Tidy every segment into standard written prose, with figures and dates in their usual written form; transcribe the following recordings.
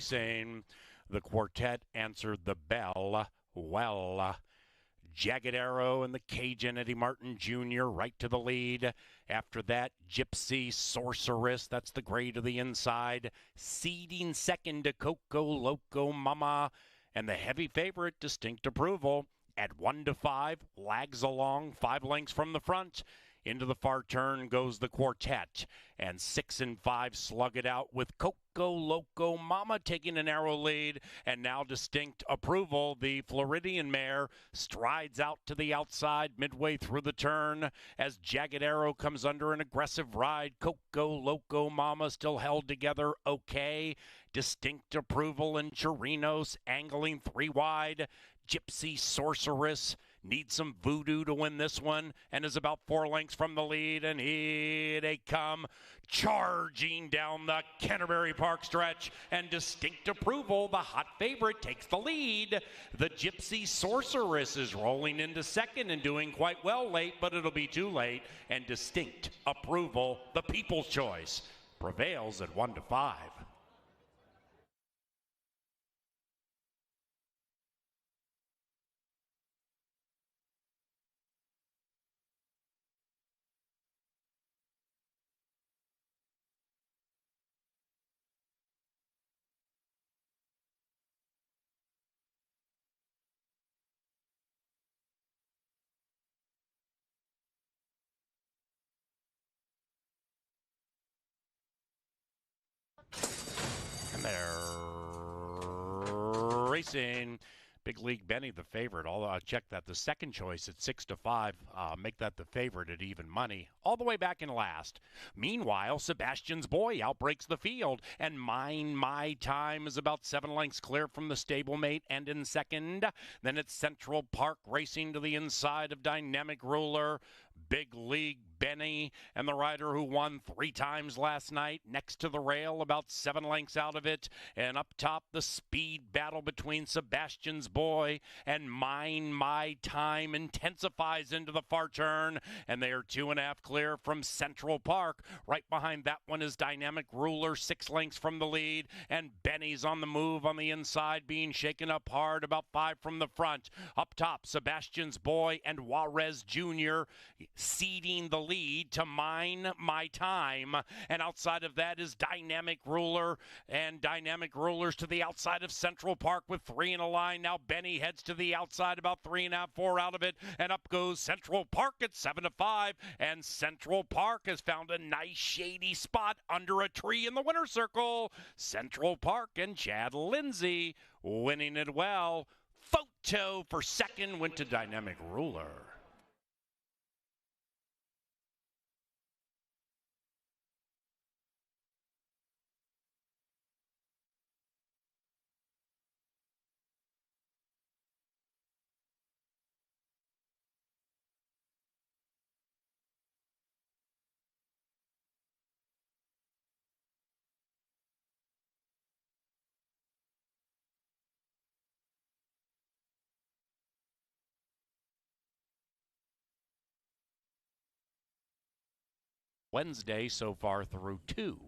Racing. The quartet answered the bell well. Jagged Arrow and the Cajun Eddie Martin Jr. right to the lead. After that, Gypsy Sorceress, that's the gray to the inside. Seeding second to Coco Loco Mama. And the heavy favorite, Distinct Approval, at 1-5, lags along 5 lengths from the front. Into the far turn goes the quartet, and 6 and 5 slug it out with Coco Loco Mama taking a narrow lead, and now Distinct Approval. The Floridian mare strides out to the outside midway through the turn as Jagged Arrow comes under an aggressive ride. Coco Loco Mama still held together okay. Distinct Approval and Chirinos angling 3 wide. Gypsy Sorceress needs some voodoo to win this one and is about 4 lengths from the lead, and here they come charging down the Canterbury Park stretch, and Distinct Approval, the hot favorite, takes the lead. The Gypsy Sorceress is rolling into second and doing quite well late, but it'll be too late, and Distinct Approval, the people's choice, prevails at 1-5. And they're racing. Big League Benny, the favorite. I'll check that. The second choice at 6-5. Make that the favorite at even money. All the way back in last. Meanwhile, Sebastian's Boy outbreaks the field, and My Time is about 7 lengths clear from the stablemate and in second. Then it's Central Park racing to the inside of Dynamic Ruler. Big League Benny and the rider who won 3 times last night next to the rail, about 7 lengths out of it. And up top, the speed battle between Sebastian's Boy and My Time intensifies into the far turn, and they are 2.5 clear from Central Park. Right behind that one is Dynamic Ruler, 6 lengths from the lead, and Benny's on the move on the inside, being shaken up hard, about 5 from the front. Up top, Sebastian's Boy and Juarez Jr. ceding the lead to My Time, and outside of that is Dynamic Ruler, and Dynamic Ruler's to the outside of Central Park with 3 in a line. Now Benny heads to the outside, about 3.5, 4 out of it, and up goes Central Park at 7-5, and Central Park has found a nice shady spot under a tree in the winner's circle. Central Park and Chad Lindsay winning it well. Photo for second went to Dynamic Ruler. Wednesday so far through 2.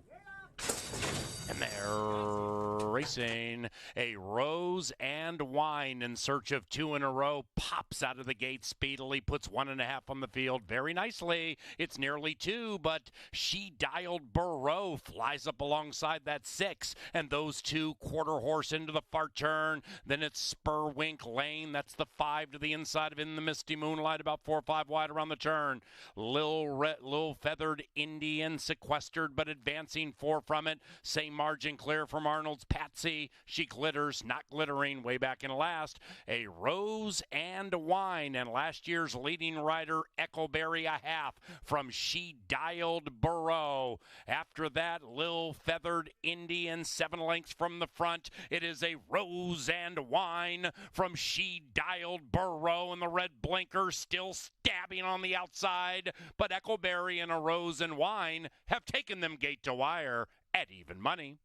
And they're racing. A Rose and Wine in search of 2 in a row pops out of the gate speedily, puts 1.5 on the field very nicely. It's nearly 2, but She Dialed Burrow flies up alongside that 6, and those 2 quarter horse into the far turn. Then it's Spurwink Lane, that's the 5 to the inside of In the Misty Moonlight, about 4 or 5 wide around the turn. Lil Feathered Indian sequestered but advancing 4 from it. Same margin clear from Arnold's Patsy. She glitters, not glittering, way back in last. A Rose and Wine, and last year's leading rider, Echoberry a half from She Dialed Burrow. After that, Lil Feathered Indian, 7 lengths from the front. It is a Rose and Wine from She Dialed Burrow, and the red blinker still stabbing on the outside. But Echoberry and a Rose and Wine have taken them gate to wire at even money.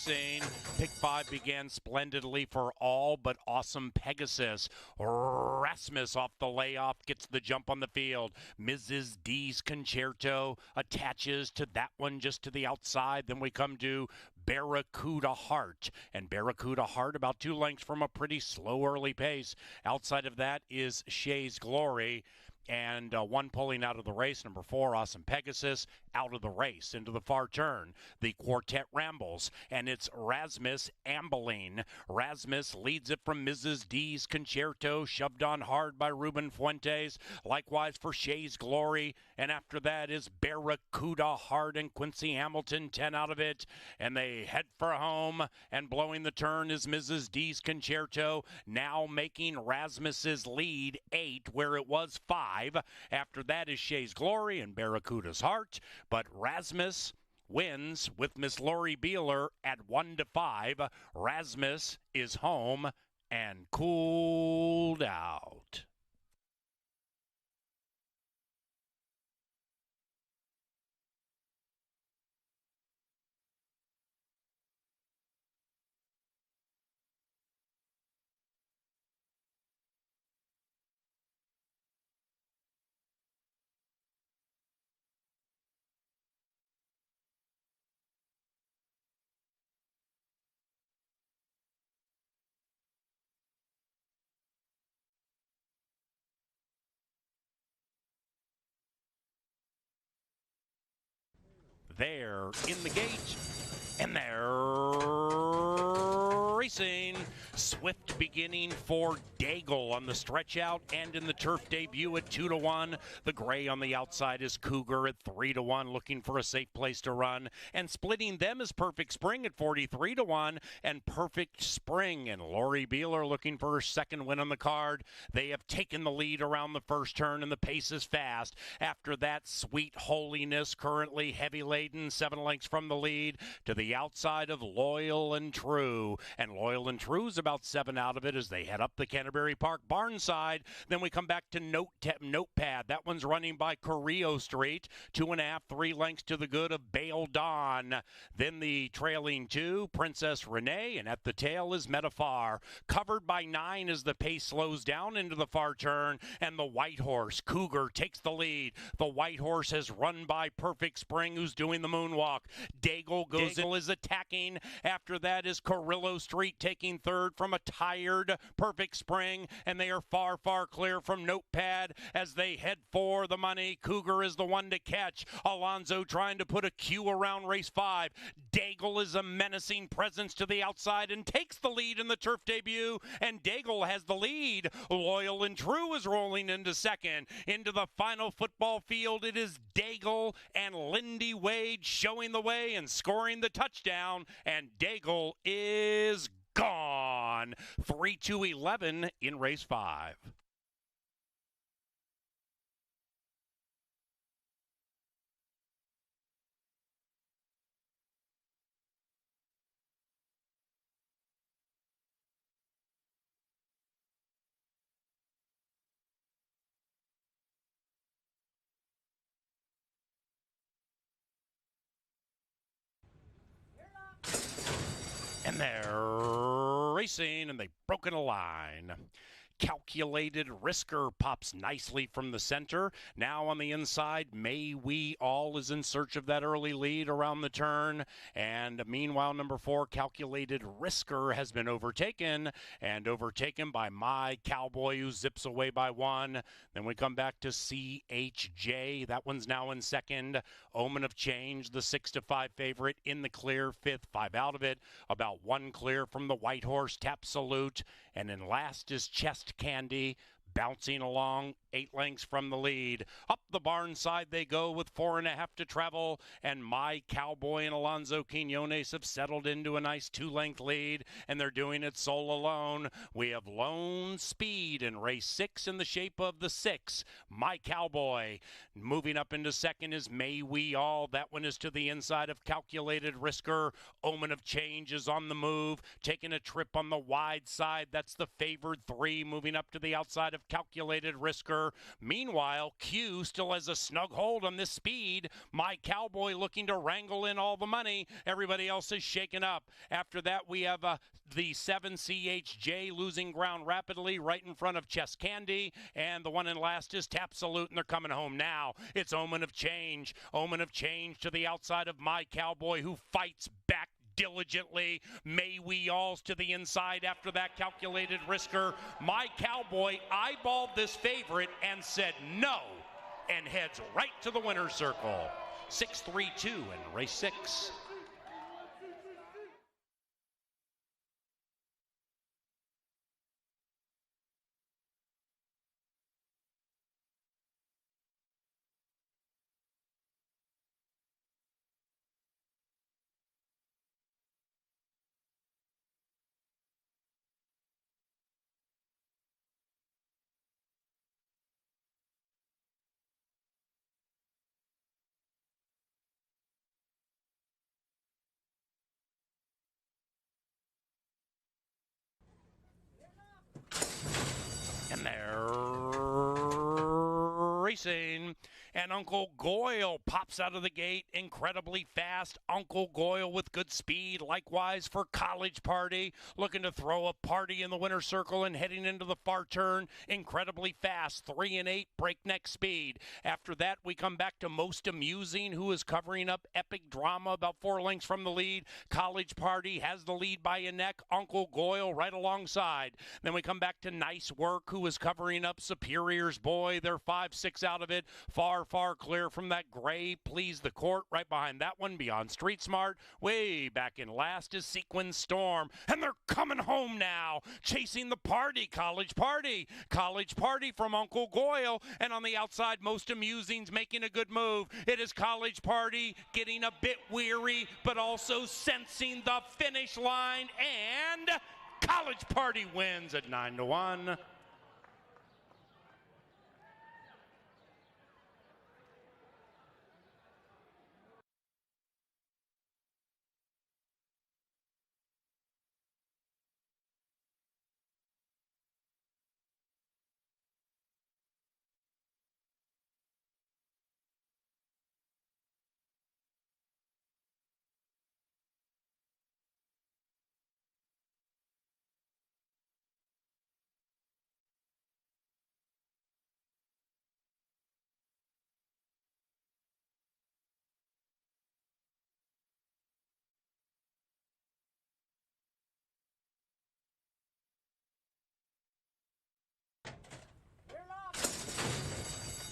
Racing. Pick 5 began splendidly for All But Awesome Pegasus. Rasmus off the layoff gets the jump on the field. Mrs. D's Concerto attaches to that one just to the outside. Then we come to Barracuda Heart. And Barracuda Heart about 2 lengths from a pretty slow early pace. Outside of that is Shay's Glory. And one pulling out of the race, number 4, Awesome Pegasus, out of the race into the far turn. The quartet rambles, and it's Rasmus ambling. Rasmus leads it from Mrs. D's Concerto, shoved on hard by Ruben Fuentes. Likewise for Shay's Glory, and after that is Barracuda Heart and Quincy Hamilton, 10 out of it. And they head for home, and blowing the turn is Mrs. D's Concerto, now making Rasmus's lead 8, where it was 5. After that is Shay's Glory and Barracuda's Heart, but Rasmus wins with Miss Lori Beeler at 1-5. Rasmus is home and cooled out. They're in the gate, and they're racing. Swift beginning for Daigle on the stretch out and in the turf debut at 2-1. The gray on the outside is Cougar at 3-1, looking for a safe place to run. And splitting them is Perfect Spring at 43-1, and Perfect Spring and Lori Beeler looking for her second win on the card. They have taken the lead around the first turn, and the pace is fast. After that, Sweet Holiness, currently heavy laden, 7 lengths from the lead to the outside of Loyal and True. And Loyal and True's about 7 out of it as they head up the Canterbury Park barn side. Then we come back to Notepad. That one's running by Carrillo Street. 2.5, 3 lengths to the good of Bale Dawn. Then the trailing 2, Princess Renee, and at the tail is Metafar. Covered by 9 as the pace slows down into the far turn, and the White Horse, Cougar, takes the lead. The White Horse has run by Perfect Spring, who's doing the moonwalk. Daigle is attacking. After that is Carrillo Street taking third from a tired Perfect Spring, and they are far, far clear from Notepad as they head for the money. Cougar is the one to catch. Alonzo trying to put a Q around race 5. Daigle is a menacing presence to the outside and takes the lead in the turf debut, and Daigle has the lead. Loyal and True is rolling into second. Into the final football field, it is Daigle and Lindy Wade showing the way and scoring the touchdown, and Daigle is gone. 3-11 in race 5. And they're racing, and they've broken a line. Calculated Risker pops nicely from the center. Now on the inside, May We All is in search of that early lead around the turn. And meanwhile, number 4, Calculated Risker has been overtaken, and overtaken by My Cowboy, who zips away by 1. Then we come back to CHJ. That one's now in second. Omen of Change, the 6-5 favorite, in the clear, 5th, 5 out of it. About 1 clear from the White Horse, Tap Salute. And in last is Chest Candy, bouncing along 8 lengths from the lead. Up the barn side they go with 4.5 to travel, and My Cowboy and Alonzo Quinones have settled into a nice 2-length lead, and they're doing it sole alone. We have Lone Speed in race 6 in the shape of the 6. My Cowboy. Moving up into second is May We All. That one is to the inside of Calculated Risker. Omen of Change is on the move, taking a trip on the wide side. That's the favored 3, moving up to the outside of of calculated risker. Meanwhile, Q still has a snug hold on this speed. My Cowboy looking to wrangle in all the money. Everybody else is shaken up. After that, we have the 7 CHJ losing ground rapidly right in front of Chess Candy. And the one in last is Tap Salute, and they're coming home now. It's Omen of Change. Omen of Change to the outside of My Cowboy, who fights back diligently. May we alls to the inside after that calculated risker. My Cowboy eyeballed this favorite and said no, and heads right to the winner's circle. 6-3-2 in race 6. And they're racing. And Uncle Goyle pops out of the gate incredibly fast. Uncle Goyle with good speed. Likewise for College Party, looking to throw a party in the winner's circle and heading into the far turn incredibly fast. 3 and 8 breakneck speed. After that, we come back to Most Amusing, who is covering up Epic Drama about 4 lengths from the lead. College Party has the lead by a neck. Uncle Goyle right alongside. Then we come back to Nice Work, who is covering up Superior's Boy. They're 5-6 out of it. Far clear from that gray Please the Court. Right behind that one, Beyond Street Smart. Way back in last is Sequin Storm. And they're coming home now. Chasing the party, College Party. College Party from Uncle Goyle. And on the outside, Most Amusing's making a good move. It is College Party getting a bit weary, but also sensing the finish line. And College Party wins at 9-1.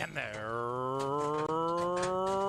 And they're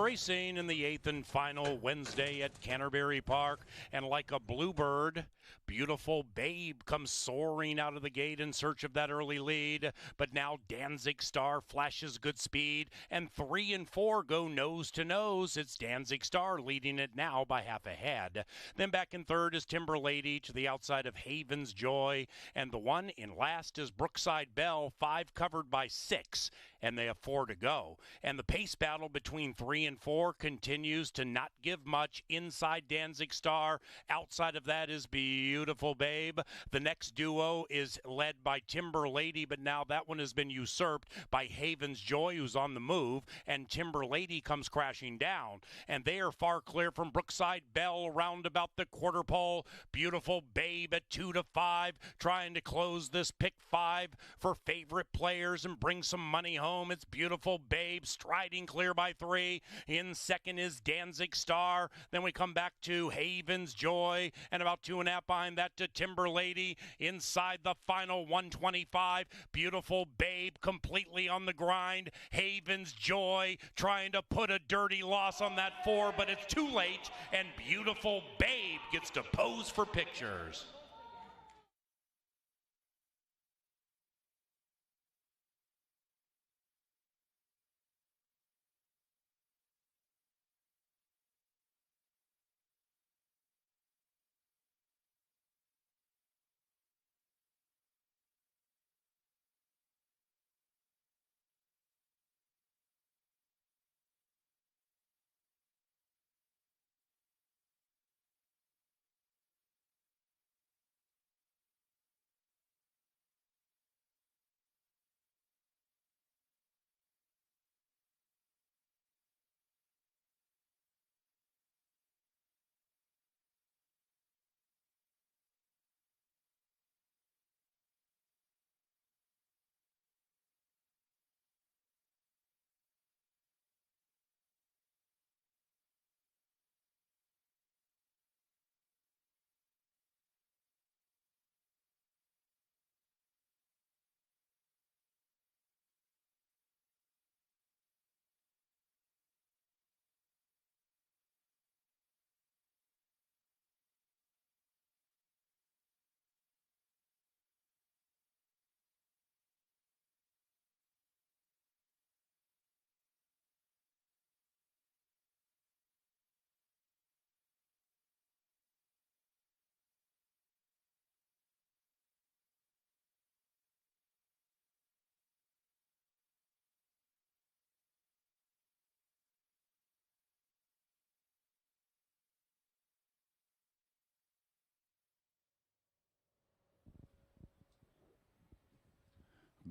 racing in the 8th and final Wednesday at Canterbury Park. And like a bluebird, Beautiful Babe comes soaring out of the gate in search of that early lead. But now Danzig Star flashes good speed, and 3 and 4 go nose to nose. It's Danzig Star leading it now by half a head. Then back in third is Timber Lady to the outside of Haven's Joy. And the one in last is Brookside Belle, 5 covered by 6. And they have 4 to go. And the pace battle between 3 and 4 continues to not give much inside Danzig Star. Outside of that is Beautiful Babe. The next duo is led by Timber Lady, but now that one has been usurped by Haven's Joy, who's on the move, and Timber Lady comes crashing down. And they are far clear from Brookside Belle around about the quarter pole. Beautiful Babe at 2-5, trying to close this pick 5 for favorite players and bring some money home. It's Beautiful Babe striding clear by 3. In second is Danzig Star. Then we come back to Haven's Joy, and about 2.5 behind that to Timber Lady. Inside the final 125, Beautiful Babe completely on the grind. Haven's Joy trying to put a dirty loss on that 4, but it's too late, and Beautiful Babe gets to pose for pictures.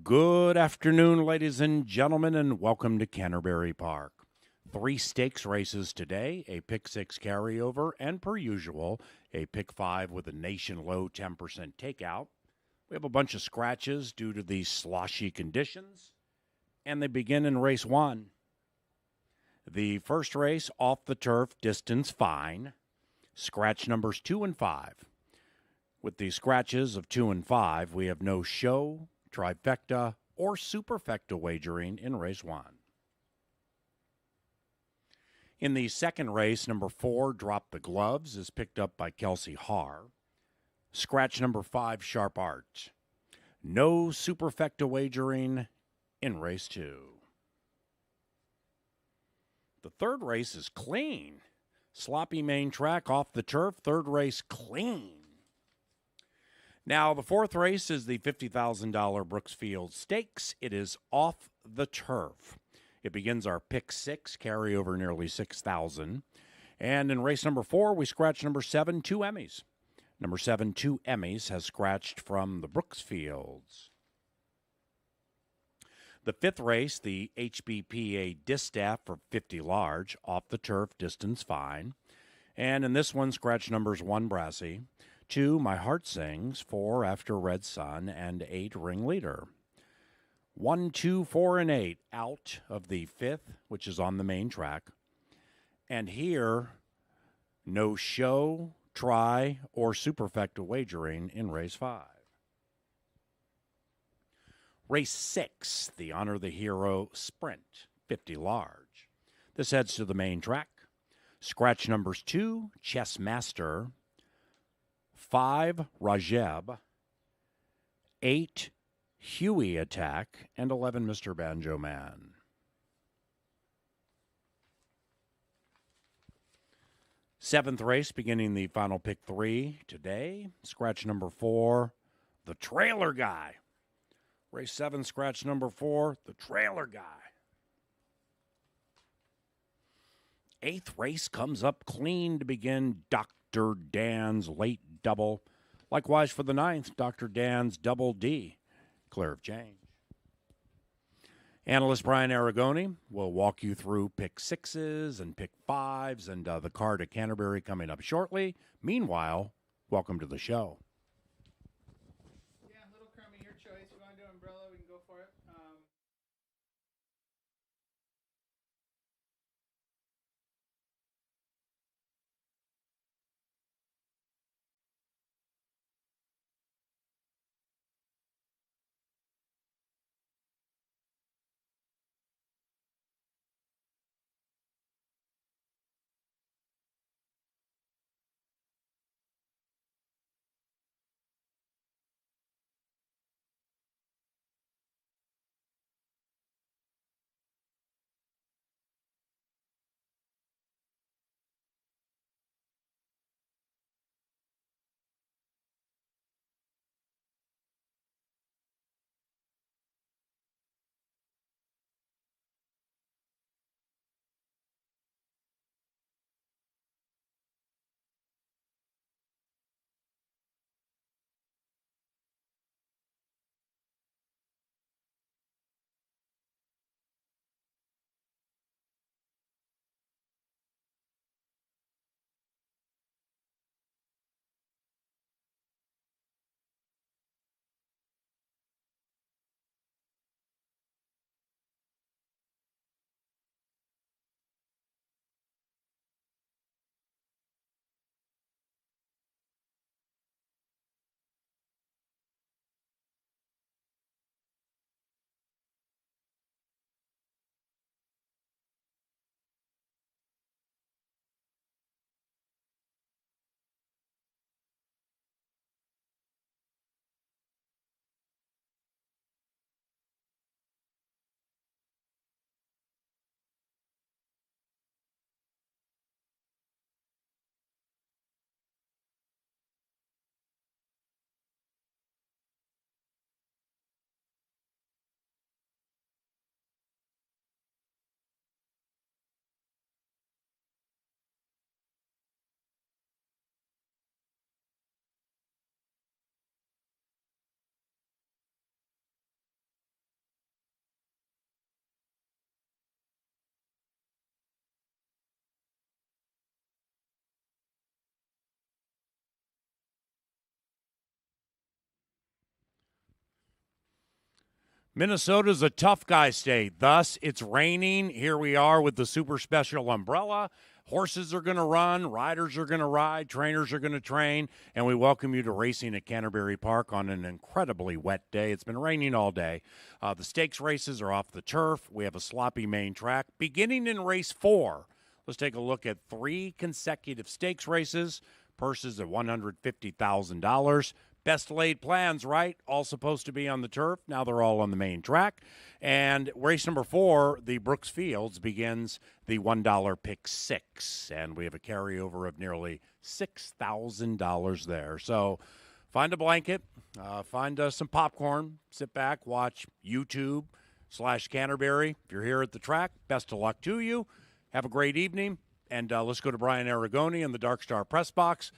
Good afternoon, ladies and gentlemen, and welcome to Canterbury Park. 3 stakes races today, a pick 6 carryover, and per usual, a pick 5 with a nation low 10% takeout. We have a bunch of scratches due to these sloshy conditions, and they begin in race 1. The first race, off the turf, distance fine. Scratch numbers 2 and 5. With the scratches of 2 and 5, we have no show, trifecta, or superfecta wagering in race 1. In the second race, number 4, Drop the Gloves, is picked up by Kelsey Haar. Scratch number 5, Sharp Art. No superfecta wagering in race 2. The third race is clean. Sloppy main track off the turf, third race clean. Now, the fourth race is the $50,000 Brooksfield Stakes. It is off the turf. It begins our pick 6, carry over nearly $6,000. And in race number 4, we scratch number 7, 2 Emmys. Number 7, 2 Emmys, has scratched from the Brooksfields. The fifth race, the HBPA Distaff for 50 large, off the turf, distance fine. And in this one, scratch numbers 1 Brassy, 2 My Heart Sings, 4 After Red Sun, and 8 Ringleader. 1, 2, 4, and 8 out of the fifth, which is on the main track. And here, no show, try, or superfecta wagering in race 5. Race 6, the Honor the Hero Sprint, 50 large. This heads to the main track. Scratch numbers 2, Chess Master, 5 Rajeb, 8 Huey Attack, and 11 Mr. Banjo Man. Seventh race, beginning the final pick 3 today. Scratch number 4, The Trailer Guy. Race 7, scratch number 4, The Trailer Guy. Eighth race comes up clean to begin Dr. Dan's late double. Likewise for the ninth, Dr. Dan's double D, clear of change. Analyst Brian Aragoni will walk you through pick 6s and pick 5s and the card at Canterbury coming up shortly. Meanwhile, welcome to the show. Minnesota's a tough guy state. Thus, it's raining. Here we are with the super special umbrella. Horses are going to run, riders are going to ride, trainers are going to train, and we welcome you to racing at Canterbury Park on an incredibly wet day. It's been raining all day. The stakes races are off the turf. We have a sloppy main track. Beginning in race 4, let's take a look at 3 consecutive stakes races, purses at $150,000. Best laid plans, right? All supposed to be on the turf. Now they're all on the main track. And race number 4, the Brooksfields, begins the $1 pick 6. And we have a carryover of nearly $6,000 there. So find a blanket, find some popcorn, sit back, watch YouTube/Canterbury. If you're here at the track, best of luck to you. Have a great evening. And let's go to Brian Aragoni in the Dark Star press box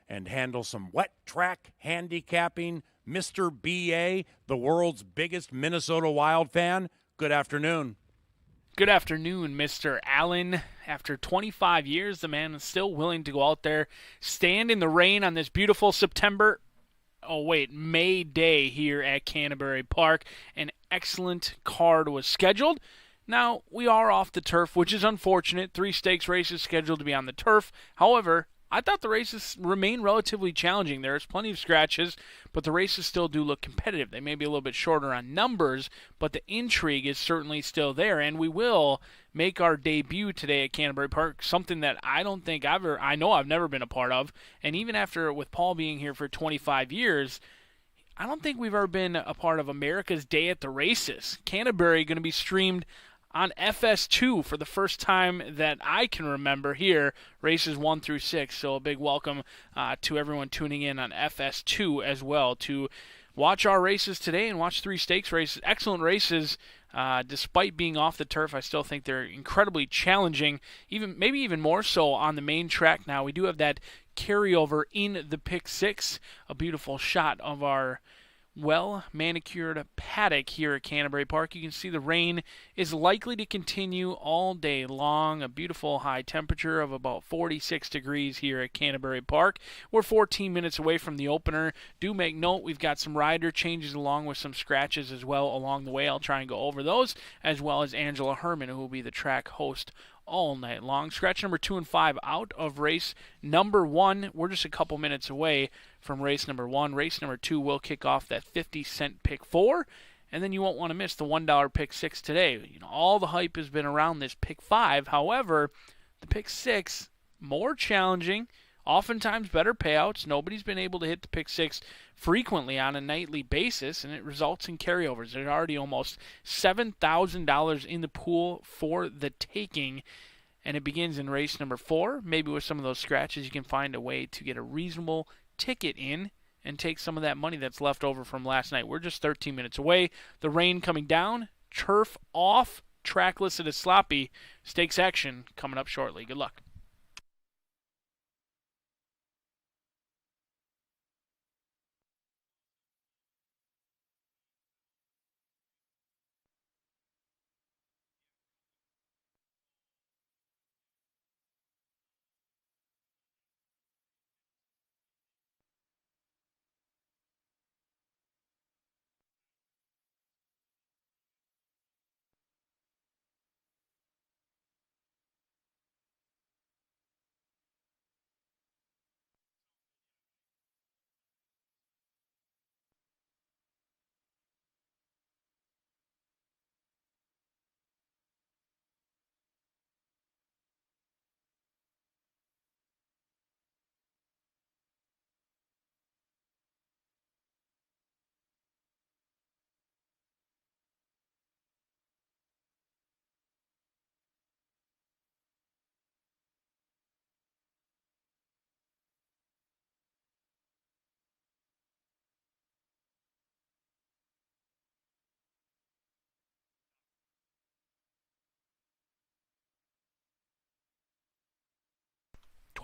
and handle some wet track handicapping. Mr. B.A., the world's biggest Minnesota Wild fan. Good afternoon. Good afternoon, Mr. Allen. After 25 years, the man is still willing to go out there, stand in the rain on this beautiful May day here at Canterbury Park. An excellent card was scheduled. Now, we are off the turf, which is unfortunate. 3 stakes races scheduled to be on the turf. However, I thought the races remain relatively challenging. There's plenty of scratches, but the races still do look competitive. They may be a little bit shorter on numbers, but the intrigue is certainly still there, and we will make our debut today at Canterbury Park, something that I know I've never been a part of, and even after with Paul being here for 25 years, I don't think we've ever been a part of America's Day at the Races. Canterbury going to be streamed on FS2 for the first time that I can remember here, races 1 through 6. So a big welcome to everyone tuning in on FS2 as well to watch our races today and watch 3 stakes races. Excellent races. Despite being off the turf, I still think they're incredibly challenging, maybe even more so on the main track now. We do have that carryover in the pick 6, a beautiful shot of our well-manicured paddock here at Canterbury Park. You can see the rain is likely to continue all day long. A beautiful high temperature of about 46 degrees here at Canterbury Park. We're 14 minutes away from the opener. Do make note, we've got some rider changes along with some scratches as well along the way. I'll try and go over those, as well as Angela Herman, who will be the track host all night long. Scratch number 2 and 5 out of race number 1. We're just a couple minutes away from race number 1. Race number 2 will kick off that 50-cent pick 4, and then you won't want to miss the $1 pick 6 today. All the hype has been around this pick 5. However, the pick 6, more challenging, oftentimes better payouts. Nobody's been able to hit the pick 6 frequently on a nightly basis, and it results in carryovers. There's already almost $7,000 in the pool for the taking, and it begins in race number 4. Maybe with some of those scratches, you can find a way to get a reasonable ticket in and take some of that money that's left over from last night. We're just 13 minutes away. The rain coming down, turf off, track listed as sloppy. Stakes action coming up shortly. Good luck.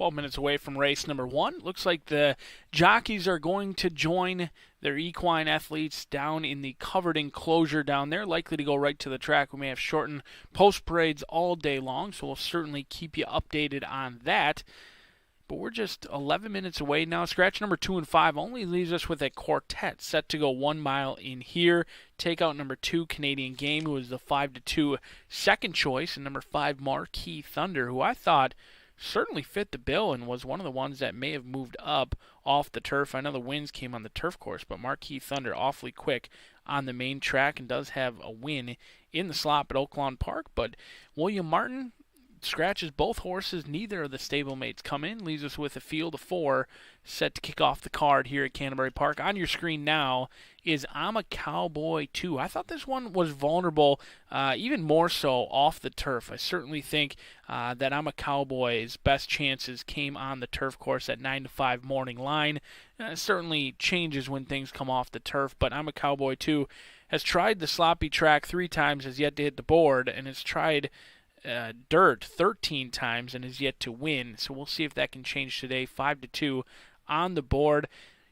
Minutes away from race number 1. Looks like the jockeys are going to join their equine athletes down in the covered enclosure down there, likely to go right to the track. We may have shortened post parades all day long, so we'll certainly keep you updated on that. but we're just 11 minutes away now. Scratch number 2 and 5 only leaves us with a quartet set to go 1 mile in here. Take out number 2, Canadian Game, who was the 5-2 second choice, and number 5, Marquee Thunder, who I thought certainly fit the bill and was one of the ones that may have moved up off the turf. I know the wins came on the turf course, but Marquee Thunder awfully quick on the main track and does have a win in the slot at Oaklawn Park. But William Martin scratches both horses. Neither of the stablemates come in. Leaves us with a field of 4 set to kick off the card here at Canterbury Park. On your screen now is I'm a Cowboy 2. I thought this one was vulnerable, even more so off the turf. I certainly think that I'm a Cowboy's best chances came on the turf course at 9-5 morning line. Certainly changes when things come off the turf, but I'm a Cowboy 2 has tried the sloppy track 3 times, has yet to hit the board, and has tried dirt 13 times and is yet to win. So we'll see if that can change today. 5-2 on the board.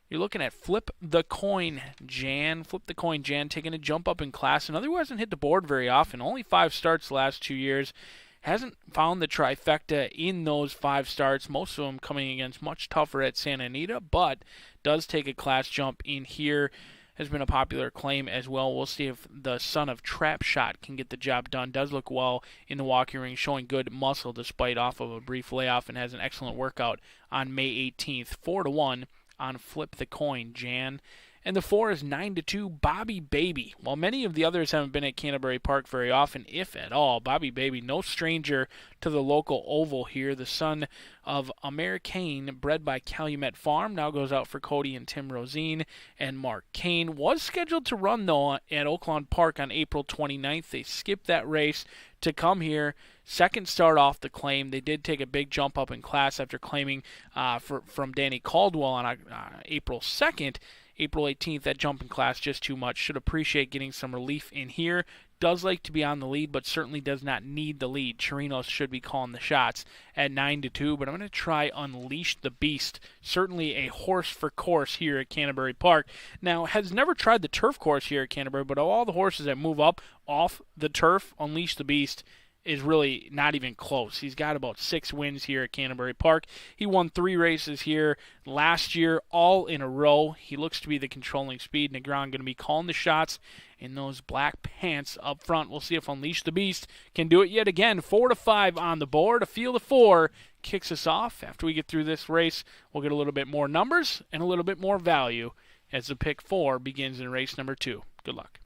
You're looking at Flip the Coin Jan. Flip the Coin Jan taking a jump up in class. Another who hasn't hit the board very often. Only 5 starts the last 2 years. Hasn't found the trifecta in those 5 starts. Most of them coming against much tougher at Santa Anita, but does take a class jump in here. Has been a popular claim as well. We'll see if the son of Trap Shot can get the job done. Does look well in the walking ring, showing good muscle despite off of a brief layoff, and has an excellent workout on May 18th. 4-1 on Flip the Coin Jan. And the 4 is 9-2, Bobby Baby. While many of the others haven't been at Canterbury Park very often, if at all, Bobby Baby, no stranger to the local oval here. The son of American, bred by Calumet Farm, now goes out for Cody and Tim Rosine and Mark Kane. Was scheduled to run, though, at Oaklawn Park on April 29th. They skipped that race to come here. Second start off the claim. They did take a big jump up in class after claiming from Danny Caldwell on April 2nd. April 18th, that jump in class just too much. Should appreciate getting some relief in here. Does like to be on the lead, but certainly does not need the lead. Chirinos should be calling the shots at 9-2, but I'm going to try Unleash the Beast. Certainly a horse for course here at Canterbury Park. Now, has never tried the turf course here at Canterbury, but of all the horses that move up off the turf, Unleash the Beast is really not even close. He's got about 6 wins here at Canterbury Park. He won 3 races here last year, all in a row. He looks to be the controlling speed. Negron going to be calling the shots in those black pants up front. We'll see if Unleash the Beast can do it yet again. 4-5 on the board. A field of 4 kicks us off. After we get through this race, we'll get a little bit more numbers and a little bit more value as the pick 4 begins in race number 2. Good luck.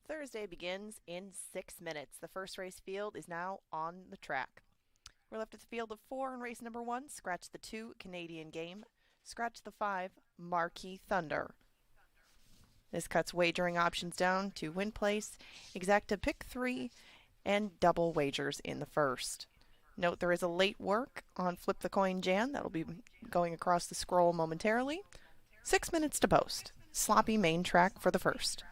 Thursday begins in 6 minutes. The first race field is now on the track. We're left with a field of 4 in race number 1. Scratch the 2, Canadian Game. Scratch the 5, Marquee Thunder. This cuts wagering options down to win place, exacta pick 3, and double wagers in the first. Note there is a late work on Flip the Coin Jan that will be going across the scroll momentarily. 6 minutes to post. Sloppy main track for the first.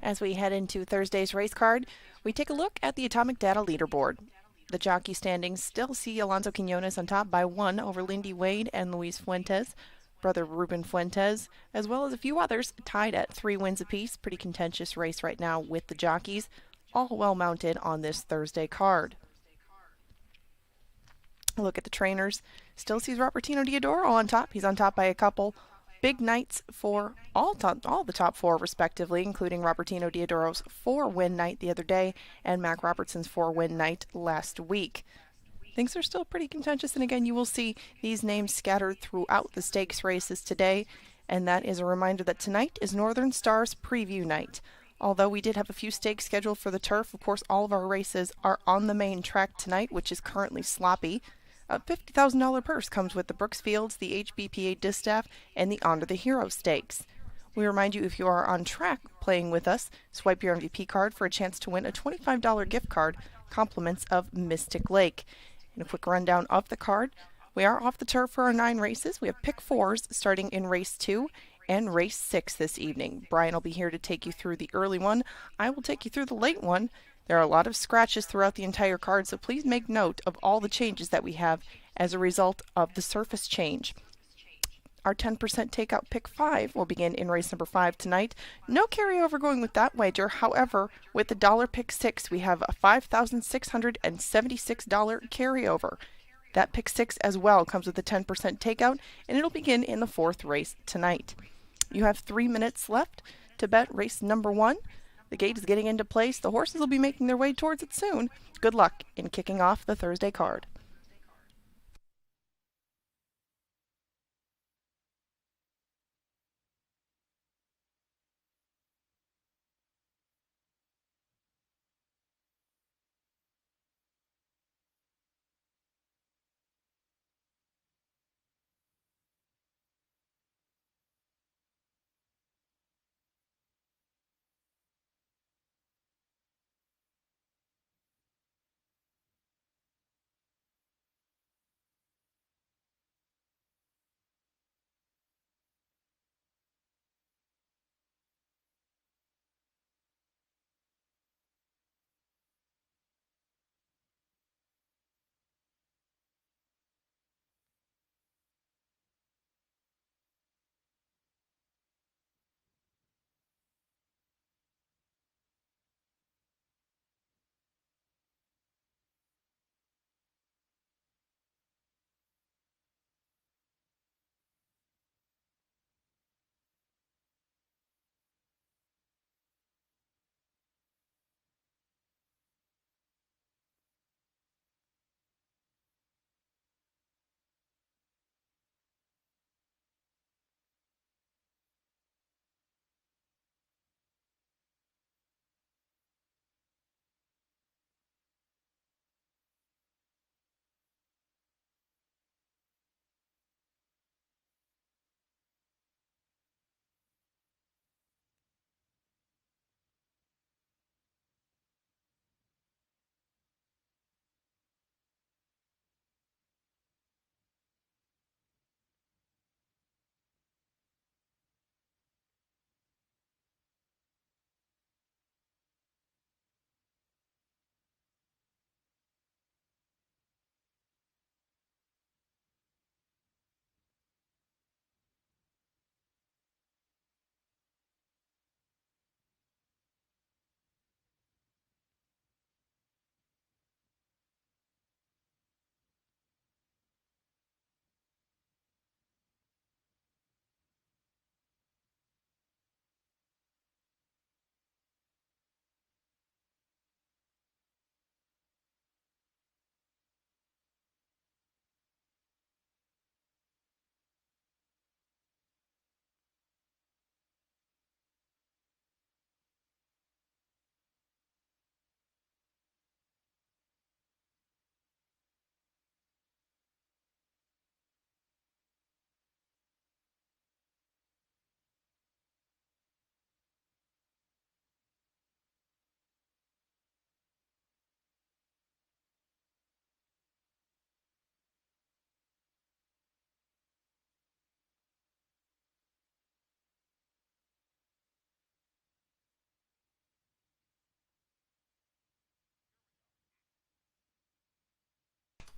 As we head into Thursday's race card, we take a look at the Atomic Data leaderboard. The jockey standings still see Alonso Quinones on top by 1 over Lindy Wade and Luis Fuentes, brother Ruben Fuentes, as well as a few others tied at 3 wins apiece. Pretty contentious race right now with the jockeys, all well mounted on this Thursday card. A look at the trainers. Still sees Robertino Diodoro on top. He's on top by a couple. Big nights for all the top 4 respectively, including Robertino Diodoro's 4-win night the other day and Mac Robertson's 4-win night last week. Things are still pretty contentious, and again, you will see these names scattered throughout the stakes races today, and that is a reminder that tonight is Northern Stars preview night. Although we did have a few stakes scheduled for the turf, of course, all of our races are on the main track tonight, which is currently sloppy. A $50,000 purse comes with the Brooksfields, the HBPA Distaff, and the Honor the Hero Stakes. We remind you, if you are on track playing with us, swipe your MVP card for a chance to win a $25 gift card, compliments of Mystic Lake. And a quick rundown of the card. We are off the turf for our 9 races. We have pick 4s starting in race 2 and race 6 this evening. Brian will be here to take you through the early one. I will take you through the late one. There are a lot of scratches throughout the entire card, so please make note of all the changes that we have as a result of the surface change. Our 10% takeout pick 5 will begin in race number 5 tonight. No carryover going with that wager. However, with the dollar pick 6, we have a $5,676 carryover. That pick 6 as well comes with a 10% takeout, and it'll begin in the 4th race tonight. You have 3 minutes left to bet race number 1. The gate is getting into place. The horses will be making their way towards it soon. Good luck in kicking off the Thursday card.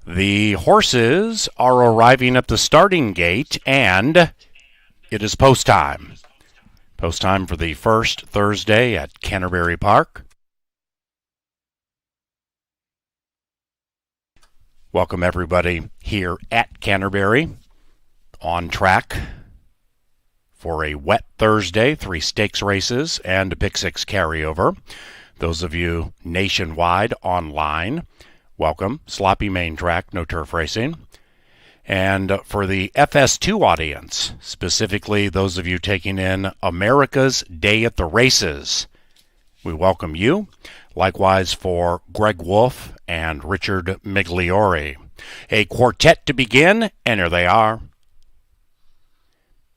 The horses are arriving at the starting gate, and it is post time. Post time for the first Thursday at Canterbury Park. Welcome everybody here at Canterbury, on track for a wet Thursday, 3 stakes races and a pick 6 carryover. Those of you nationwide online, welcome. Sloppy main track, no turf racing. And for the FS2 audience, specifically those of you taking in America's Day at the Races, we welcome you. Likewise for Greg Wolf and Richard Migliori. A quartet to begin, and here they are.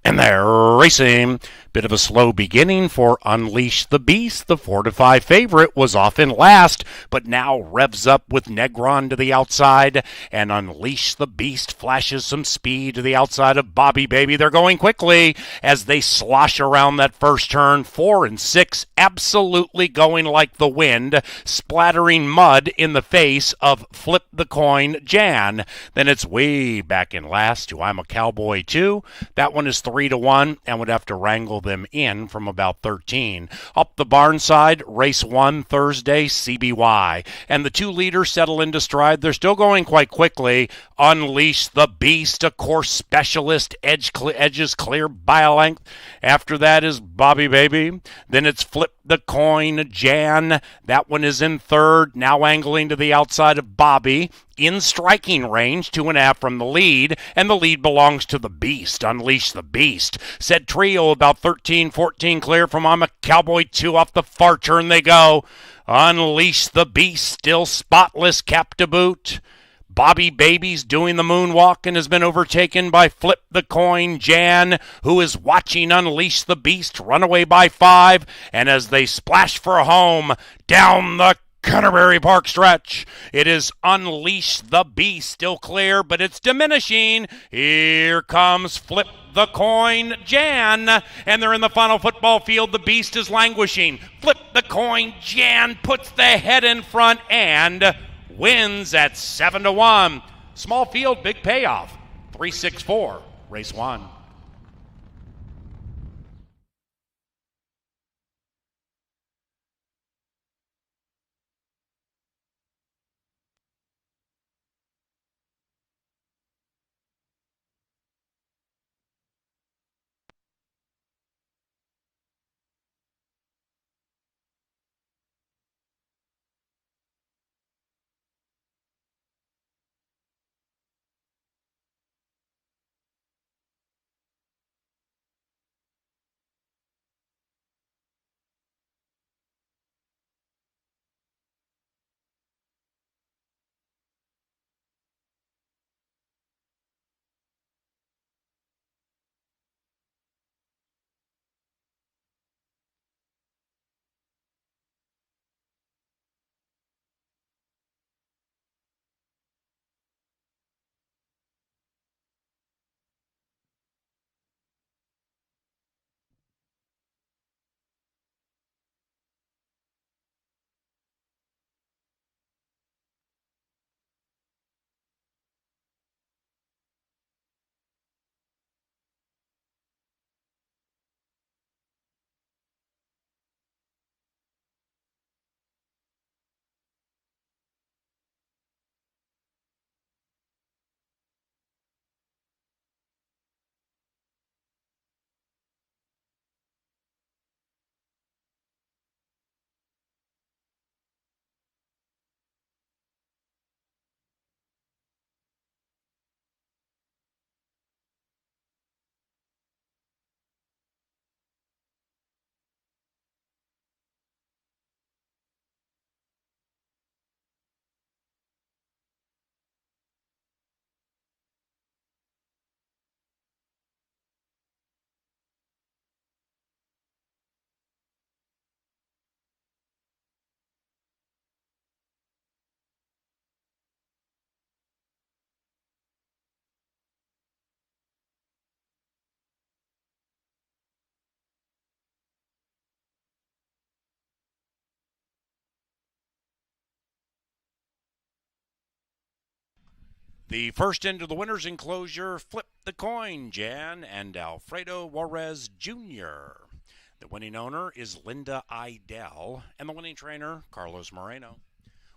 And they're racing. Bit of a slow beginning for Unleash the Beast. The 4-5 favorite was off in last, but now revs up with Negron to the outside, and Unleash the Beast flashes some speed to the outside of Bobby Baby. They're going quickly as they slosh around that first turn. 4 and 6 absolutely going like the wind, splattering mud in the face of Flip the Coin Jan. Then it's way back in last to I'm a Cowboy Too. That one is 3-1 and would have to wrangle them in from about 13. Up the barn side, race 1 Thursday, CBY. And the 2 leaders settle into stride. They're still going quite quickly. Unleash the Beast, a course specialist, edges clear by a length. After that is Bobby Baby. Then it's Flip the Coin Jan. That one is in third, now angling to the outside of Bobby. In striking range, 2.5 from the lead, and the lead belongs to the Beast. Unleash the Beast. Said trio about 13-14 clear from I'm a Cowboy 2 off the far turn they go. Unleash the Beast, still spotless, cap to boot. Bobby Baby's doing the moonwalk and has been overtaken by Flip the Coin Jan, who is watching Unleash the Beast run away by 5, and as they splash for home down the Canterbury Park stretch, it is Unleash the Beast, still clear, but it's diminishing. Here comes Flip the Coin Jan, and they're in the final football field. The Beast is languishing. Flip the Coin Jan puts the head in front and wins at 7-1. Small field, big payoff. 3-6-4, race 1. The first into the winner's enclosure, Flip the Coin, Jan and Alfredo Juarez Jr. The winning owner is Linda Idell, and the winning trainer, Carlos Moreno.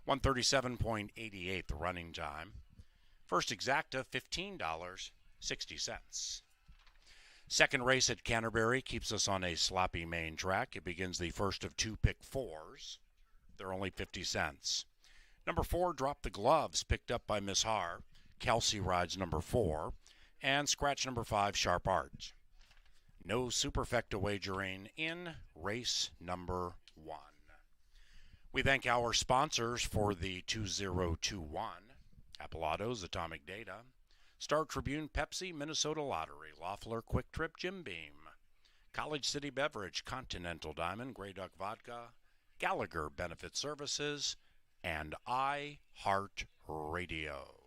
137.88 the running time. First exacta, $15.60. Second race at Canterbury keeps us on a sloppy main track. It begins the first of two pick fours. They're only 50 cents. Number 4, Drop the Gloves, picked up by Miss Har. Kelsey rides number 4. And scratch number 5, Sharp Art. No superfecta wagering in race number 1. We thank our sponsors for the 2021. Apollo's Atomic Data. Star Tribune, Pepsi, Minnesota Lottery, Loeffler, Quick Trip, Jim Beam, College City Beverage, Continental Diamond, Grey Duck Vodka, Gallagher Benefit Services, and iHeart Radio.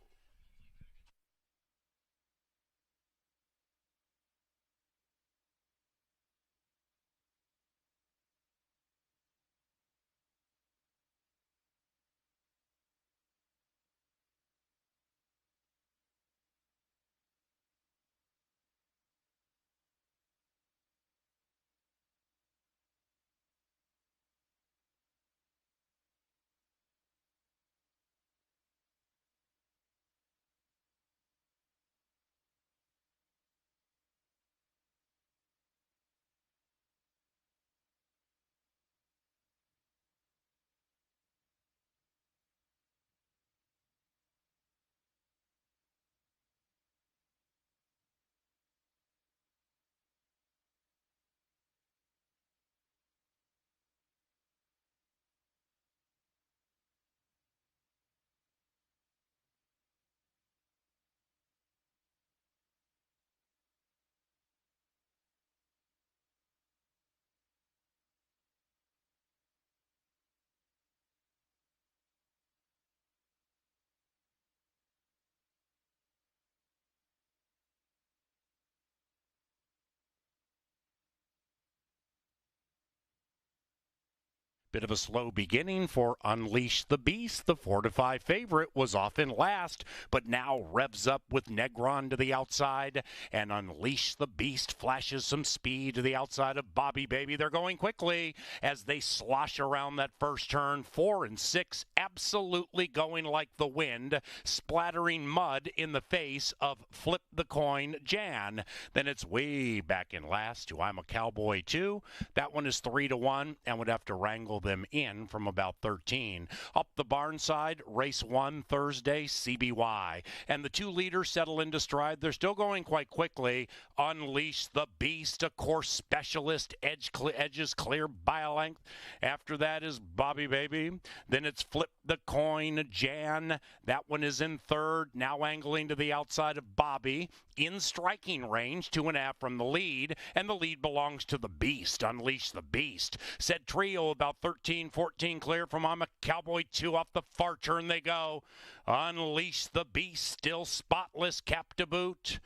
Bit of a slow beginning for Unleash the Beast. The 4-5 favorite was off in last, but now revs up with Negron to the outside, and Unleash the Beast flashes some speed to the outside of Bobby Baby. They're going quickly as they slosh around that first turn. 4 and 6 absolutely going like the wind, splattering mud in the face of Flip the Coin Jan. Then it's way back in last to I'm a Cowboy too. That one is 3-1 and would have to wrangle them in from about 13. Up the barn side, race 1 Thursday, CBY. And the 2 leaders settle into stride. They're still going quite quickly. Unleash the Beast, a course specialist, edges clear by a length. After that is Bobby Baby. Then it's Flip the Coin Jan. That one is in third, now angling to the outside of Bobby. In striking range, 2.5 from the lead, and the lead belongs to the Beast. Unleash the Beast. Said trio about 13, 14 clear from I'm a Cowboy 2. Off the far turn they go. Unleash the Beast, still spotless, cap to boot.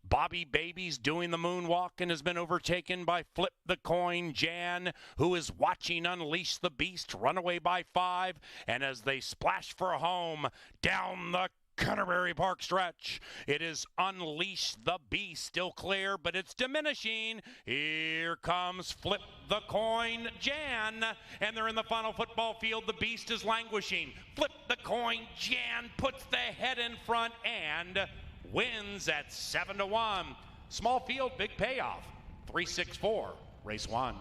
Bobby Baby's doing the moonwalk and has been overtaken by Flip the Coin Jan, who is watching Unleash the Beast run away by 5. And as they splash for home down the Canterbury Park stretch, it is Unleash the Beast, still clear, but it's diminishing. Here comes Flip the Coin Jan, and they're in the final football field. The Beast is languishing. Flip the Coin Jan puts the head in front and wins at 7-1. Small field, big payoff. 3-6-4, race 1.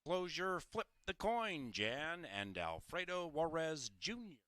Closure, flip the coin, Jan, and Alfredo Juarez Jr.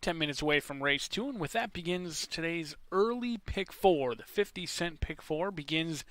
10 minutes away from race 2, and with that begins today's early pick 4. The 50-cent pick 4 begins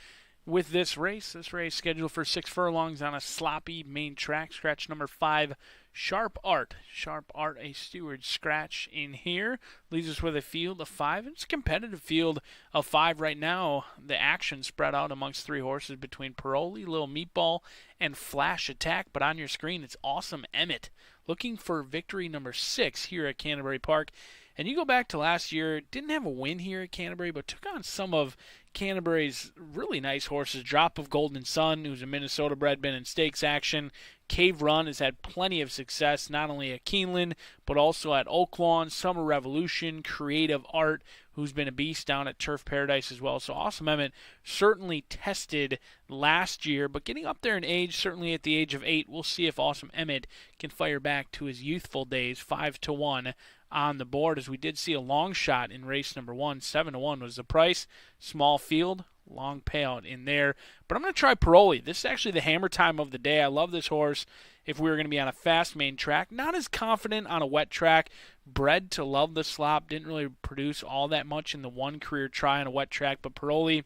with this race. This race scheduled for 6 furlongs on a sloppy main track. Scratch number 5, Sharp Art. Sharp Art, a steward scratch in here. Leaves us with a field of 5. It's a competitive field of 5 right now. The action spread out amongst 3 horses between Paroli, Little Meatball, and Flash Attack. But on your screen, it's Awesome Emmett looking for victory number 6 here at Canterbury Park. And you go back to last year, didn't have a win here at Canterbury, but took on some of Canterbury's really nice horses. Drop of Golden Sun, who's a Minnesota bred, been in stakes action. Cave Run has had plenty of success, not only at Keeneland, but also at Oaklawn. Summer Revolution, Creative Art, who's been a beast down at Turf Paradise as well. So Awesome Emmett certainly tested last year, but getting up there in age, certainly at the age of 8, we'll see if Awesome Emmett can fire back to his youthful days. 5-1 on the board, as we did see a long shot in race number 1. 7-1 was the price. Small field, long payout in there. But I'm going to try Paroli. This is actually the hammer time of the day. I love this horse. If we were going to be on a fast main track, not as confident on a wet track. Bred to love the slop. Didn't really produce all that much in the one career try on a wet track. But Paroli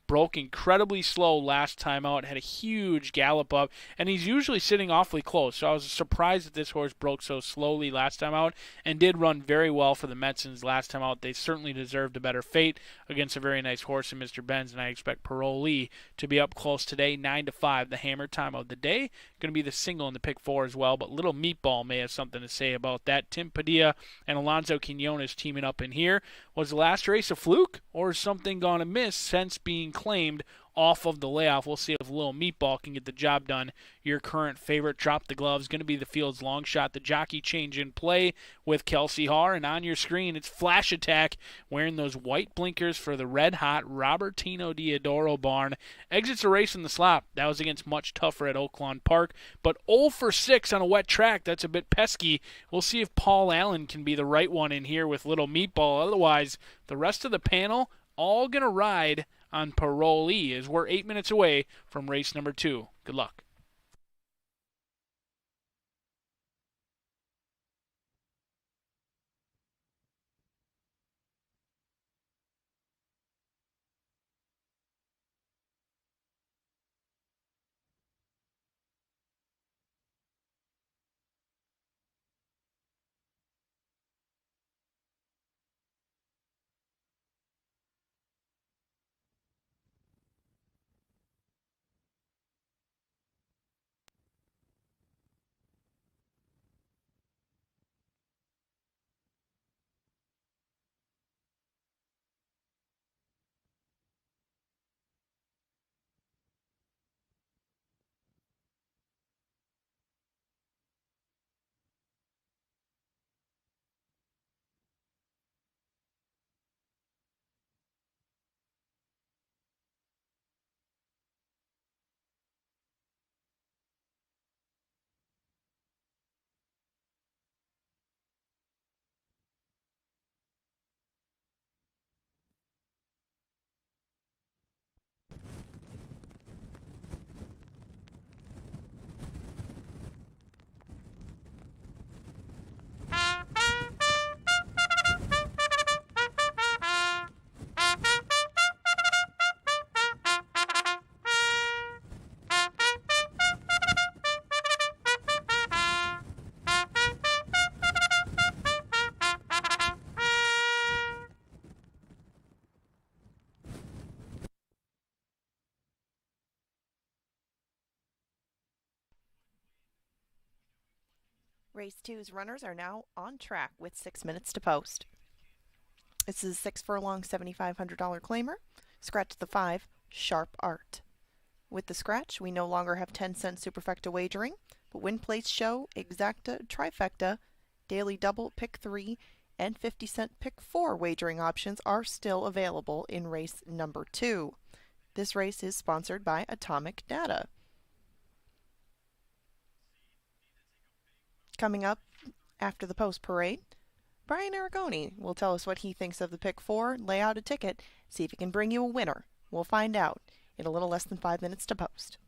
broke incredibly slow last time out, had a huge gallop up, and he's usually sitting awfully close. So I was surprised that this horse broke so slowly last time out and did run very well for the Metsons last time out. They certainly deserved a better fate against a very nice horse in Mr. Benz, and I expect Paroli to be up close today. 9-5, the hammer time of the day. Going to be the single in the pick 4 as well, but Little Meatball may have something to say about that. Tim Padilla and Alonzo Quinones teaming up in here. Was the last race a fluke, or is something gone amiss since being claimed off of the layoff? We'll see if Little Meatball can get the job done. Your current favorite, Drop the Gloves, going to be the field's long shot. The jockey change in play with Kelsey Haar, and on your screen, it's Flash Attack wearing those white blinkers for the red-hot Robertino Diodoro barn. Exits a race in the slop. That was against much tougher at Oaklawn Park, but 0 for 6 on a wet track. That's a bit pesky. We'll see if Paul Allen can be the right one in here with Little Meatball. Otherwise, the rest of the panel all going to ride on Paroli, as we're 8 minutes away from race number 2. Good luck. Race 2's runners are now on track with 6 minutes to post. This is a 6 furlong $7,500 claimer. Scratch the 5, Sharp Art. With the scratch, we no longer have 10-cent superfecta wagering, but win place show, exacta, trifecta, daily double, pick 3, and 50-cent pick 4 wagering options are still available in race number 2. This race is sponsored by Atomic Data. Coming up after the post parade, Brian Aragoni will tell us what he thinks of the pick 4, lay out a ticket, see if he can bring you a winner. We'll find out in a little less than 5 minutes to post.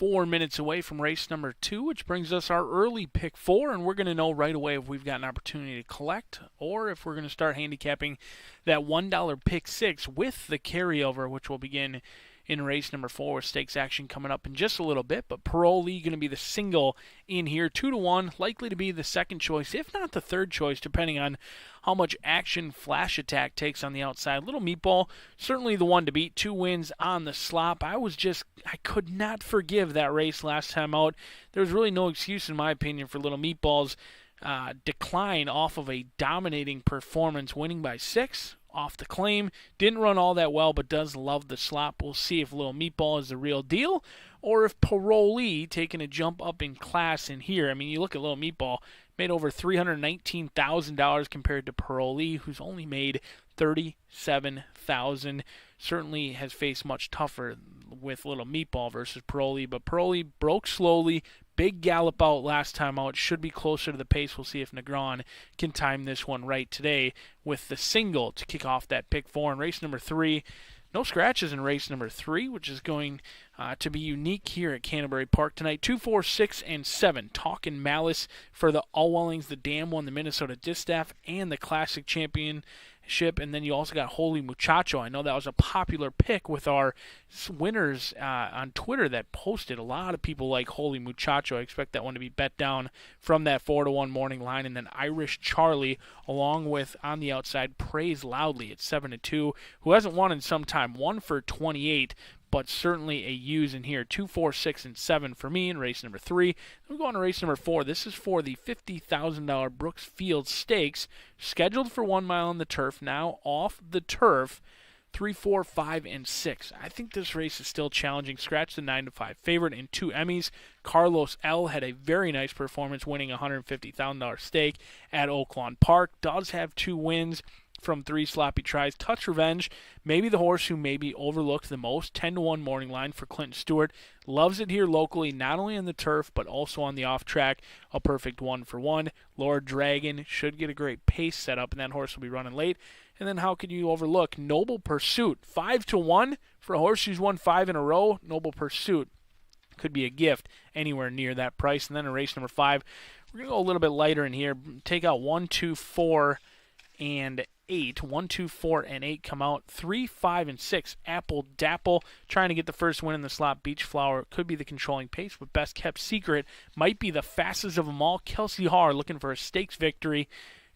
4 minutes away from race number 2, which brings us our early pick 4, and we're going to know right away if we've got an opportunity to collect or if we're going to start handicapping that $1 pick 6 with the carryover, which will begin in race number 4 with stakes action coming up in just a little bit. But Paroli going to be the single in here, 2-1, likely to be the second choice, if not the third choice, depending on how much action Flash Attack takes on the outside. Little Meatball, certainly the one to beat, 2 wins on the slop. I could not forgive that race last time out. There was really no excuse, in my opinion, for Little Meatball's decline off of a dominating performance, winning by 6 off the claim. Didn't run all that well, but does love the slop. We'll see if Little Meatball is the real deal or if Paroli taking a jump up in class in here. I mean, you look at Little Meatball, made over $319,000 compared to Paroli, who's only made $37,000. Certainly has faced much tougher with Little Meatball versus Paroli, but Paroli broke slowly. Big gallop out last time out. Should be closer to the pace. We'll see if Negron can time this one right today with the single to kick off that pick 4 in race number 3. No scratches in race number 3, which is going to be unique here at Canterbury Park tonight. 2, 4, 6, and 7. Talkin' Malice for the Allwellings, the Dam one, the Minnesota Distaff, and the Classic Championship. And then you also got Holy Muchacho. I know that was a popular pick with our winners on Twitter that posted. A lot of people like Holy Muchacho. I expect that one to be bet down from that 4-1 morning line. And then Irish Charlie, along with on the outside Praise Loudly at 7-2, who hasn't won in some time. 1 for 28. But certainly a use in here. 2, 4, 6, and 7 for me in race number 3. Then we go on to race number 4. This is for the $50,000 Brooksfield Stakes, scheduled for 1 mile on the turf. Now off the turf, 3, 4, 5, and 6. I think this race is still challenging. Scratch the 9-5 favorite in 2 Emmys. Carlos L. had a very nice performance, winning a $150,000 stake at Oaklawn Park. Does have 2 wins from 3 sloppy tries. Touch Revenge, maybe the horse who may be overlooked the most. 10-1 morning line for Clinton Stewart. Loves it here locally, not only on the turf, but also on the off track. A perfect 1-for-1. Lord Dragon should get a great pace set up, and that horse will be running late. And then how could you overlook Noble Pursuit? 5-1 for a horse who's won 5 in a row. Noble Pursuit could be a gift anywhere near that price. And then in race number 5, we're going to go a little bit lighter in here. Take out 1, 2, 4, and 8. 1, 2, 4, and 8 come out. 3, 5, and 6. Apple Dapple trying to get the first win in the slot. Beach Flower could be the controlling pace, but Best Kept Secret might be the fastest of them all. Kelsey Haar looking for a stakes victory.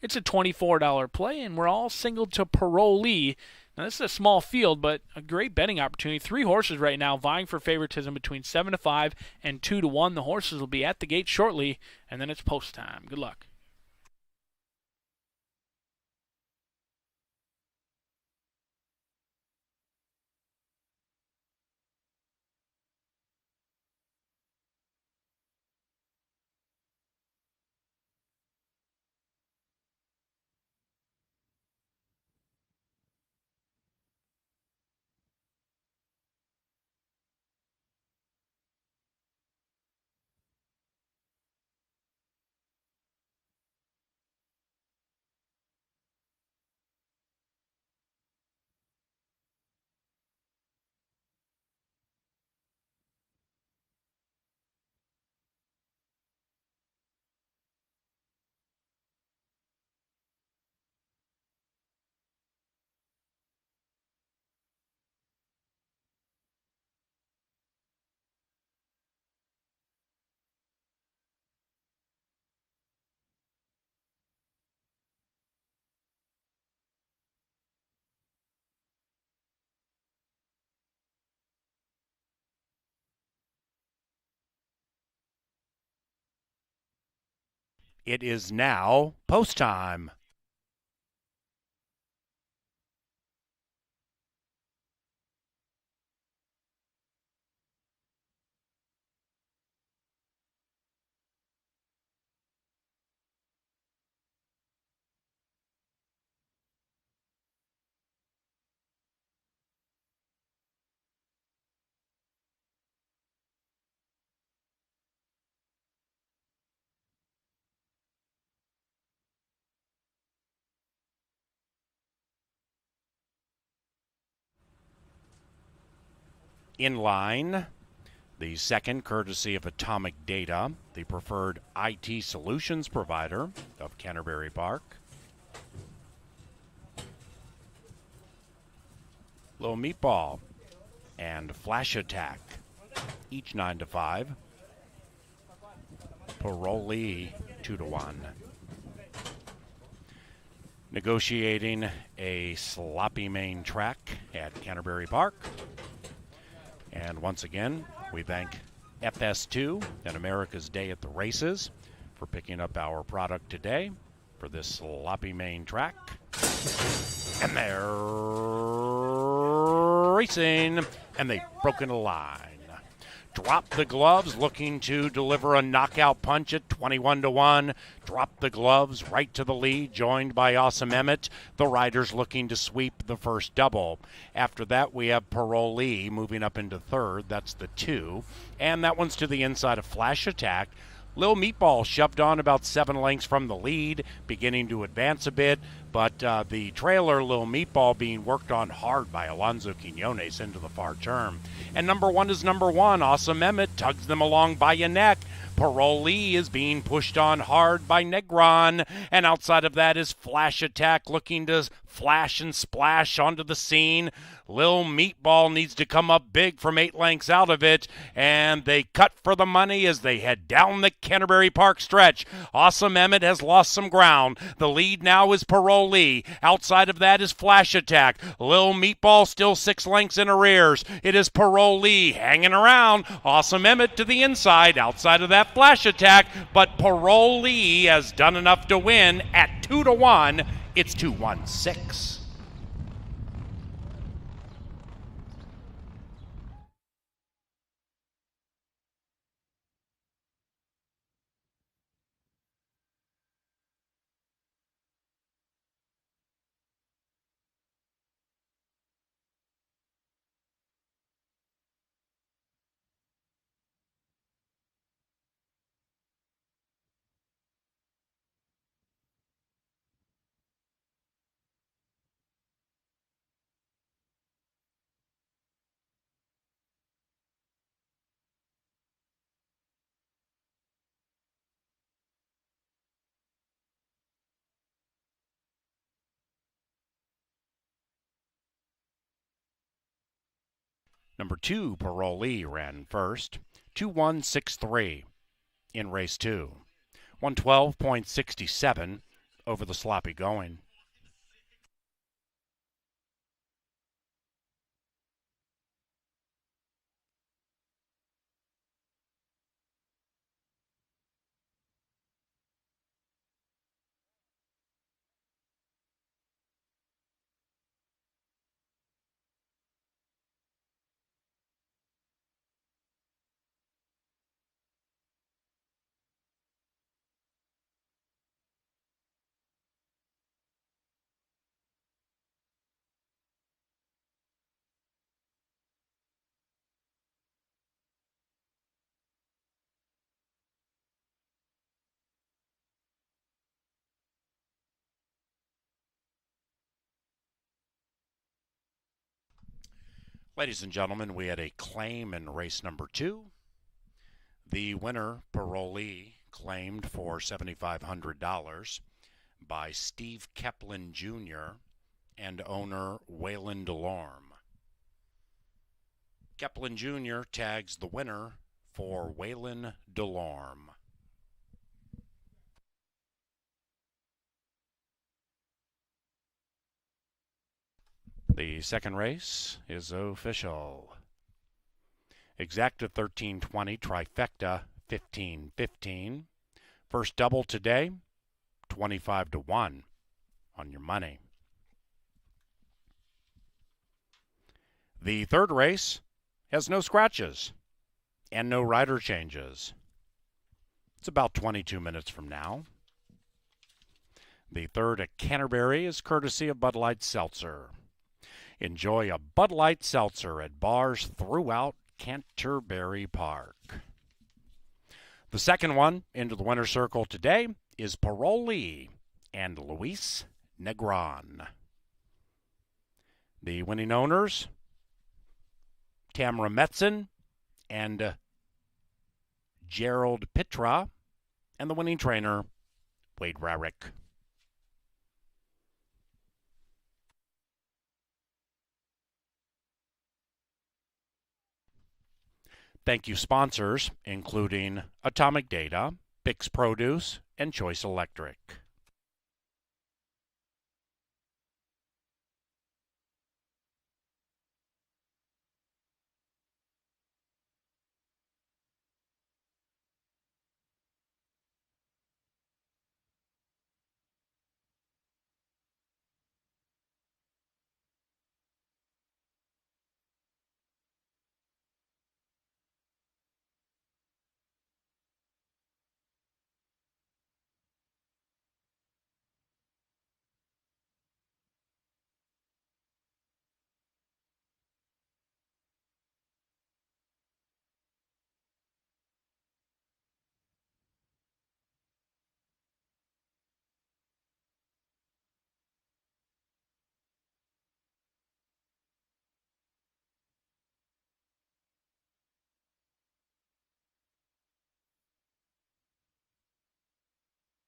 It's a $24 play, and we're all singled to Paroli. Now, this is a small field, but a great betting opportunity. 3 horses right now vying for favoritism between 7-5 and 2-1. The horses will be at the gate shortly, and then it's post time. Good luck. It is now post time. In line, The second, courtesy of Atomic Data, the preferred IT solutions provider of Canterbury Park. Little Meatball and Flash Attack, each 9 to 5. Parolee 2 to 1. Negotiating a sloppy main track at Canterbury Park. And once again, we thank FS2 and America's Day at the Races for picking up our product today for this sloppy main track. And they're racing, and they've broken a line. Drop the Gloves, looking to deliver a knockout punch at 21 to 1. Drop the Gloves right to the lead, joined by Awesome Emmett. The riders looking to sweep the first double. After that, we have Parolee moving up into third. That's the 2. And that one's to the inside of Flash Attack. Lil Meatball shoved on about 7 lengths from the lead, beginning to advance a bit, but the trailer, Lil Meatball, being worked on hard by Alonso Quinones into the far turn. And number 1 is number 1. Awesome Emmett tugs them along by a neck. Parolee is being pushed on hard by Negron, and outside of that is Flash Attack looking to flash and splash onto the scene. Lil Meatball needs to come up big from 8 lengths out of it, and they cut for the money as they head down the Canterbury Park stretch. Awesome Emmett has lost some ground. The lead now is Parolee. Outside of that is Flash Attack. Lil Meatball still 6 lengths in arrears. It is Parolee hanging around. Awesome Emmett to the inside. Outside of that, Flash Attack, but Parolee has done enough to win at 2 to 1. It's 2-1-6. Number 2, Parolee, ran first. 2-1-6-3 in race 2. 112.67 over the sloppy going. Ladies and gentlemen, we had a claim in race number 2. The winner, Parolee, claimed for $7,500 by Steve Keplin Jr. and owner Waylon Delorme. Keplin Jr. tags the winner for Waylon Delorme. The second race is official. Exacta 1320, trifecta 1515. First double today, 25 to 1 on your money. The third race has no scratches and no rider changes. It's about 22 minutes from now. The third at Canterbury is courtesy of Bud Light Seltzer. Enjoy a Bud Light Seltzer at bars throughout Canterbury Park. The second one into the winner's circle today is Parolee and Luis Negron. The winning owners, Tamara Metzen and Gerald Pitra, and the winning trainer, Wade Rarick. Thank you sponsors, including Atomic Data, Bix Produce, and Choice Electric.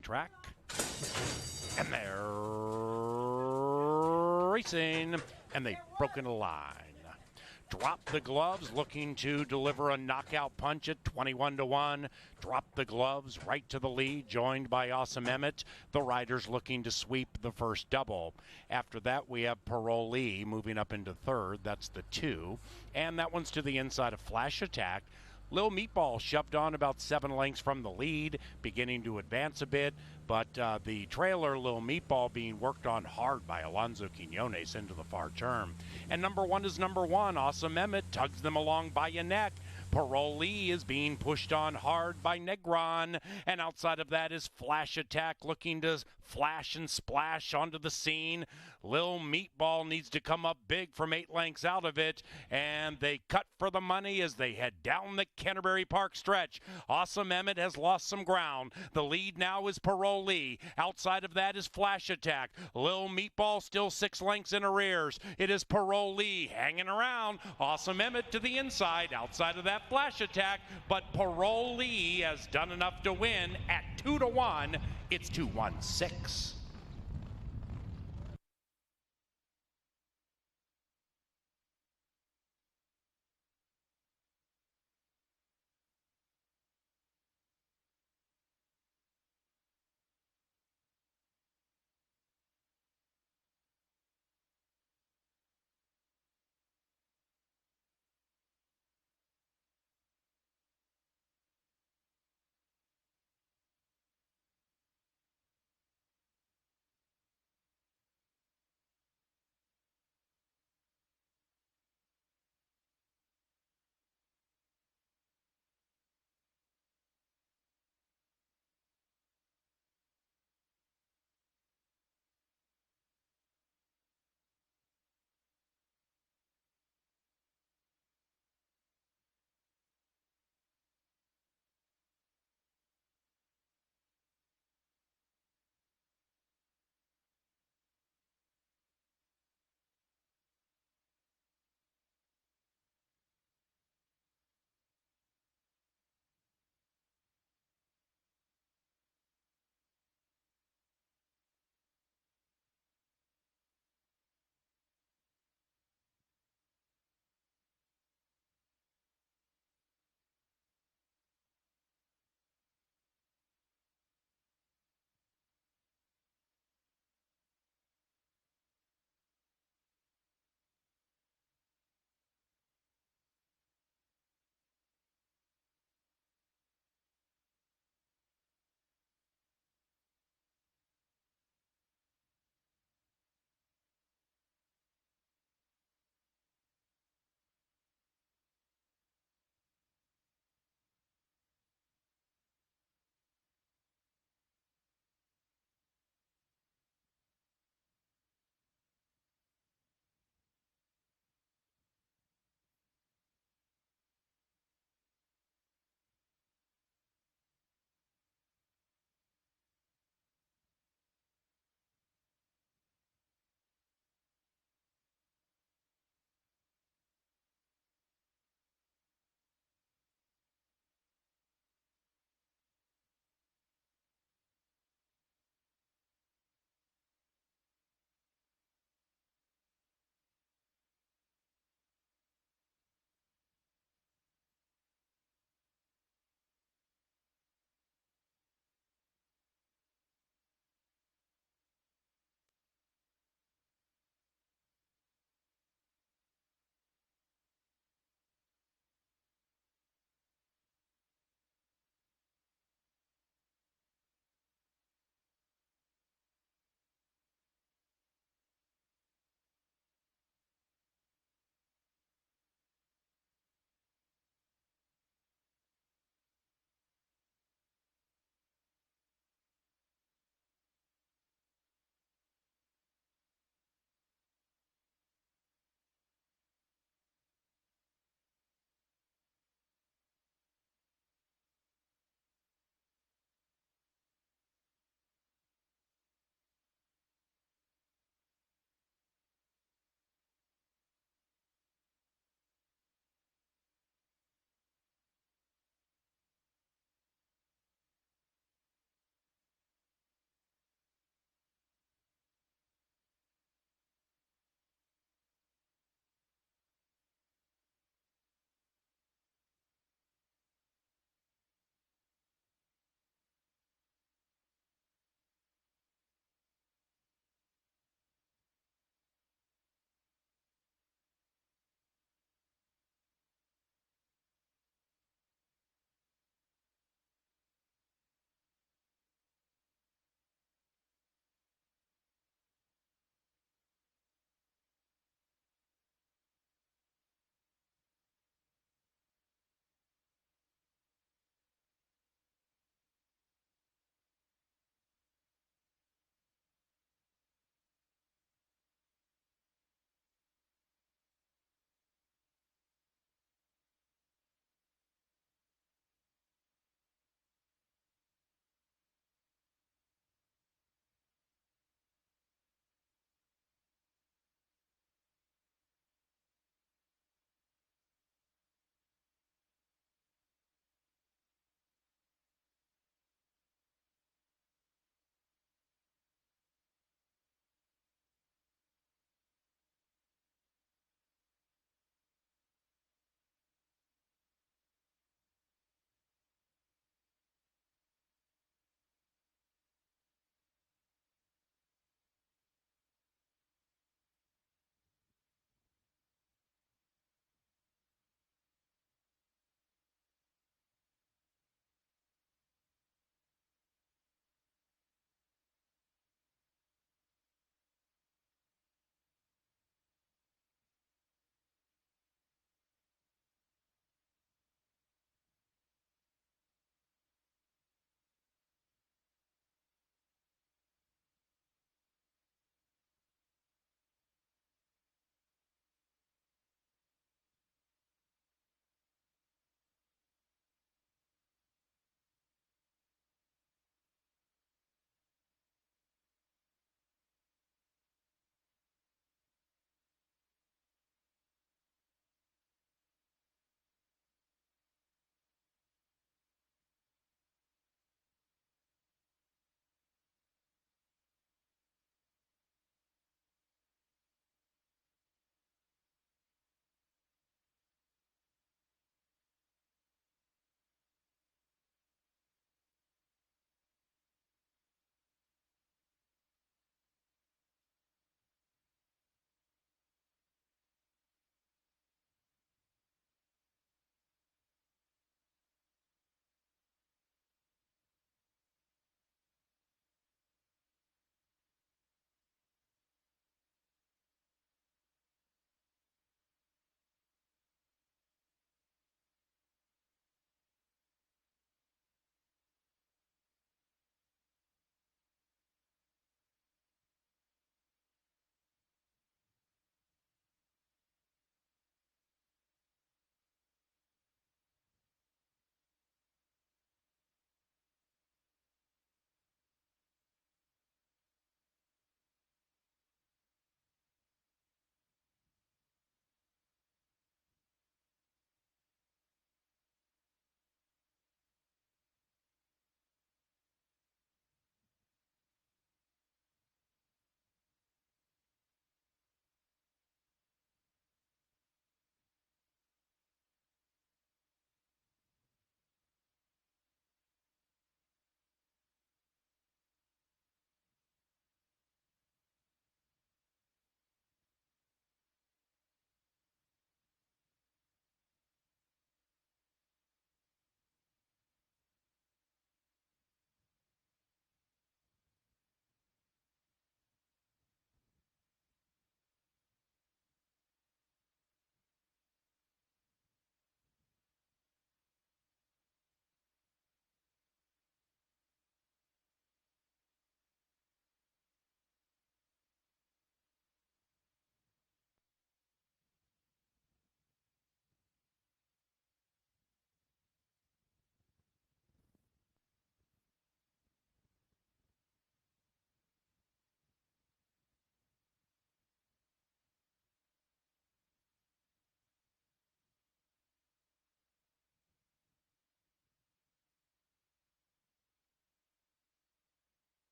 Track. And they're racing. And they've broken a line. Drop the gloves, looking to deliver a knockout punch at 21-1. Drop the gloves, right to the lead, joined by Awesome Emmett. The riders looking to sweep the first double. After that, we have Parolee moving up into third. That's the 2. And that one's to the inside of Flash Attack. Lil Meatball shoved on about 7 lengths from the lead, beginning to advance a bit, but the trailer, Lil Meatball, being worked on hard by Alonso Quinones into the far turn. And number 1 is number 1. Awesome Emmett tugs them along by a neck. Parolee is being pushed on hard by Negron, and outside of that is Flash Attack looking to flash and splash onto the scene. Lil Meatball needs to come up big from 8 lengths out of it, and they cut for the money as they head down the Canterbury Park stretch. Awesome Emmett has lost some ground. The lead now is Parolee. Outside of that is Flash Attack. Lil Meatball still 6 lengths in arrears. It is Parolee hanging around. Awesome Emmett to the inside. Outside of that, Flash Attack, but Parolee has done enough to win at 2-1. It's 2-1-6.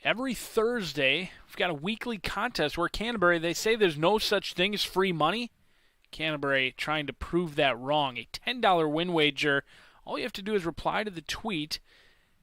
Every Thursday, we've got a weekly contest where Canterbury, they say there's no such thing as free money. Canterbury trying to prove that wrong. A $10 win wager. All you have to do is reply to the tweet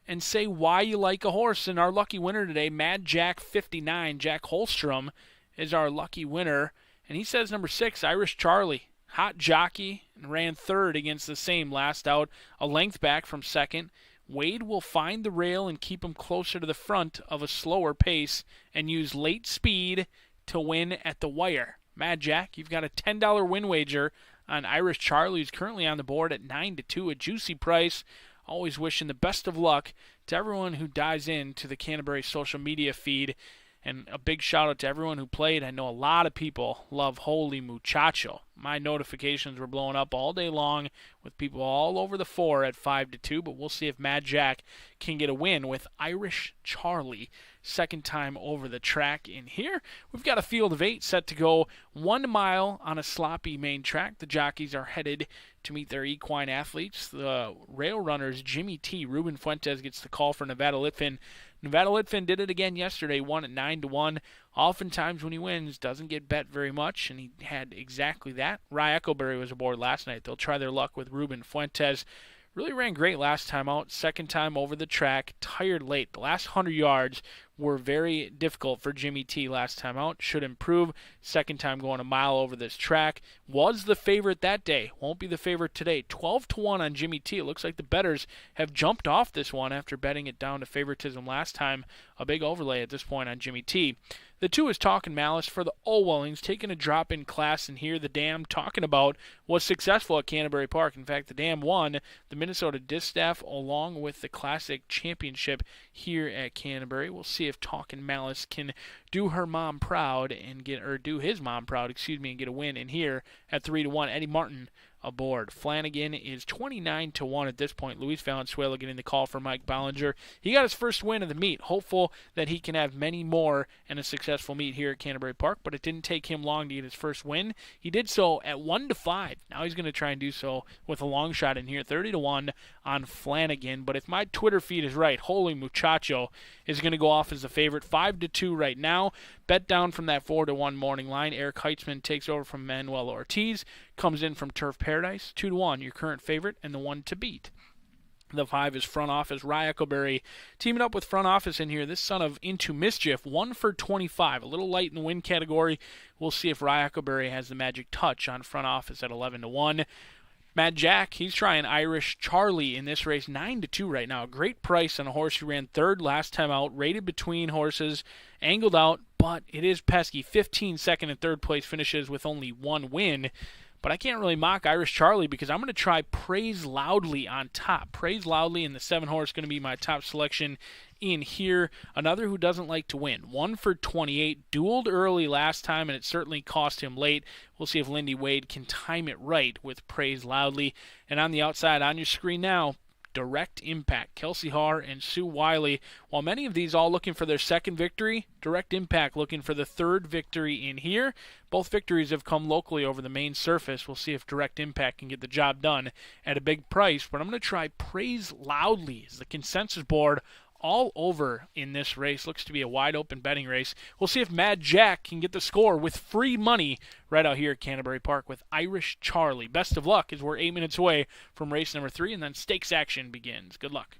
and say why you like a horse. And our lucky winner today, Mad Jack 59, Jack Holstrom, is our lucky winner. And he says number 6, Irish Charlie. Hot jockey and ran third against the same last out, a length back from second. Wade will find the rail and keep him closer to the front of a slower pace and use late speed to win at the wire. Mad Jack, you've got a $10 win wager on Irish Charlie, who's currently on the board at 9-2, a juicy price. Always wishing the best of luck to everyone who dives into the Canterbury social media feed. And a big shout out to everyone who played. I know a lot of people love Holy Muchacho. My notifications were blowing up all day long with people all over the 4 at 5-2, but we'll see if Mad Jack can get a win with Irish Charlie. Second time over the track in here. We've got a field of 8 set to go 1 mile on a sloppy main track. The jockeys are headed to meet their equine athletes. The rail runners, Jimmy T. Ruben Fuentes gets the call for Nevada Litfin. Nevada Litfin did it again yesterday, won at 9-1. Oftentimes when he wins, doesn't get bet very much, and he had exactly that. Rye Echoberry was aboard last night. They'll try their luck with Ruben Fuentes. Really ran great last time out. Second time over the track. Tired late. The last 100 yards were very difficult for Jimmy T last time out. Should improve. Second time going a mile over this track. Was the favorite that day. Won't be the favorite today. 12-1 on Jimmy T. It looks like the bettors have jumped off this one after betting it down to favoritism last time. A big overlay at this point on Jimmy T. The 2 is Talking Malice for the Olwellings, taking a drop in class, and here the Dam talking about was successful at Canterbury Park. In fact, the Dam won the Minnesota Distaff along with the Classic Championship here at Canterbury. We'll see if Talking Malice can do her mom proud and do his mom proud, and get a win in here at 3-1. Eddie Martin aboard. Flanagan is 29-1 at this point. Luis Valenzuela getting the call for Mike Bollinger. He got his first win of the meet. Hopeful that he can have many more and a successful meet here at Canterbury Park, but it didn't take him long to get his first win. He did so at 1-5. Now he's going to try and do so with a long shot in here, 30-1 on Flanagan. But if my Twitter feed is right, Holy Muchacho is going to go off as the favorite, 5-2 right now. Bet down from that 4-1 morning line. Eric Heitzman takes over from Manuel Ortiz. Comes in from Turf Paradise. 2-1, your current favorite, and the one to beat. The 5 is Front Office. Rye Echoberry teaming up with Front Office in here. This son of Into Mischief, 1 for 25. A little light in the win category. We'll see if Rye Echoberry has the magic touch on Front Office at 11-1. Mad Jack, he's trying Irish Charlie in this race, 9-2 right now. Great price on a horse who ran third last time out, rated between horses, angled out, but it is pesky. 15 second and third place finishes with only 1 win. But I can't really mock Irish Charlie because I'm going to try Praise Loudly on top. Praise Loudly in the 7 horse going to be my top selection in here. Another who doesn't like to win. 1 for 28. Dueled early last time, and it certainly cost him late. We'll see if Lindy Wade can time it right with Praise Loudly. And on the outside, on your screen now, Direct Impact. Kelsey Haar and Sue Wiley. While many of these all looking for their second victory, Direct Impact looking for the third victory in here. Both victories have come locally over the main surface. We'll see if Direct Impact can get the job done at a big price. But I'm going to try Praise Loudly as the consensus board all over in this race. Looks to be a wide open betting race. We'll see if Mad Jack can get the score with free money right out here at Canterbury Park with Irish Charlie. Best of luck as we're 8 minutes away from race number 3, and then stakes action begins. Good luck.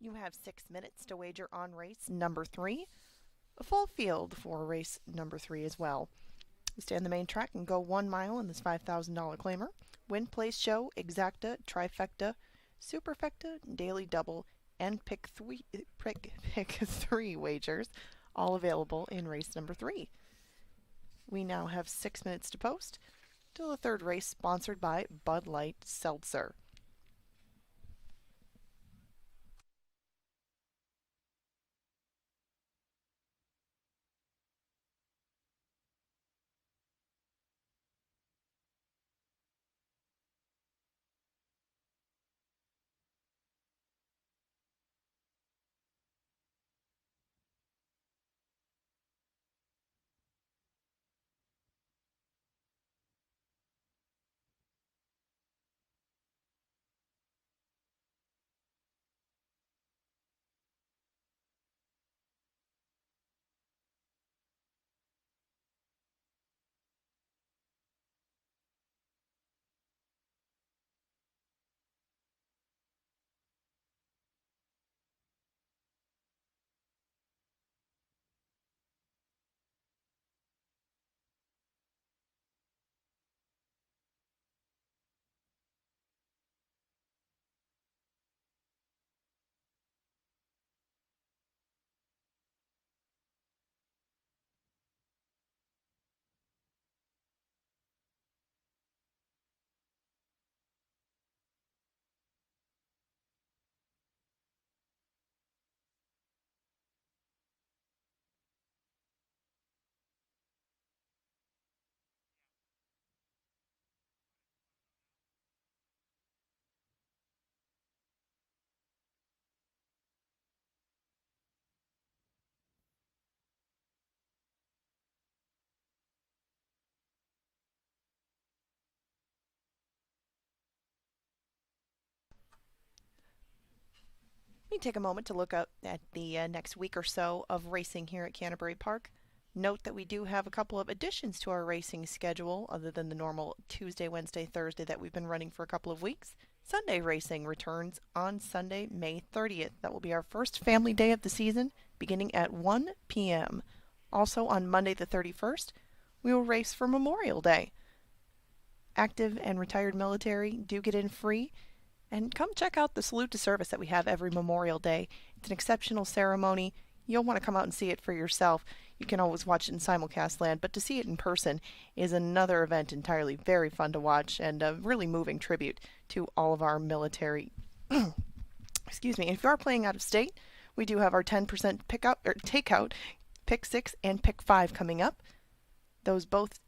You have 6 minutes to wager on race number 3. A full field for race number 3 as well. You stay on the main track and go 1 mile in this $5,000 claimer. Win, place, show, exacta, trifecta, superfecta, daily double, and pick three wagers, all available in race number 3. We now have 6 minutes to post till the third race, sponsored by Bud Light Seltzer. We take a moment to look at the next week or so of racing here at Canterbury Park. Note that we do have a couple of additions to our racing schedule other than the normal Tuesday, Wednesday, Thursday that we've been running for a couple of weeks. Sunday racing returns on Sunday, May 30th. That will be our first family day of the season, beginning at 1 p.m. Also on Monday the 31st, we will race for Memorial Day. Active and retired military do get in free. And come check out the salute to service that we have every Memorial Day. It's an exceptional ceremony. You'll want to come out and see it for yourself. You can always watch it in simulcast land, but to see it in person is another event entirely very fun to watch and a really moving tribute to all of our military. Excuse me. And if you are playing out of state, we do have our 10% takeout, pick 6 and pick 5 coming up. Those both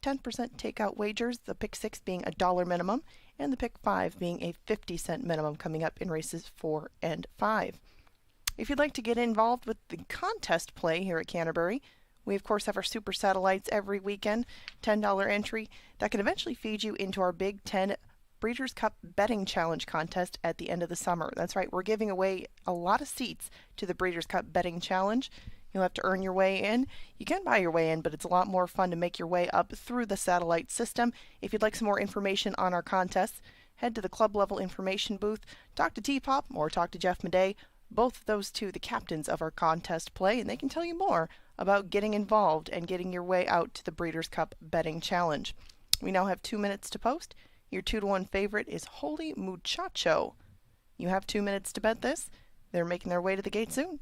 10% takeout wagers, the pick 6 being $1 minimum, and the pick 5 being a 50-cent minimum coming up in races 4 and 5. If you'd like to get involved with the contest play here at Canterbury, we of course have our super satellites every weekend, $10 entry, that can eventually feed you into our Big Ten Breeders' Cup Betting Challenge contest at the end of the summer. That's right, we're giving away a lot of seats to the Breeders' Cup Betting Challenge. You'll have to earn your way in. You can buy your way in, but it's a lot more fun to make your way up through the satellite system. If you'd like some more information on our contests, head to the club level information booth, talk to T-Pop or talk to Jeff Madej. Both of those two, the captains of our contest play, and they can tell you more about getting involved and getting your way out to the Breeders' Cup Betting Challenge. We now have 2 minutes to post. Your 2-to-1 favorite is Holy Muchacho. You have 2 minutes to bet this. They're making their way to the gate soon.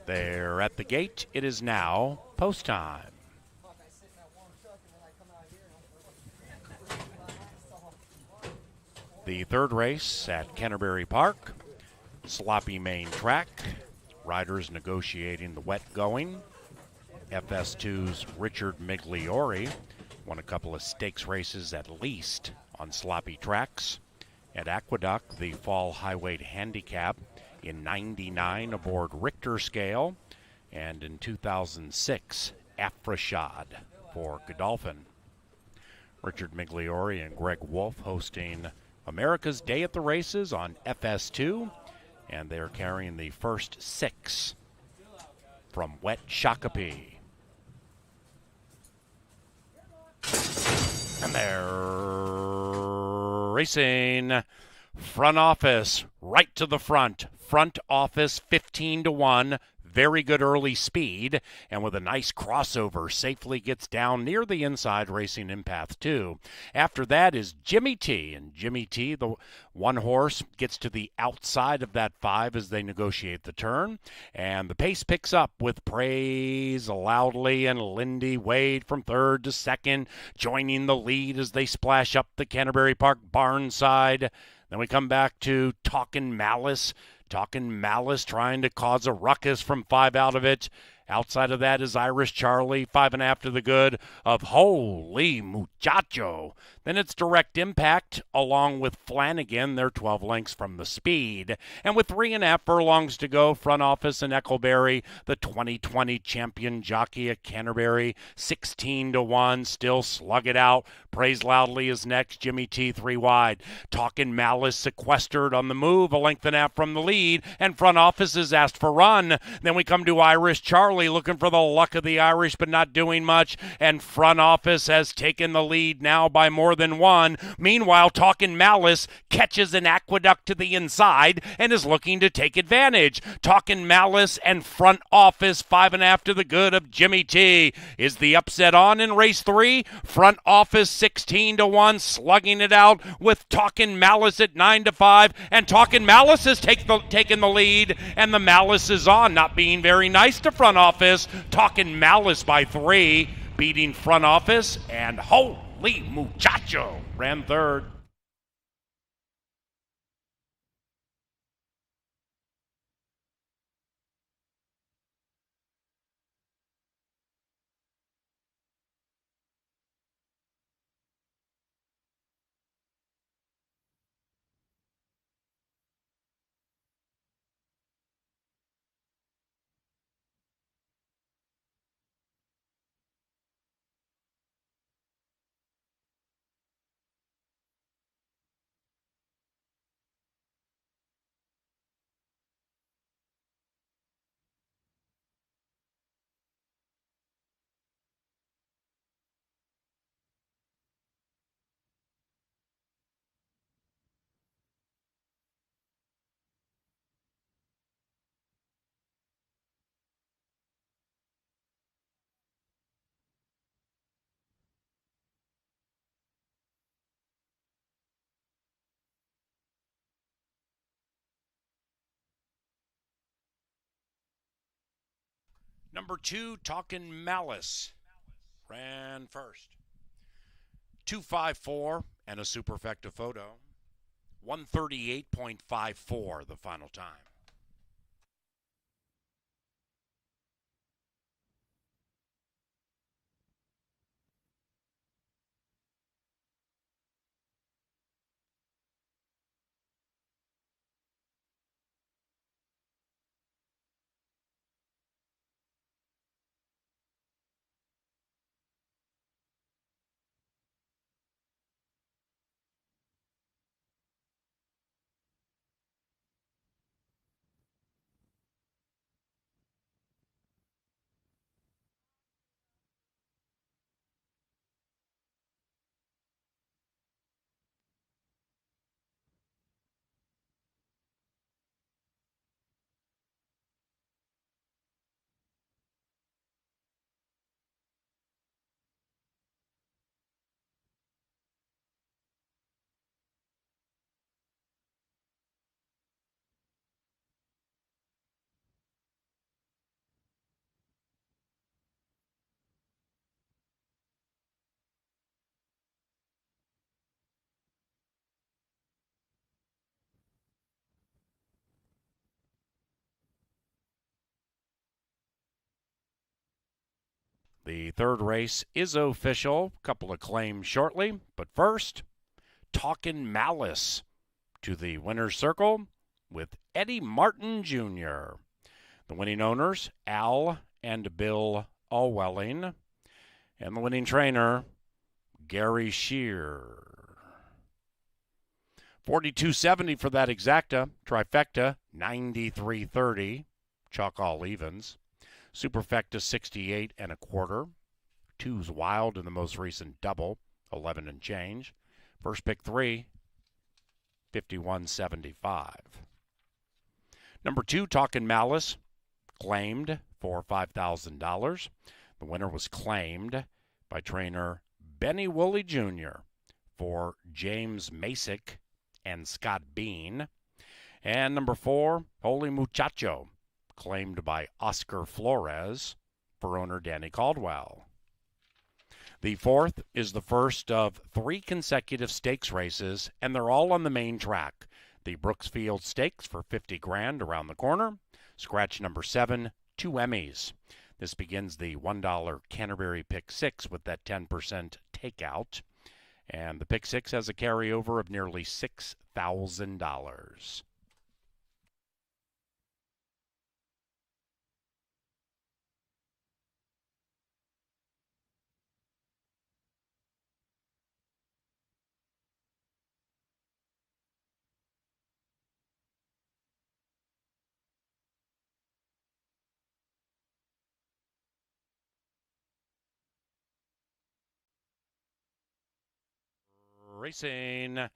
They're at the gate. It is now post time. The third race at Canterbury Park. Sloppy main track. Riders negotiating the wet going. FS2's Richard Migliori won a couple of stakes races at least on sloppy tracks. At Aqueduct, the fall highway handicap in 99 aboard Richter scale, and in 2006, Afrashad for Godolphin. Richard Migliori and Greg Wolf hosting America's Day at the Races on FS2, and they're carrying the first 6 from Wet Shakopee. And they're racing. Front office right to the front. Front office 15-1. Very good early speed, and with a nice crossover, safely gets down near the inside, racing in path 2. After that is Jimmy T, and Jimmy T, the one horse, gets to the outside of that 5 as they negotiate the turn, and the pace picks up with Praise Loudly and Lindy Wade from 3rd to 2nd, joining the lead as they splash up the Canterbury Park barn side. Then we come back to Talkin' Malice trying to cause a ruckus from 5 out of it. Outside of that is Irish Charlie, 5.5 to the good of Holy Muchacho. Then it's Direct Impact along with Flanagan. They're 12 lengths from the speed. And with 3.5 furlongs to go, front office and Eccleberry, the 2020 champion jockey at Canterbury, 16-1, still slug it out. Praise Loudly is next. Jimmy T 3 wide. Talkin' Malice sequestered on the move, a length and a half from the lead, and front office is asked for run. Then we come to Irish Charlie looking for the luck of the Irish, but not doing much, and front office has taken the lead now by more than 1. Meanwhile, Talkin' Malice catches an Aqueduct to the inside and is looking to take advantage. Talkin' Malice and front office 5.5 to the good of Jimmy T. Is the upset on in race 3? Front office 16-1, slugging it out with Talkin' Malice at 9-5, and Talkin' Malice has taken the lead, and the Malice is on, not being very nice to front office. Talkin' Malice by 3, beating front office, and Holy Muchacho ran 3rd. Number 2, Talkin' Malice, ran first. 2:54 and a superfecta photo. 138.54 the final time. The third race is official. Couple of claims shortly, but first, Talkin' Malice to the winner's circle with Eddie Martin Jr. The winning owners, Al and Bill Allwelling, and the winning trainer, Gary Shear. 42.70 for that exacta. Trifecta, 93.30. Chalk all evens. Superfecta, 68 and a quarter. Two's wild in the most recent double, 11 and change. First pick 3, 51.75. Number 2, Talkin' Malice, claimed for $5,000. The winner was claimed by trainer Benny Woolley Jr. for James Masick and Scott Bean. And number 4, Holy Muchacho, claimed by Oscar Flores for owner Danny Caldwell. The fourth is the first of 3 consecutive stakes races, and they're all on the main track. The Brooksfield Stakes for $50,000 around the corner. Scratch number 7, 2 Emmys. This begins the $1 Canterbury Pick 6 with that 10% takeout. And the Pick 6 has a carryover of nearly $6,000. Racing.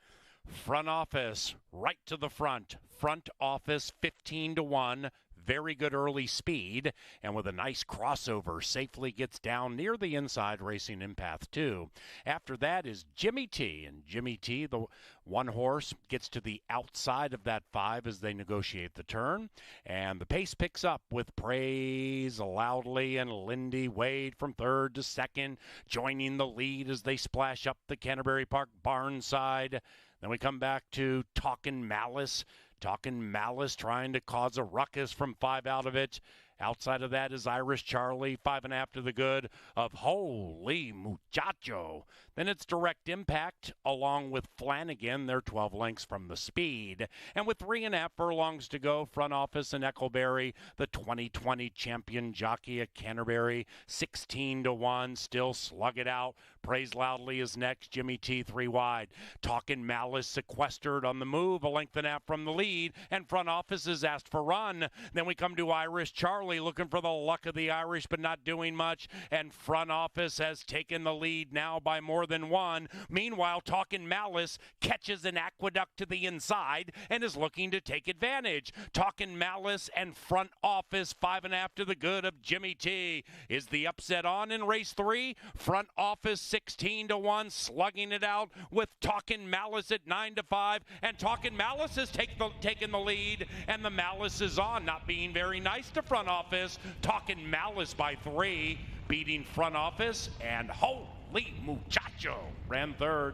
Front office, right to the front. Front office, 15-1. Very good early speed, and with a nice crossover, safely gets down near the inside, racing in path 2. After that is Jimmy T, and Jimmy T, the one horse, gets to the outside of that 5 as they negotiate the turn, and the pace picks up with Praise Loudly and Lindy Wade from 3rd to 2nd, joining the lead as they splash up the Canterbury Park barn side. Then we come back to Talkin' Malice. Talkin' Malice trying to cause a ruckus from 5 out of it. Outside of that is Irish Charlie, 5.5 to the good of Holy Muchacho. Then it's Direct Impact along with Flanagan. They're 12 lengths from the speed. And with 3.5 furlongs to go, front office and Eccleberry, the 2020 champion jockey at Canterbury, 16-1. Still slug it out. Praise Loudly is next. Jimmy T 3 wide. Talkin' Malice sequestered on the move, a length and a half from the lead. And front office is asked for run. Then we come to Irish Charlie looking for the luck of the Irish, but not doing much. And front office has taken the lead now by more than 1. Meanwhile, Talkin' Malice catches an aqueduct to the inside and is looking to take advantage. Talkin' Malice and front office, 5.5 to the good of Jimmy T. Is the upset on in race 3? Front office, 16-1, slugging it out with Talkin' Malice at 9-5. And Talkin' Malice has taken the lead, and the Malice is on, not being very nice to front office. Talkin' Malice by 3, beating front office, and Holy Muchacho ran 3rd.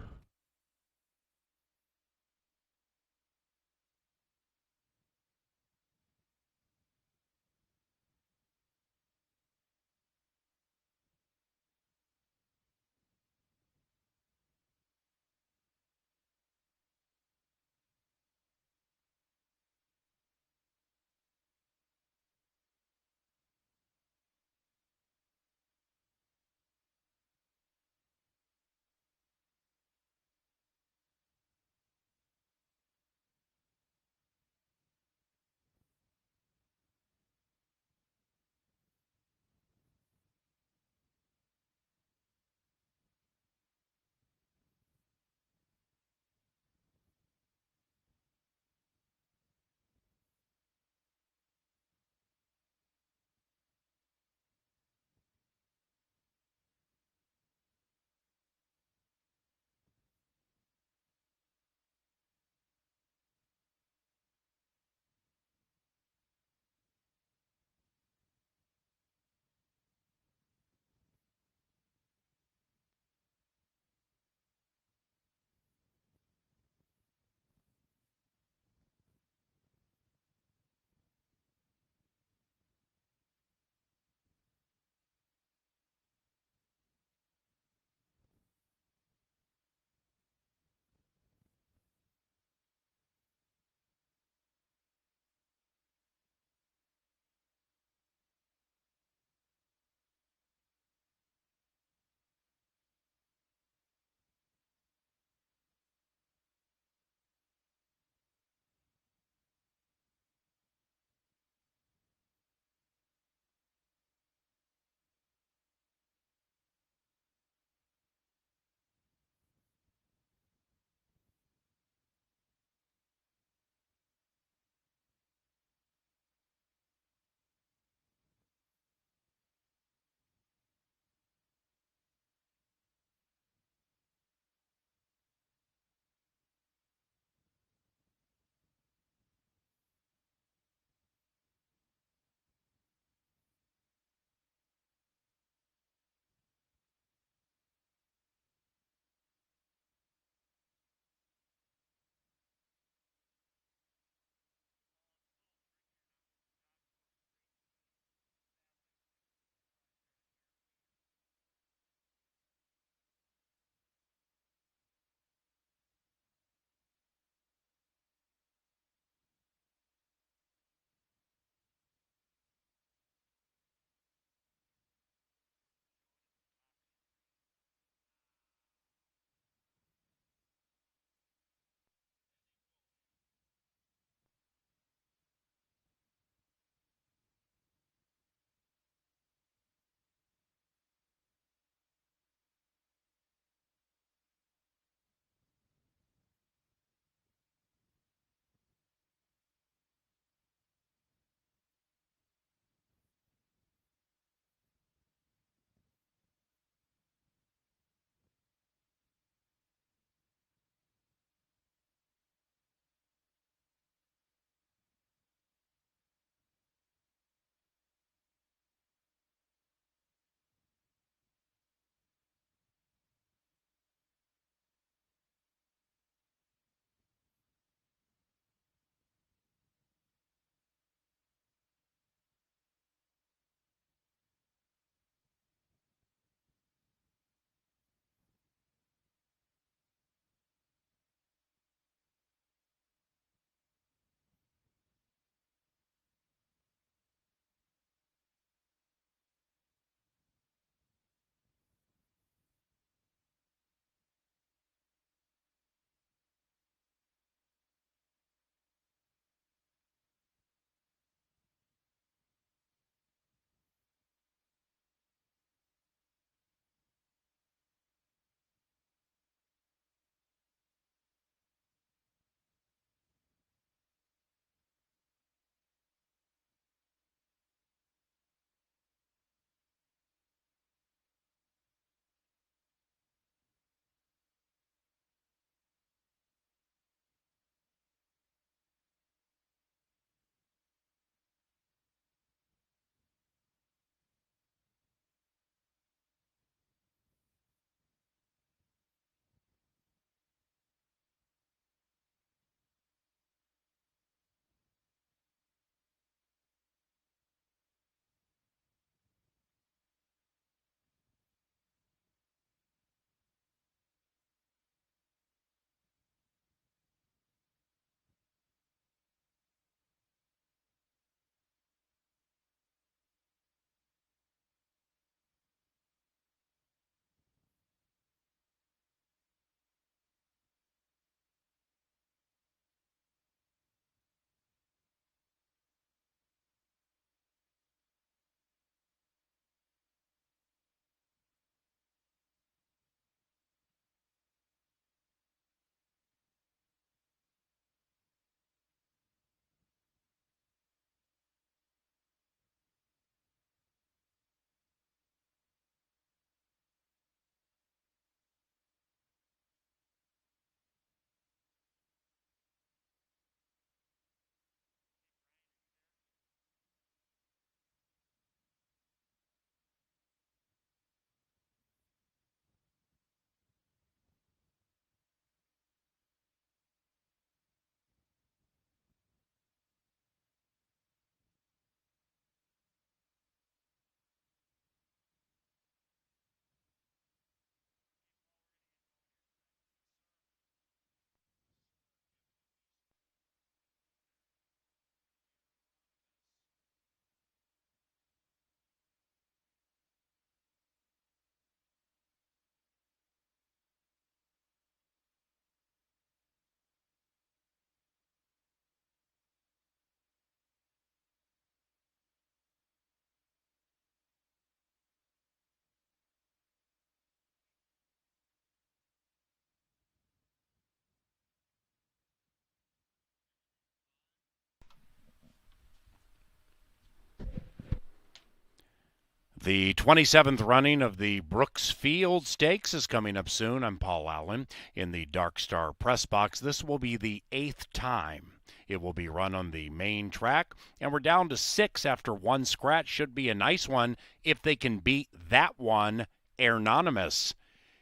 The 27th running of the Brooksfield Stakes is coming up soon. I'm Paul Allen in the Dark Star press box. This will be the 8th time it will be run on the main track, and we're down to 6 after one scratch. Should be a nice one if they can beat that one, Aeronymous.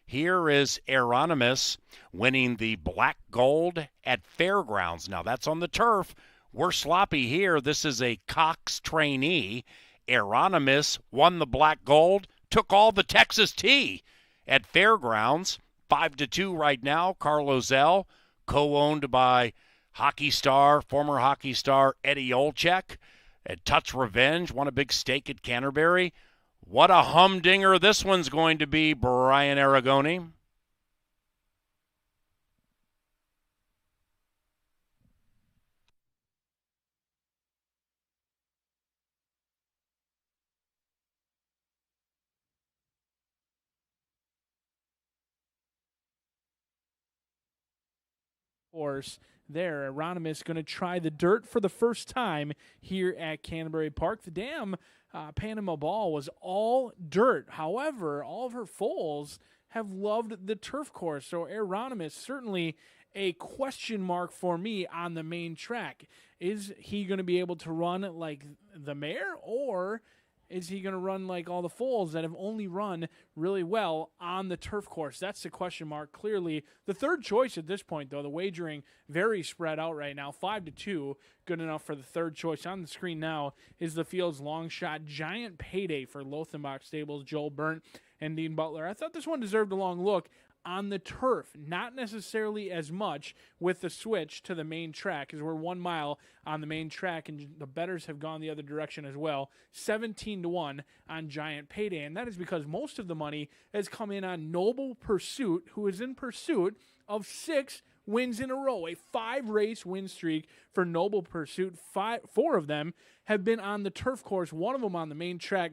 Here is Aeronymous winning the Black Gold at Fairgrounds. Now, that's on the turf. We're sloppy here. This is a Cox trainee. Aeronymous won the Black Gold, took all the Texas Tea at Fairgrounds. 5-2 right now. Carlos L., co-owned by former hockey star Eddie Olczyk. At Touch Revenge, won a big stake at Canterbury. What a humdinger this one's going to be, Brian Aragoni. Course there, Aeronymous going to try the dirt for the first time here at Canterbury Park. The damn Panama Ball was all dirt. However, all of her foals have loved the turf course. So Aeronymous, certainly a question mark for me on the main track. Is he going to be able to run like the mare, or is he going to run like all the foals that have only run really well on the turf course? That's the question mark. Clearly, the third choice at this point, though, the wagering very spread out right now. 5-2, good enough for the third choice. On the screen now is the field's long shot Giant Payday for Lothenbach Stables, Joel Burnt and Dean Butler. I thought this one deserved a long look on the turf, not necessarily as much with the switch to the main track, as we're 1 mile on the main track and the bettors have gone the other direction as well. 17-1 on Giant Payday, and that is because most of the money has come in on Noble Pursuit, who is in pursuit of 6 wins in a row, a 5-race win streak for Noble Pursuit. 4 of them have been on the turf course, one of them on the main track.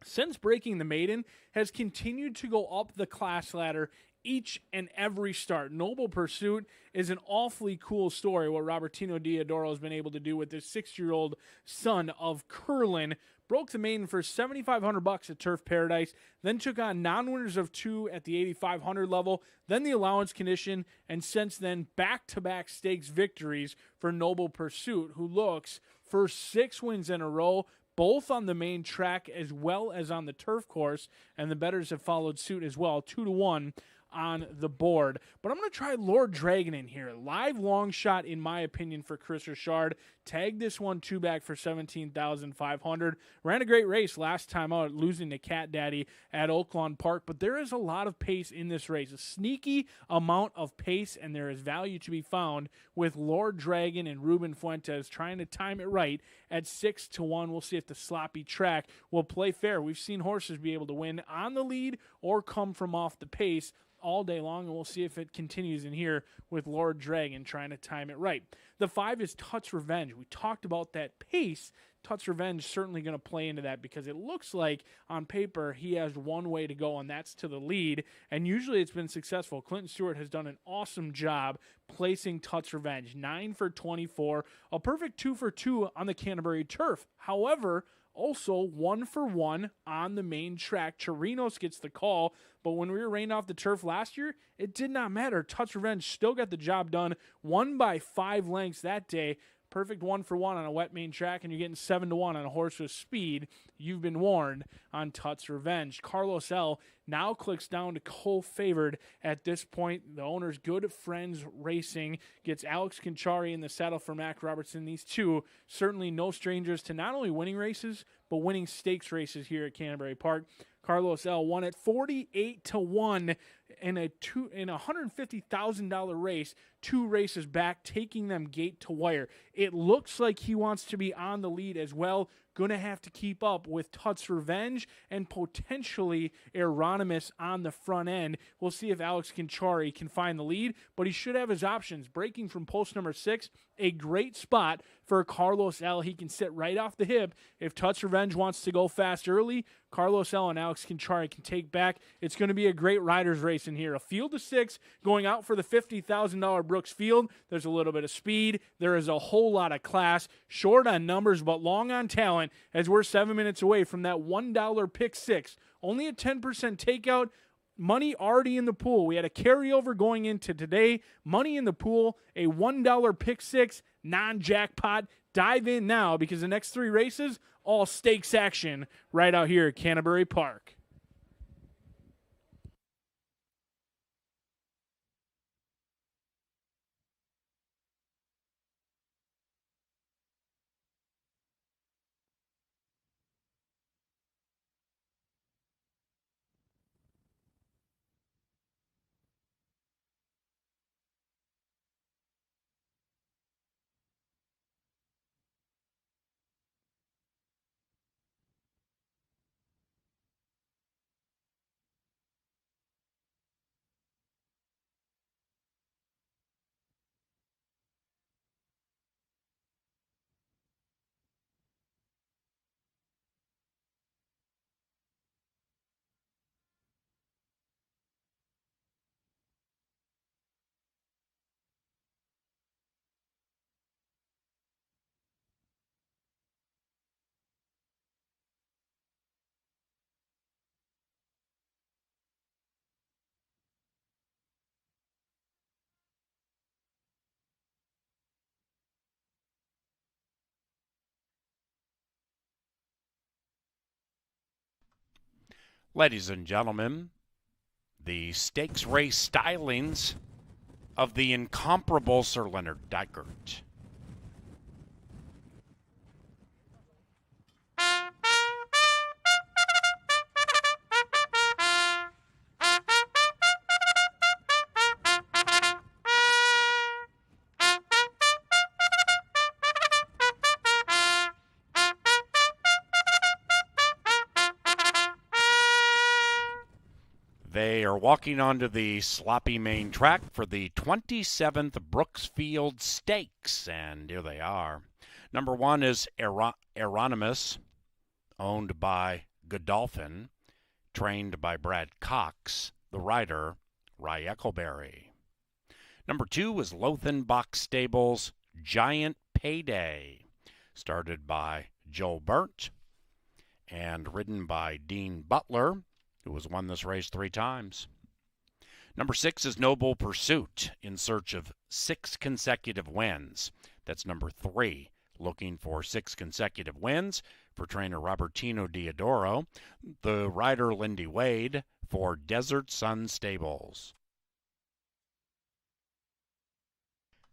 Since breaking the maiden, has continued to go up the class ladder each and every start. Noble Pursuit is an awfully cool story, what Robertino Diodoro has been able to do with this 6-year-old son of Curlin. Broke the maiden for $7,500 at Turf Paradise, then took on non-winners of 2 at the 8,500 level, then the allowance condition, and since then back-to-back stakes victories for Noble Pursuit, who looks for 6 wins in a row, both on the main track as well as on the turf course, and the bettors have followed suit as well, 2-1 on the board. But I'm going to try Lord Dragon in here. Live long shot, in my opinion, for Chris Richard. Tagged this one 2-back for $17,500. Ran a great race last time out, losing to Cat Daddy at Oaklawn Park. But there is a lot of pace in this race, a sneaky amount of pace, and there is value to be found with Lord Dragon and Ruben Fuentes trying to time it right at 6-1. We'll see if the sloppy track will play fair. We've seen horses be able to win on the lead or come from off the pace all day long, and we'll see if it continues in here with Lord Dragon trying to time it right. The 5 is Tut's Revenge. We talked about that pace. Tut's Revenge certainly going to play into that because it looks like on paper he has one way to go, and that's to the lead, and usually it's been successful. Clinton Stewart has done an awesome job placing Tut's Revenge. 9 for 24, a perfect 2 for 2 on the Canterbury turf. However, also 1 for 1 on the main track. Chirinos gets the call, but when we were rained off the turf last year, it did not matter. Tut's Revenge still got the job done. Won by 5 lengths that day. Perfect 1 for 1 on a wet main track, and you're getting 7-1 on a horse with speed. You've been warned on Tut's Revenge. Carlos L. now clicks down to co-favored at this point. The owner's Good Friends Racing gets Alex Conchari in the saddle for Mac Robertson. These two certainly no strangers to not only winning races, but winning stakes races here at Canterbury Park. Carlos L. won at 48-1 in a $150,000 race, 2 races back, taking them gate to wire. It looks like he wants to be on the lead as well. Going to have to keep up with Tut's Revenge and potentially Aeronymous on the front end. We'll see if Alex Conchari can find the lead, but he should have his options. Breaking from post number 6, a great spot for Carlos L. He can sit right off the hip. If Touch Revenge wants to go fast early, Carlos L. and Alex Conchari can take back. It's going to be a great riders race in here. A field of 6 going out for the $50,000 Brooksfield. There's a little bit of speed. There is a whole lot of class. Short on numbers, but long on talent, as we're 7 minutes away from that $1 pick 6. Only a 10% takeout. Money already in the pool. We had a carryover going into today. Money in the pool, a $1 pick 6, non-jackpot. Dive in now because the next 3 races, all stakes action right out here at Canterbury Park. Ladies and gentlemen, the stakes race stylings of the incomparable Sir Leonard Dykert. They are walking onto the sloppy main track for the 27th Brooksfield Stakes, and here they are. Number 1 is Aeronymous, owned by Godolphin, trained by Brad Cox, the rider, Rye Eccleberry. Number 2 is Lothenbach Stables, Giant Payday, started by Joel Burt and ridden by Dean Butler, who has won this race 3 times. Number 6 is Noble Pursuit, in search of 6 consecutive wins. That's number 3, looking for 6 consecutive wins for trainer Robertino Diodoro, the rider Lindy Wade for Desert Sun Stables.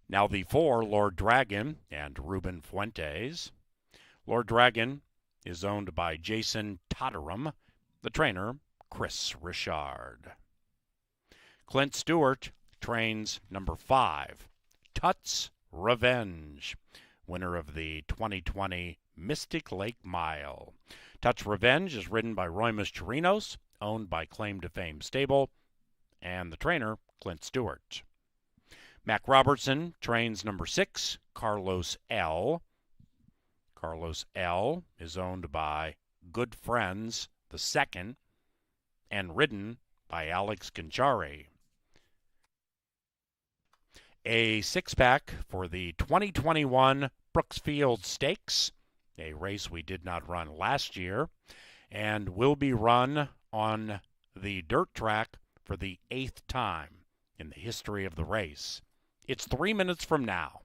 Now the 4, Lord Dragon and Ruben Fuentes. Lord Dragon is owned by Jason Totteram, the trainer Chris Richard. Clint Stewart trains number 5, Tut's Revenge, winner of the 2020 Mystic Lake Mile. Tut's Revenge is ridden by Roy Mascherinios, owned by Claim to Fame Stable, and the trainer Clint Stewart. Mac Robertson trains number 6, Carlos L. Carlos L. is owned by Good Friends, the second, and ridden by Alex Conchari. A 6-pack for the 2021 Brooksfield Stakes, a race we did not run last year, and will be run on the dirt track for the 8th time in the history of the race. It's 3 minutes from now.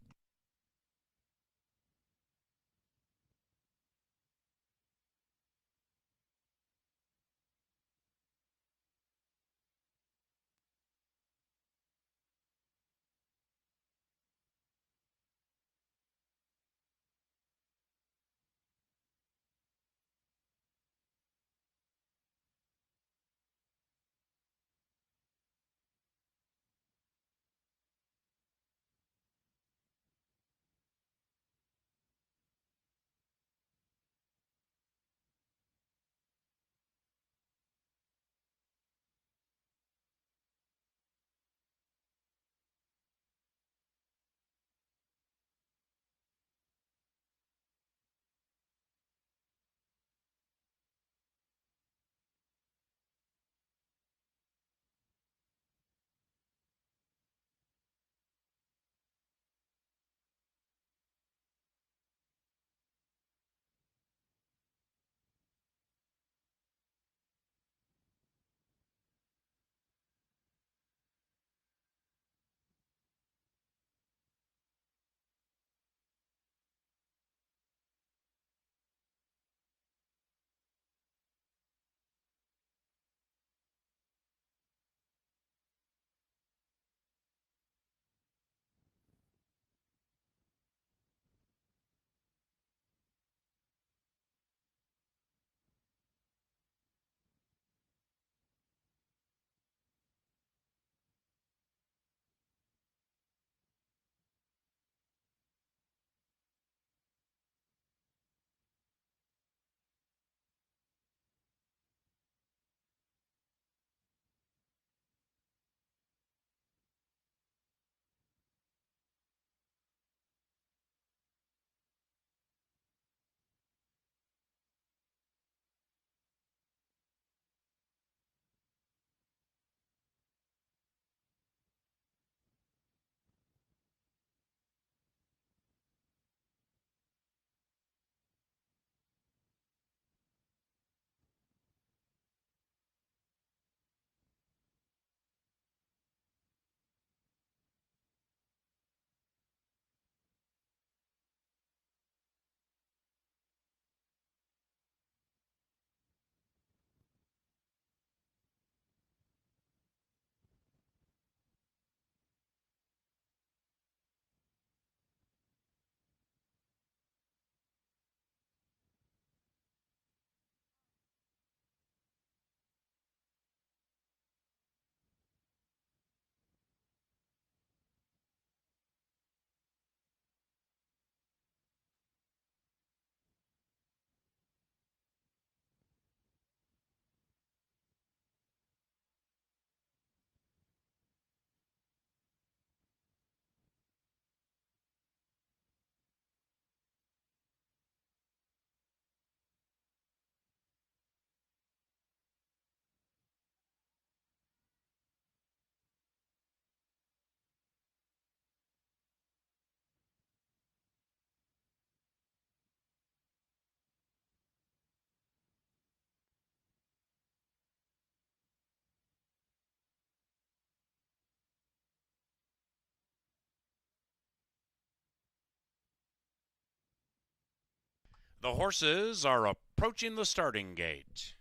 The horses are approaching the starting gate.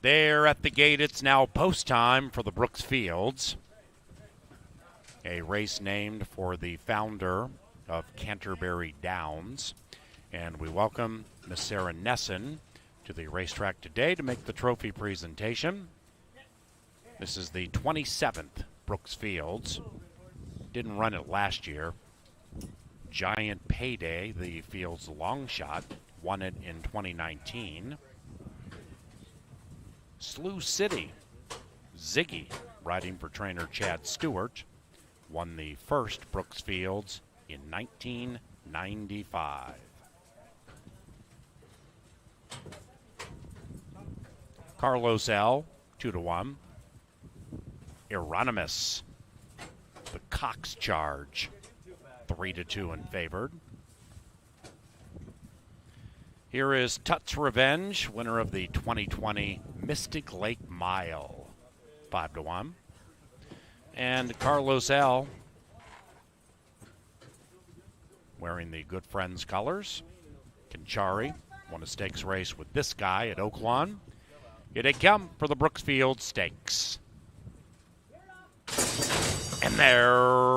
There at the gate, it's now post time for the Brooksfields, a race named for the founder of Canterbury Downs. And we welcome Miss Sarah Nesson to the racetrack today to make the trophy presentation. This is the 27th Brooksfields. Didn't run it last year. Giant Payday, the field's long shot, won it in 2019. Slough City, Ziggy, riding for trainer Chad Stewart, won the first Brooksfields in 1995. Carlos L, 2-1. Hieronymus, the Cox Charge, 3-2 and favored. Here is Tut's Revenge, winner of the 2020 Mystic Lake Mile, 5-1. And Carlos L, wearing the Good Friends colors. Conchari won a stakes race with this guy at Oaklawn. Here they come for the Brooksfield Stakes. And they're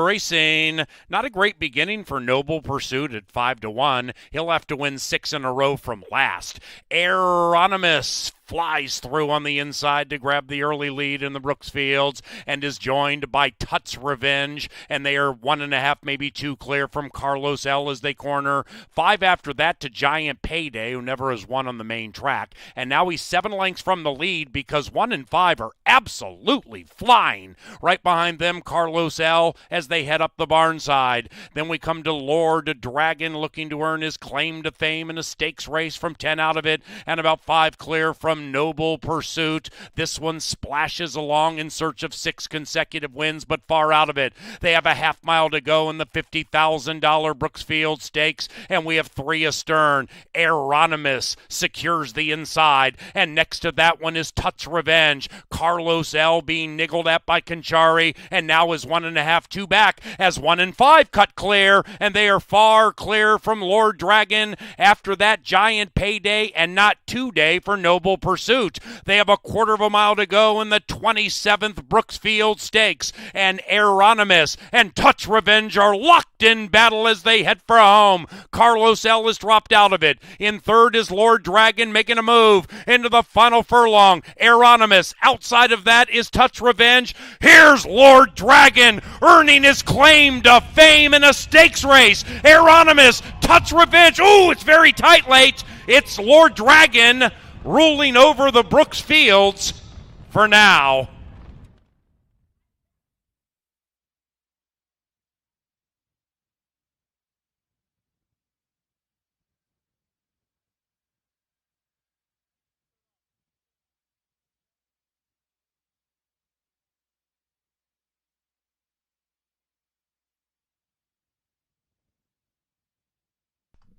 racing. Not a great beginning for Noble Pursuit at 5-1. He'll have to win 6 in a row from last. Hieronymus flies through on the inside to grab the early lead in the Brooksfields and is joined by Tut's Revenge, and they are 1.5, maybe 2 clear from Carlos L as they corner. 5 after that to Giant Payday, who never has won on the main track, and now he's 7 lengths from the lead because 1 and 5 are absolutely flying. Right behind them, Carlos L as they head up the barn side. Then we come to Lord Dragon, looking to earn his claim to fame in a stakes race from 10 out of it, and about 5 clear from Noble Pursuit. This one splashes along in search of 6 consecutive wins, but far out of it. They have a half mile to go in the $50,000 Brooksfield Stakes, and we have 3 astern. Hieronymus secures the inside, and next to that one is Tut's Revenge. Carlos L being niggled at by Conchari, and now is 1.5, 2 back as 1 and 5 cut clear, and they are far clear from Lord Dragon. After that, Giant Payday, and not 2 day for Noble Pursuit. They have a quarter of a mile to go in the 27th Brooksfield Stakes, and Hieronymus and Tut's Revenge are locked in battle as they head for home. Carlos L has dropped out of it. In third is Lord Dragon making a move into the final furlong. Hieronymus. Outside of that is Tut's Revenge. Here's Lord Dragon earning his claim to fame in a stakes race. Hieronymus, Tut's Revenge. Ooh, it's very tight late. It's Lord Dragon ruling over the Brooksfields for now.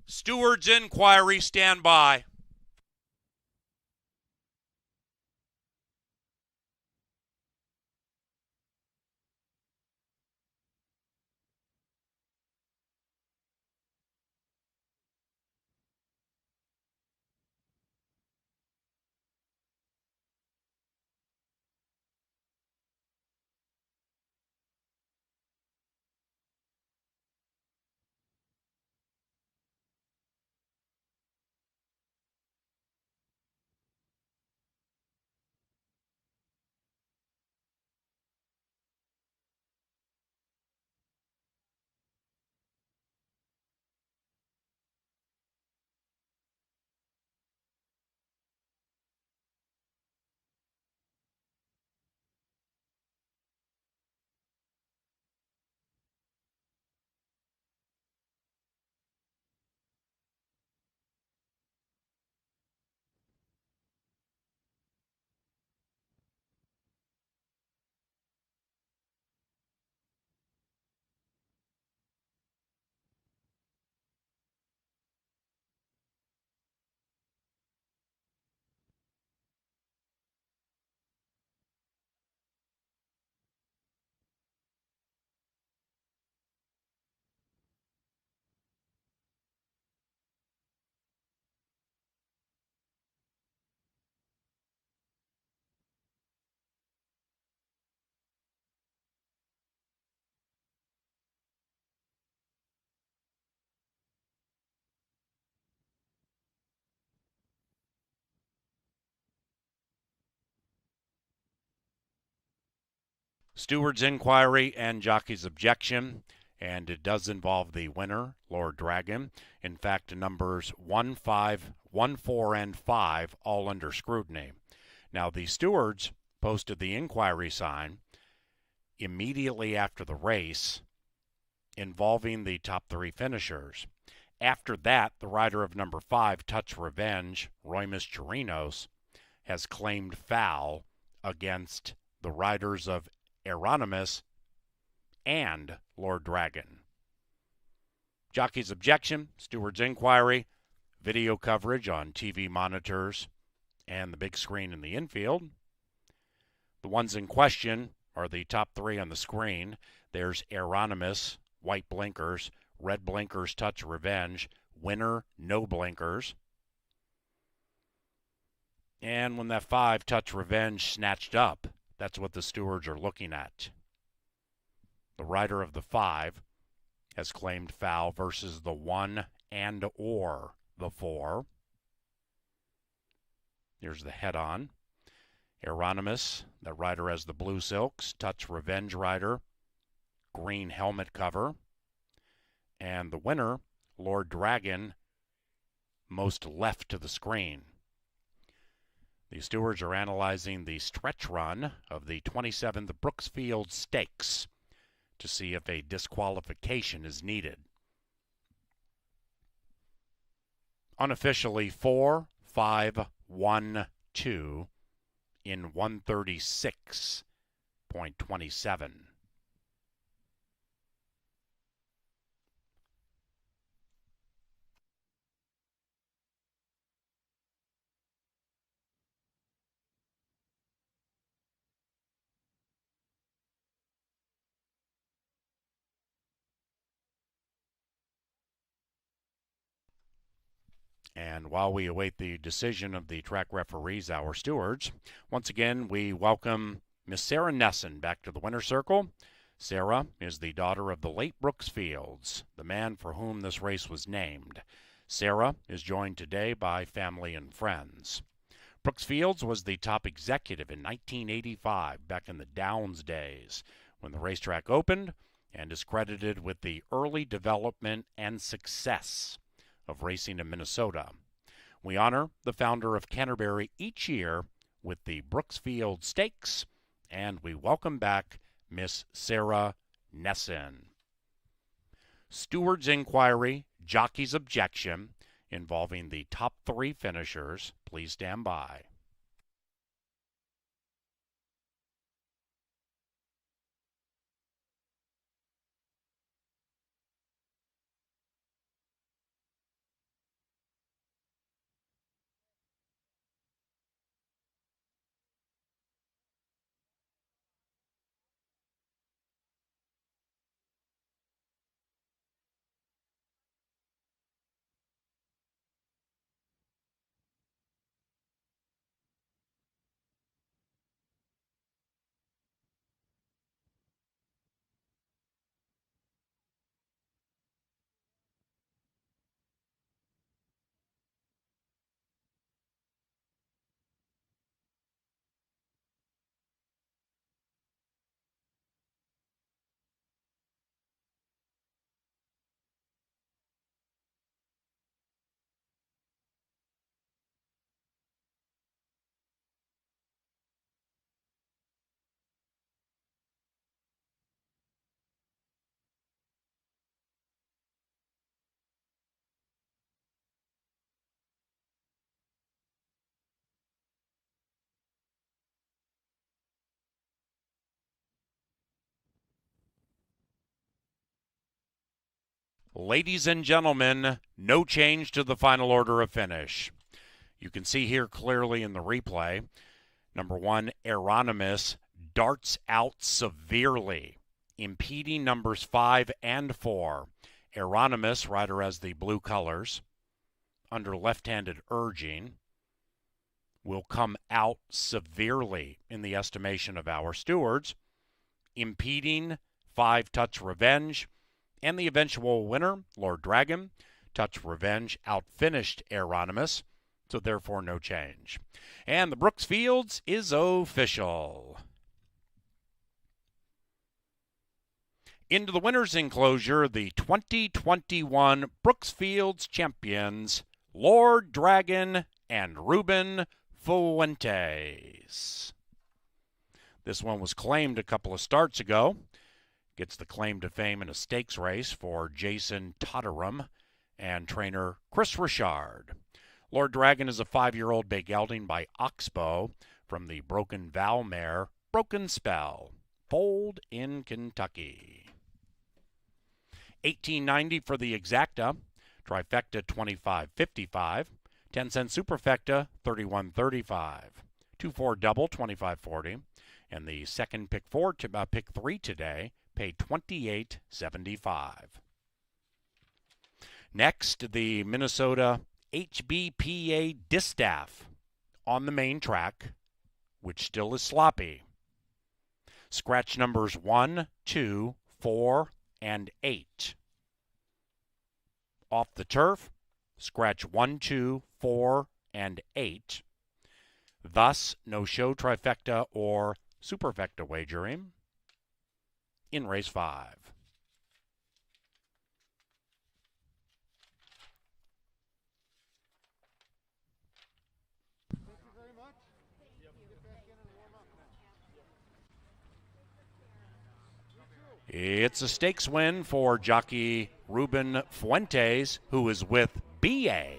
Steward's inquiry, stand by. Steward's inquiry and jockey's objection, and it does involve the winner, Lord Dragon. In fact, numbers 1, 5, 1, 4, and 5 all under scrutiny. Now, the stewards posted the inquiry sign immediately after the race involving the top 3 finishers. After that, the rider of number 5, Touch Revenge, Roy Chirinos, has claimed foul against the riders of Euronymous and Lord Dragon. Jockey's objection, steward's inquiry, video coverage on TV monitors and the big screen in the infield. The ones in question are the top 3 on the screen. There's Euronymous, white blinkers, red blinkers, Touch Revenge, winner, no blinkers. And when that 5, Touch Revenge, snatched up, that's what the stewards are looking at. The rider of the 5 has claimed foul versus the 1 and or the 4. Here's the head-on. Euronymous, the rider has the blue silks. Touch Revenge rider, green helmet cover. And the winner, Lord Dragon, most left to the screen. The stewards are analyzing the stretch run of the 27th Brooksfield Stakes to see if a disqualification is needed. Unofficially 4, 5, 1, 2 in 136.27. And while we await the decision of the track referees, our stewards, once again we welcome Miss Sarah Nesson back to the winner's circle. Sarah is the daughter of the late Brooksfields, the man for whom this race was named. Sarah is joined today by family and friends. Brooksfields was the top executive in 1985, back in the Downs days, when the racetrack opened, and is credited with the early development and success of racing in Minnesota. We honor the founder of Canterbury each year with the Brooksfield Stakes, and we welcome back Miss Sarah Nesson. Steward's inquiry, jockey's objection, involving the top 3 finishers. Please stand by. Ladies and gentlemen, no change to the final order of finish. You can see here clearly in the replay, number 1, Euronymous, darts out severely, impeding numbers 5 and 4. Euronymous, rider has the blue colors, under left-handed urging, will come out severely in the estimation of our stewards, impeding 5, Touch Revenge, and the eventual winner, Lord Dragon. Touch Revenge outfinished Euronymous, so therefore no change. And the Brooksfields is official. Into the winner's enclosure, the 2021 Brooksfield champions, Lord Dragon and Ruben Fuentes. This one was claimed a couple of starts ago. Gets the claim to fame in a stakes race for Jason Totterum and trainer Chris Richard. Lord Dragon is a 5-year-old bay gelding by Oxbow from the Broken Vow mare, Broken Spell, foaled in Kentucky. $18.90 for the exacta, trifecta $25.55, 10-cent superfecta $31.35, 2-4 double $25.40, and the second pick three today paid $28.75. Next, the Minnesota HBPA Distaff on the main track, which still is sloppy. Scratch numbers 1, 2, 4, and 8. Off the turf, scratch 1, 2, 4, and 8. Thus, no show trifecta or superfecta wagering in race 5. It's a stakes win for jockey Ruben Fuentes, who is with BA.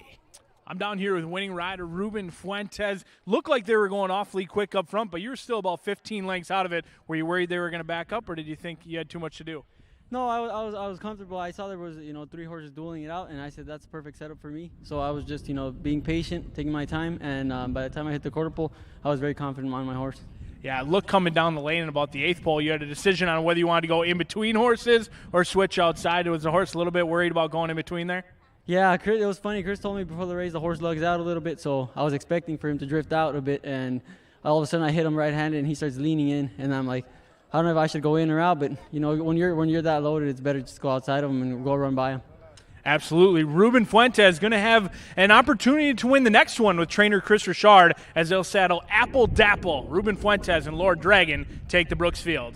I'm down here with winning rider Ruben Fuentes. Looked like they were going awfully quick up front, but you were still about 15 lengths out of it. Were you worried they were going to back up, or did you think you had too much to do? No, I was comfortable. I saw there was 3 horses dueling it out, and I said that's a perfect setup for me. So I was just being patient, taking my time, and by the time I hit the quarter pole, I was very confident on my horse. Yeah, look, coming down the lane in about the 8th pole, you had a decision on whether you wanted to go in between horses or switch outside. Was the horse a little bit worried about going in between there? Yeah, it was funny. Chris told me before the race the horse lugs out a little bit, so I was expecting for him to drift out a bit, and all of a sudden I hit him right-handed, and he starts leaning in, and I'm like, I don't know if I should go in or out, but when you're that loaded, it's better just go outside of him and go run by him. Absolutely. Ruben Fuentes going to have an opportunity to win the next one with trainer Chris Richard as they'll saddle Apple Dapple. Ruben Fuentes and Lord Dragon take the Brooksfield.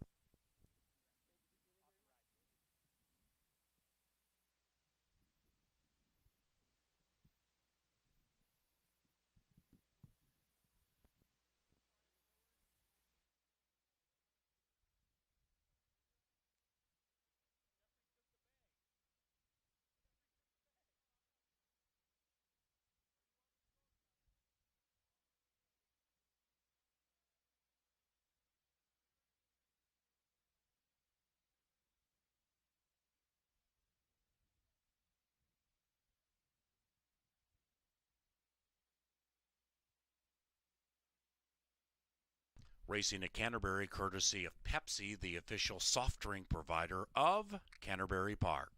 Racing at Canterbury, courtesy of Pepsi, the official soft drink provider of Canterbury Park.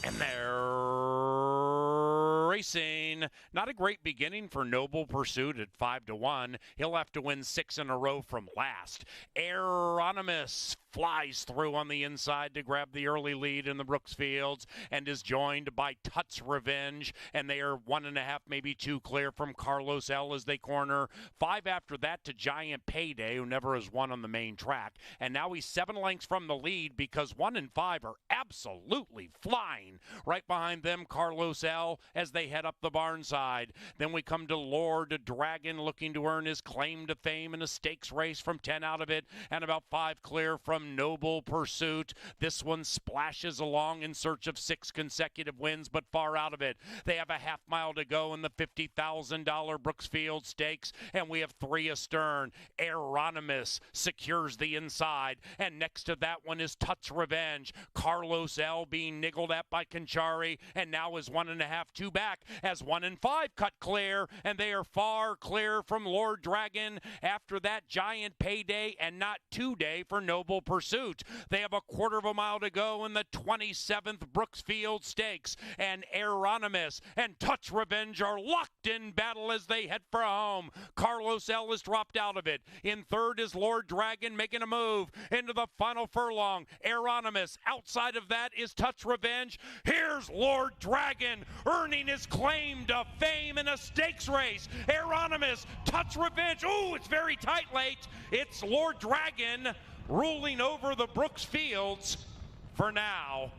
And they're racing. Not a great beginning for Noble Pursuit at 5-1. He'll have to win 6 in a row from last. Aeronymous flies through on the inside to grab the early lead in the Brooksfields and is joined by Tut's Revenge, and they are 1.5, maybe 2 clear from Carlos L as they corner. 5 after that to Giant Payday, who never has won on the main track, and now he's 7 lengths from the lead because 1 and 5 are absolutely flying. Right behind them, Carlos L as they head up the barn side. Then we come to Lord Dragon, looking to earn his claim to fame in a stakes race from 10 out of it, and about 5 clear from Noble Pursuit. This one splashes along in search of 6 consecutive wins, but far out of it. They have a half mile to go in the $50,000 Brooksfield Stakes, and we have 3 astern. Aeronymous secures the inside, and next to that one is Tut's Revenge. Carlos L being niggled at by Conchari, and now is 1.5, 2 back as 1 and 5 cut clear, and they are far clear from Lord Dragon. After that, Giant Payday, and not 2 day for Noble Pursuit. pursuit. They have a quarter of a mile to go in the 27th Brooksfield Stakes, and Aeronymous and Touch Revenge are locked in battle as they head for home. Carlos L has dropped out of it. In third is Lord Dragon making a move into the final furlong. Aeronymous. Outside of that is Touch Revenge. Here's Lord Dragon earning his claim to fame in a stakes race. Aeronymous, Touch Revenge. Ooh, it's very tight late. It's Lord Dragon ruling over the Brooksfields for now.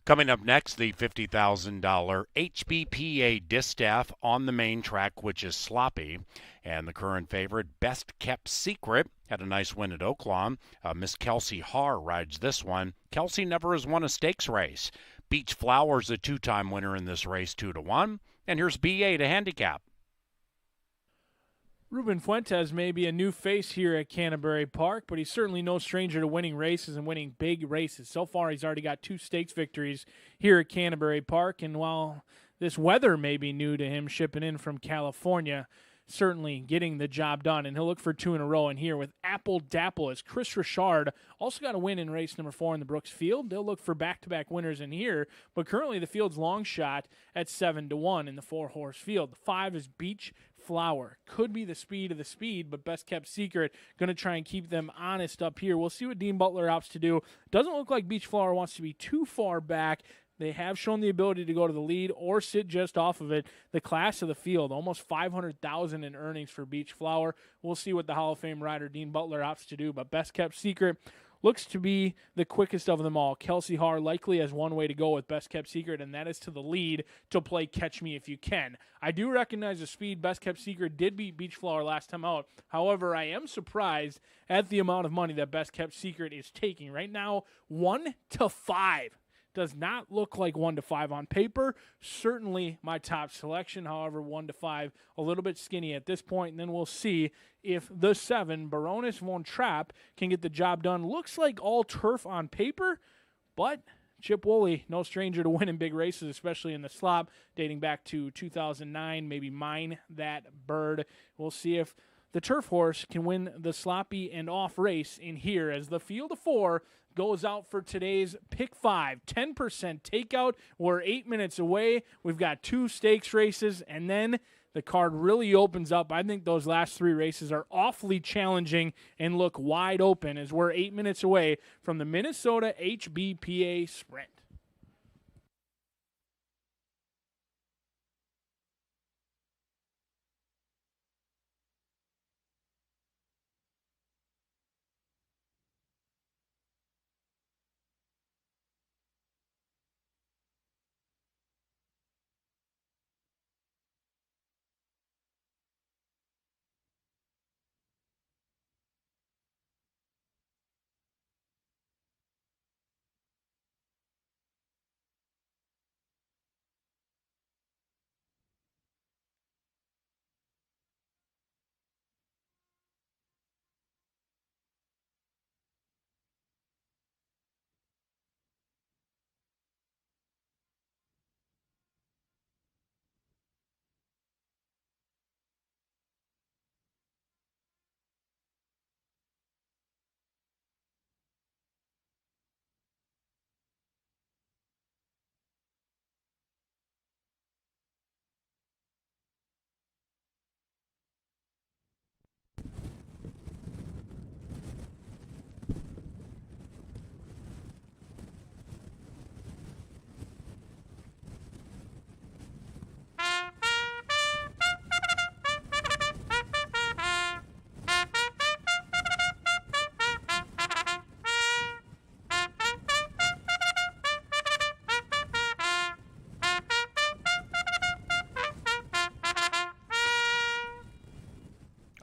Coming up next, the $50,000 HBPA Distaff on the main track, which is sloppy. And the current favorite, Best Kept Secret, had a nice win at Oaklawn. Miss Kelsey Haar rides this one. Kelsey never has won a stakes race. Beach Flowers, a two-time winner in this race, 2-1. And here's BA to handicap. Ruben Fuentes may be a new face here at Canterbury Park, but he's certainly no stranger to winning races and winning big races. So far, he's already got 2 stakes victories here at Canterbury Park, and while this weather may be new to him shipping in from California, certainly getting the job done, and he'll look for 2 in a row in here with Apple Dapple as Chris Richard also got a win in race number 4 in the Brooksfield. They'll look for back-to-back winners in here, but currently the field's long shot at 7-1 in the 4-horse field. The 5 is Beach Flower. Could be the speed of the speed, but best kept secret. Going to try and keep them honest up here. We'll see what Dean Butler opts to do. Doesn't look like Beach Flower wants to be too far back. They have shown the ability to go to the lead or sit just off of it. The class of the field, almost $500,000 in earnings for Beach Flower. We'll see what the Hall of Fame rider Dean Butler opts to do, but best kept secret looks to be the quickest of them all. Kelsey Haar likely has one way to go with best kept secret, and that is to the lead to play Catch Me If You Can. I do recognize the speed. Best kept secret did beat Beach Flower last time out. However, I am surprised at the amount of money that best kept secret is taking right now. 1-5. Does not look like 1-5 on paper. Certainly my top selection. However, 1-5, a little bit skinny at this point. And then we'll see if the 7, Baroness Von Trapp, can get the job done. Looks like all turf on paper, but Chip Woolley, no stranger to winning big races, especially in the slop, dating back to 2009. Maybe Mine That Bird. We'll see if the turf horse can win the sloppy and off race in here as the field of 4 goes out for today's Pick 5. 10% takeout. We're 8 minutes away. We've got 2 stakes races, and then the card really opens up. I think those last 3 races are awfully challenging and look wide open as we're 8 minutes away from the Minnesota HBPA Sprint.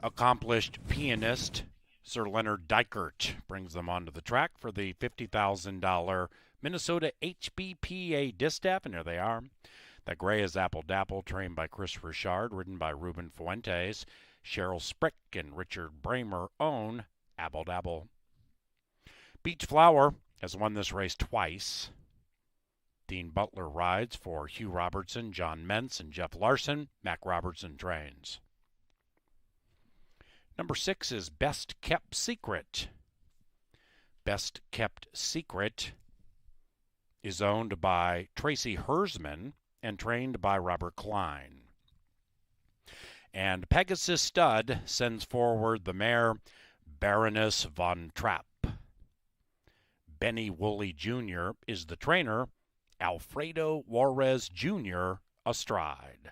Accomplished pianist Sir Leonard Dykert brings them onto the track for the $50,000 Minnesota HBPA Distaff, and there they are. The gray is Apple Dapple, trained by Chris Richard, ridden by Ruben Fuentes. Cheryl Sprick and Richard Bramer own Apple Dapple. Beach Flower has won this race twice. Dean Butler rides for Hugh Robertson, John Mentz, and Jeff Larson. Mac Robertson trains. Number 6 is Best Kept Secret. Best Kept Secret is owned by Tracy Hersman and trained by Robert Klein. And Pegasus Stud sends forward the mare Baroness Von Trapp. Benny Woolley Jr. is the trainer. Alfredo Juarez Jr. astride.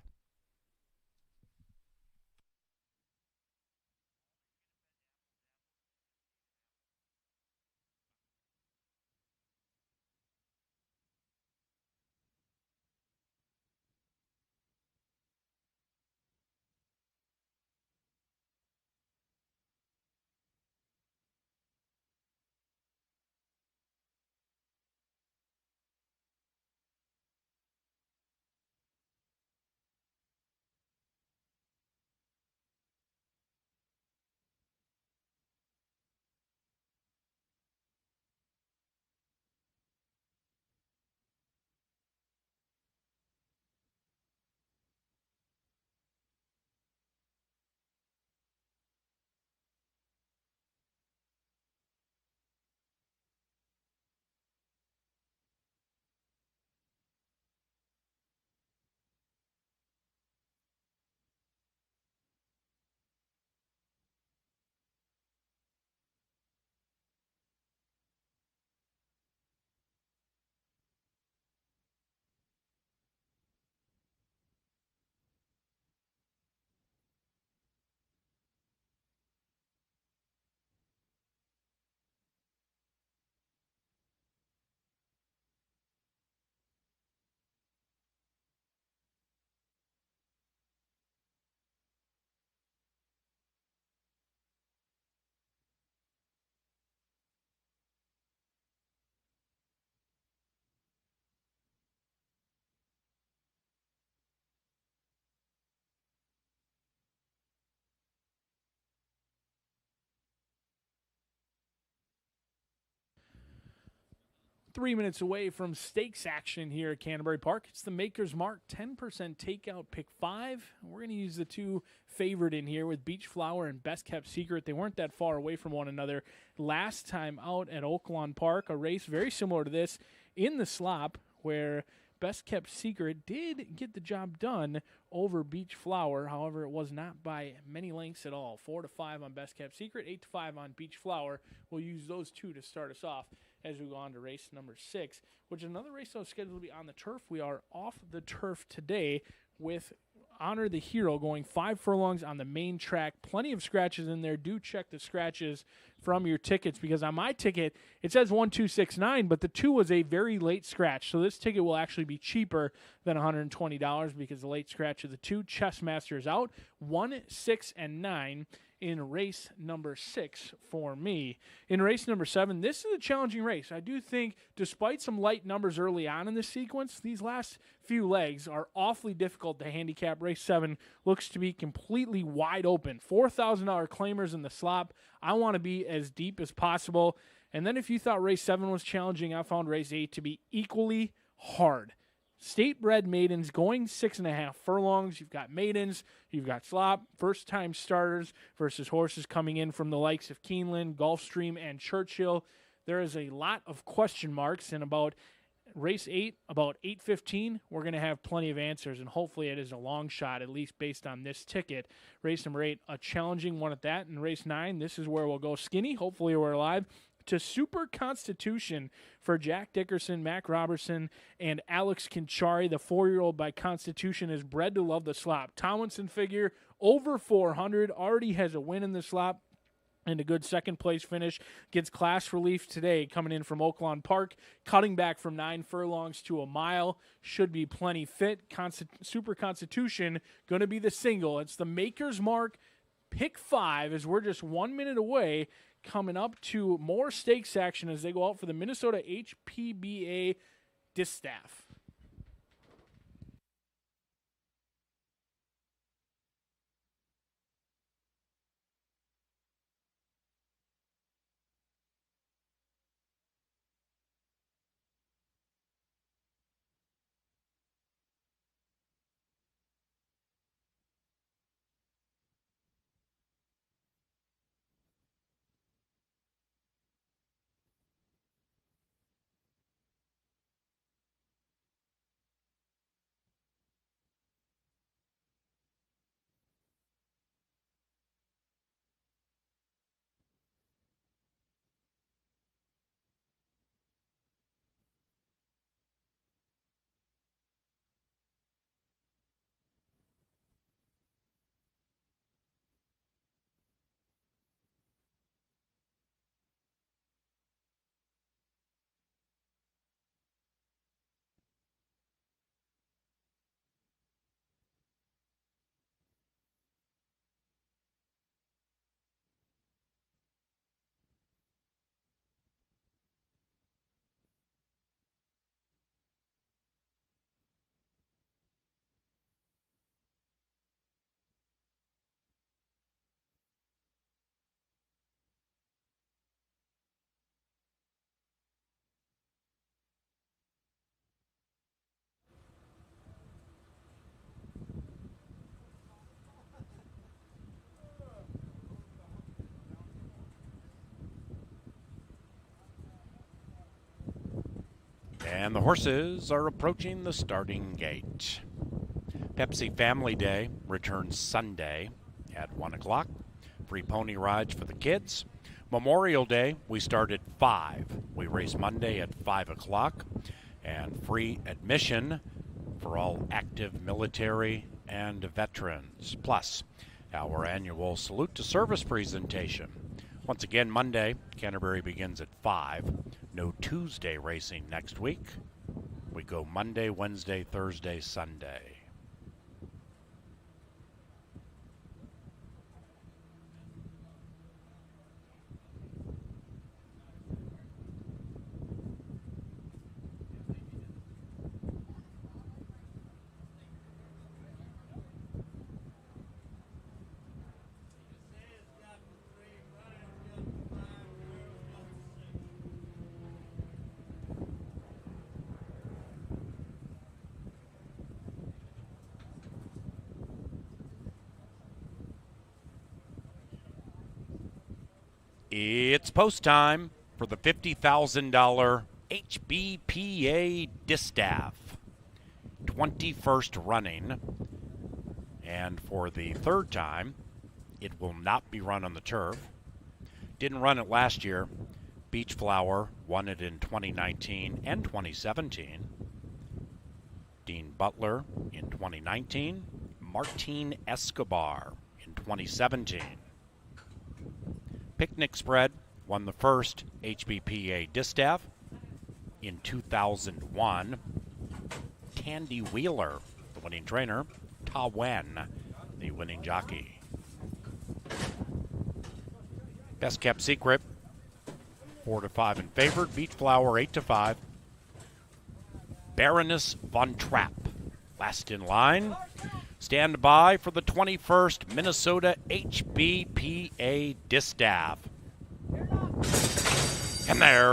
3 minutes away from stakes action here at Canterbury Park. It's the Maker's Mark 10% takeout pick 5. We're going to use the two favorite in here with Beach Flower and Best Kept Secret. They weren't that far away from one another last time out at Oaklawn Park, a race very similar to this in the slop where Best Kept Secret did get the job done over Beach Flower. However, it was not by many lengths at all. 4-5 on Best Kept Secret, 8-5 on Beach Flower. We'll use those two to start us off as we go on to race number 6, which is another race that was scheduled to be on the turf. We are off the turf today with Honor the Hero going 5 furlongs on the main track. Plenty of scratches in there. Do check the scratches from your tickets because on my ticket it says 1269, but the 2 was a very late scratch. So this ticket will actually be cheaper than $120 because the late scratch of the 2. Chessmaster is out. 1, 6, and 9 in race number 6 for me. In race number 7, this is a challenging race. I do think, despite some light numbers early on in the sequence, these last few legs are awfully difficult to handicap. Race 7 looks to be completely wide open. $4,000 claimers in the slop. I want to be as deep as possible. And then if you thought race 7 was challenging, I found race 8 to be equally hard. State-bred maidens going 6.5 furlongs. You've got maidens, you've got slop, first-time starters versus horses coming in from the likes of Keeneland, Gulfstream, and Churchill. There is a lot of question marks, and about race 8, about 8:15, we're going to have plenty of answers, and hopefully it is a long shot, at least based on this ticket. Race number 8, a challenging one at that, and race 9, this is where we'll go skinny. Hopefully we're alive. To Super Constitution for Jack Dickerson, Mac Robertson, and Alex Kinchari. The 4-year-old by Constitution is bred to love the slop. Tomlinson figure over 400, already has a win in the slop and a good second-place finish. Gets class relief today coming in from Oaklawn Park, cutting back from 9 furlongs to a mile. Should be plenty fit. Super Constitution going to be the single. It's the Maker's Mark pick 5 as we're just 1 minute away, coming up to more stakes action as they go out for the Minnesota HBPA Distaff. And the horses are approaching the starting gate. Pepsi Family Day returns Sunday at 1 o'clock. Free pony rides for the kids. Memorial Day, we start at 5. We race Monday at 5 o'clock. And free admission for all active military and veterans. Plus, our annual Salute to Service presentation. Once again, Monday, Canterbury begins at 5. No Tuesday racing next week. We go Monday, Wednesday, Thursday, Sunday. It's post time for the $50,000 HBPA Distaff. 21st running. And for the third time, it will not be run on the turf. Didn't run it last year. Beach Flower won it in 2019 and 2017. Dean Butler in 2019. Martin Escobar in 2017. Picnic Spread won the first HBPA Distaff in 2001. Tandy Wheeler, the winning trainer. Ta Wen, the winning jockey. Best Kept Secret, 4-5 in favored. Beach Flower, 8-5. Baroness Von Trapp, last in line. Stand by for the 21st Minnesota HBPA Distaff. And they're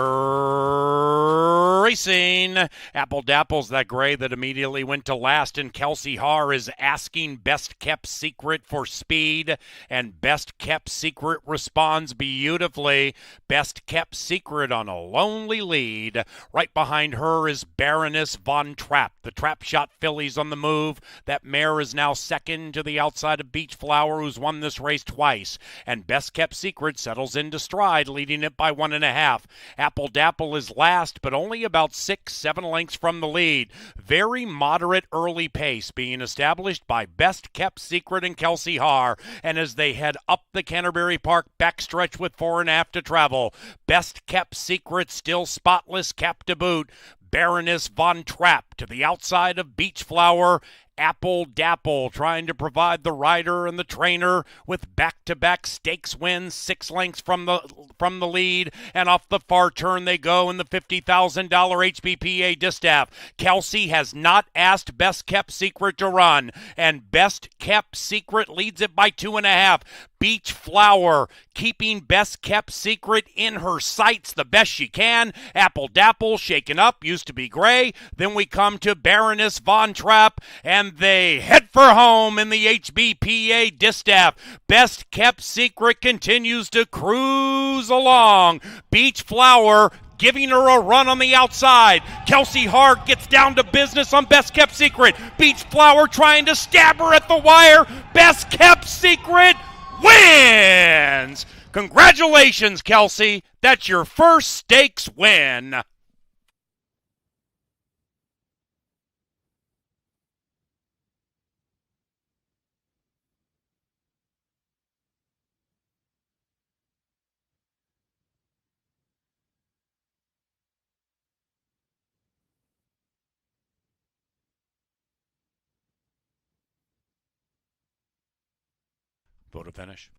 racing. Apple Dapple's that gray that immediately went to last, and Kelsey Haar is asking Best Kept Secret for speed, and Best Kept Secret responds beautifully. Best Kept Secret on a lonely lead. Right behind her is Baroness Von Trapp. The Trap Shot filly's on the move. That mare is now second to the outside of Beach Flower, who's won this race twice, and Best Kept Secret settles into stride, leading it by 1.5. Apple Dapple is last, but only about 6-7 lengths from the lead. Very moderate early pace being established by Best Kept Secret and Kelsey Haar. And as they head up the Canterbury Park backstretch with 4.5 to travel, Best Kept Secret still spotless, cap to boot. Baroness Von Trapp to the outside of Beach Flower. Apple Dapple trying to provide the rider and the trainer with back-to-back stakes wins, 6 lengths from the lead, and off the far turn they go in the $50,000 HBPA Distaff. Kelsey has not asked Best Kept Secret to run, and Best Kept Secret leads it by 2.5. Beach Flower keeping Best Kept Secret in her sights the best she can. Apple Dapple shaken up, used to be gray. Then we come to Baroness Von Trapp, and they head for home in the HBPA Distaff. Best Kept Secret continues to cruise along. Beach Flower giving her a run on the outside. Kelsey Hart gets down to business on Best Kept Secret. Beach Flower trying to stab her at the wire. Best Kept Secret wins! Congratulations, Kelsey. That's your first stakes win. Photo finish.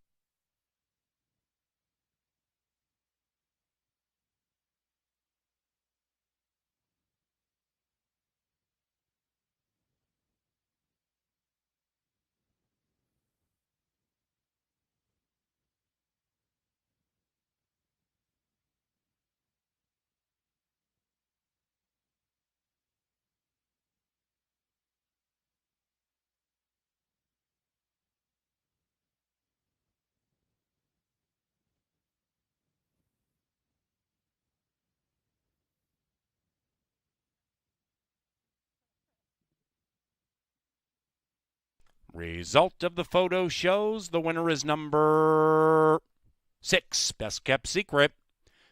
Result of the photo shows the winner is number 6, Best Kept Secret,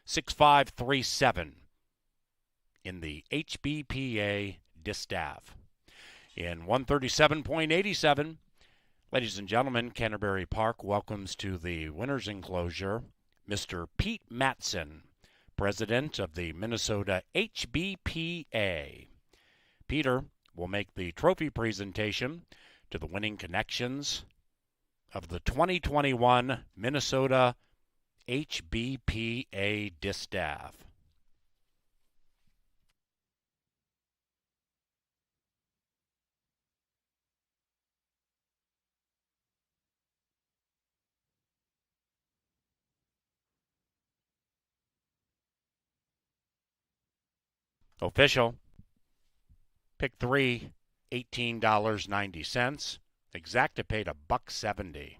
6537 in the HBPA Distaff. In 137.87, ladies and gentlemen, Canterbury Park welcomes to the winner's enclosure Mr. Pete Matson, president of the Minnesota HBPA. Peter will make the trophy presentation to the winning connections of the 2021 Minnesota HBPA Distaff. Official. Pick 3, $18.90. Exacta paid $1.70.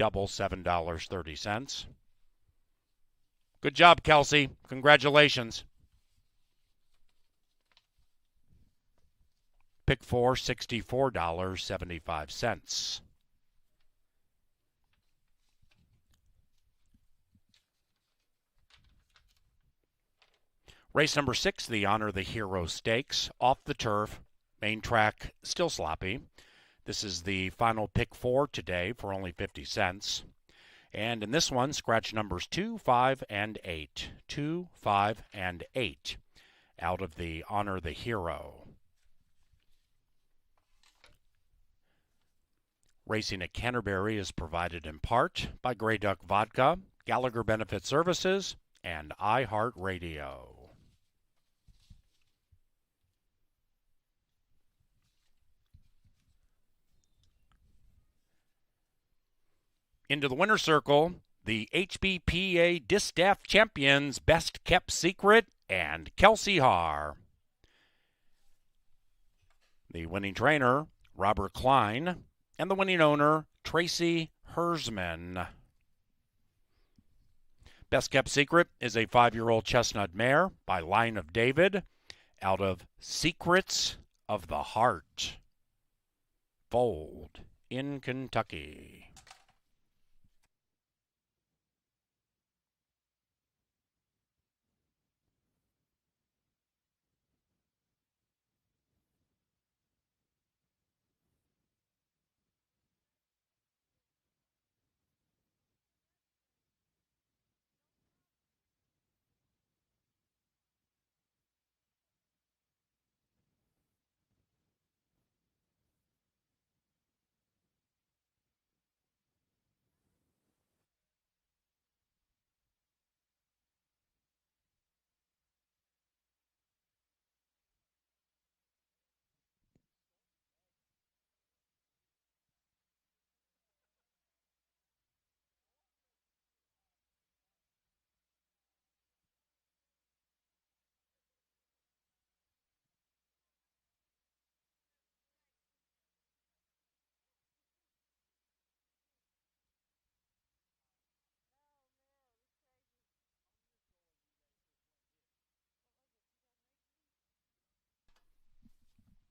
double $7.30. Good job, Kelsey. Congratulations. Pick 4, $64.75. Race number 6, the Honor the Hero Stakes, off the turf. Main track still sloppy. This is the final pick 4 today for only 50 cents. And in this one, scratch numbers 2, 5, and 8. 2, 5, and 8 out of the Honor the Hero. Racing at Canterbury is provided in part by Grey Duck Vodka, Gallagher Benefit Services, and iHeartRadio. Into the winner's circle, the HBPA Distaff champions, Best Kept Secret and Kelsey Haar. The winning trainer, Robert Klein, and the winning owner, Tracy Hersman. Best Kept Secret is a 5-year-old chestnut mare by Line of David out of Secrets of the Heart, foaled in Kentucky.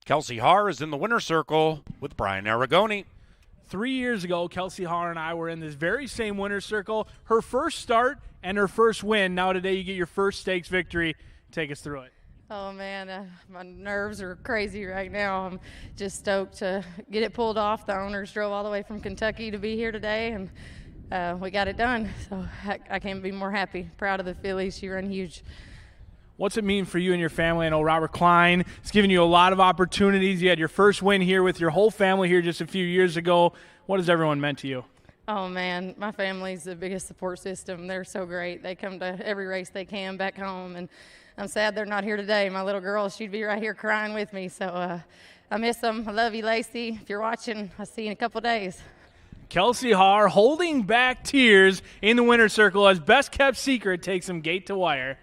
Kelsey Haar is in the winner's circle with Brian Aragoni. 3 years ago, Kelsey Haar and I were in this very same winner's circle. Her first start and her first win. Now today you get your first stakes victory. Take us through it. Oh, man, my nerves are crazy right now. I'm just stoked to get it pulled off. The owners drove all the way from Kentucky to be here today, and we got it done. So I can't be more happy. Proud of the fillies. She ran huge. What's it mean for you and your family? I know Robert Klein has given you a lot of opportunities. You had your first win here with your whole family here just a few years ago. What has everyone meant to you? Oh, man, my family's the biggest support system. They're so great. They come to every race they can back home, and I'm sad they're not here today. My little girl, she'd be right here crying with me. So I miss them. I love you, Lacey. If you're watching, I'll see you in a couple days. Kelsey Haar holding back tears in the winner's circle as Best Kept Secret takes him gate to wire.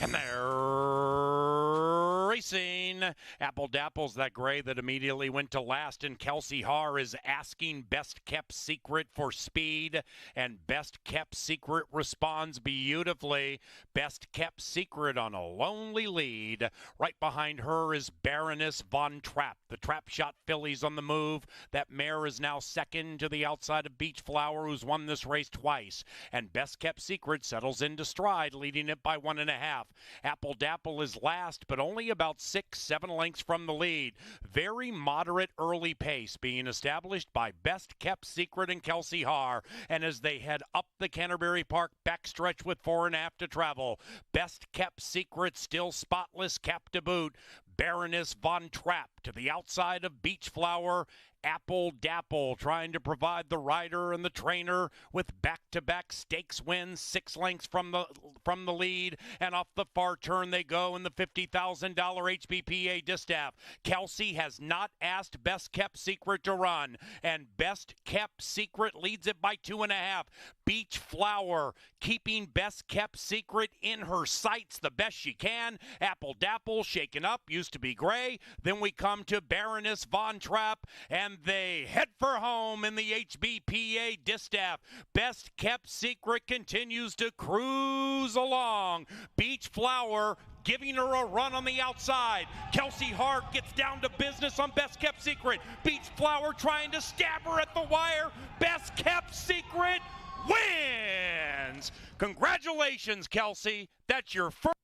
And they're racing. win. Apple Dapple's that gray that immediately went to last, and Kelsey Haar is asking Best Kept Secret for speed, and Best Kept Secret responds beautifully. Best Kept Secret on a lonely lead. Right behind her is Baroness Von Trapp. The Trap Shot filly's on the move. That mare is now second to the outside of Beach Flower, who's won this race twice. And Best Kept Secret settles into stride, leading it by 1.5. Apple Dapple is last, but only about 6-7 lengths from the lead. Very moderate early pace being established by Best Kept Secret and Kelsey Haar. And as they head up the Canterbury Park backstretch with 4.5 to travel, Best Kept Secret still spotless, cap to boot. Baroness Von Trapp to the outside of Beach Flower. Apple Dapple trying to provide the rider and the trainer with back-to-back stakes wins, 6 lengths from the lead, and off the far turn they go in the $50,000 HBPA Distaff. Kelsey has not asked Best Kept Secret to run, and Best Kept Secret leads it by 2.5. Beach Flower keeping Best Kept Secret in her sights the best she can. Apple Dapple shaken up, used to be gray. Then we come to Baroness Von Trapp, and they head for home in the HBPA Distaff. Best Kept Secret continues to cruise along. Beach Flower giving her a run on the outside. Kelsey Hart gets down to business on Best Kept Secret. Beach Flower trying to stab her at the wire. Best Kept Secret wins. Congratulations, Kelsey. That's your first.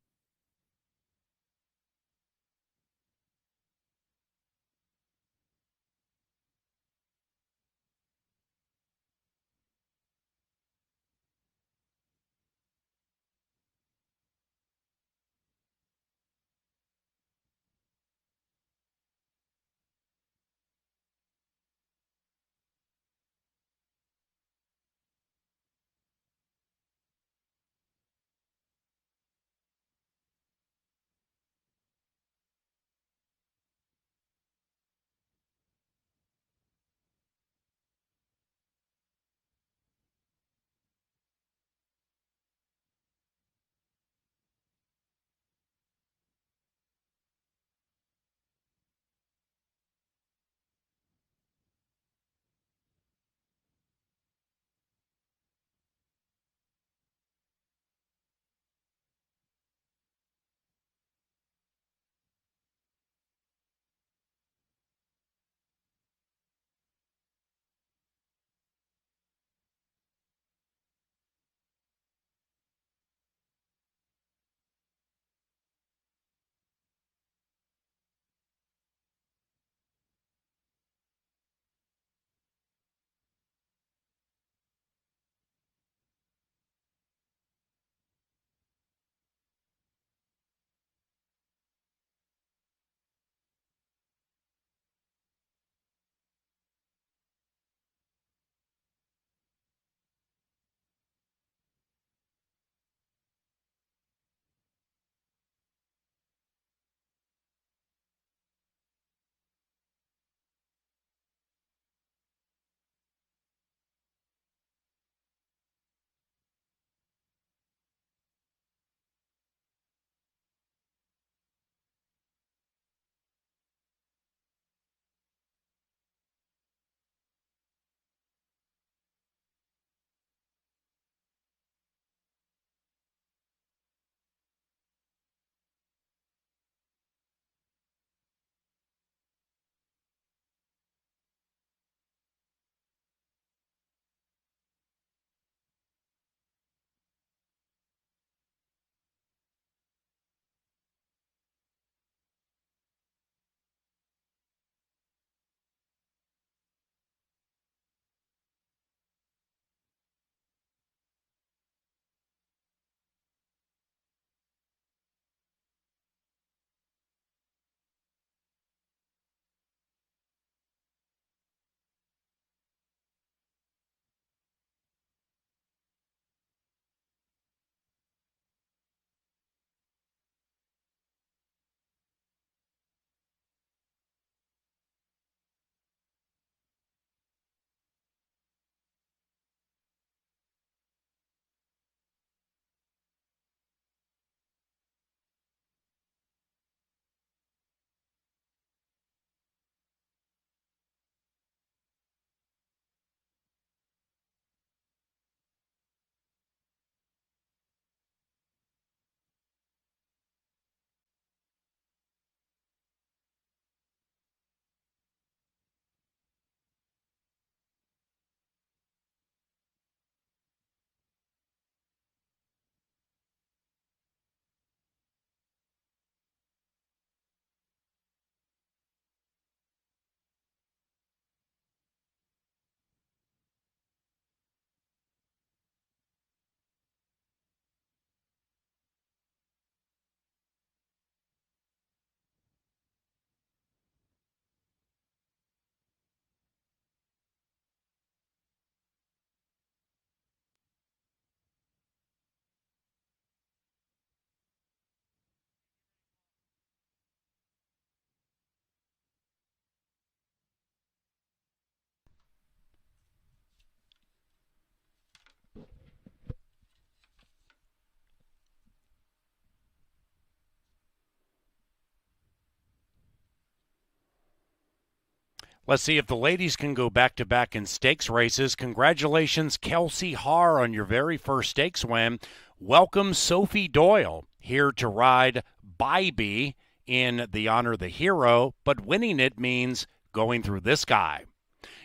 Let's see if the ladies can go back-to-back in stakes races. Congratulations, Kelsey Haar, on your very first stakes win. Welcome, Sophie Doyle, here to ride Bybee in the Honor the Hero, but winning it means going through this guy.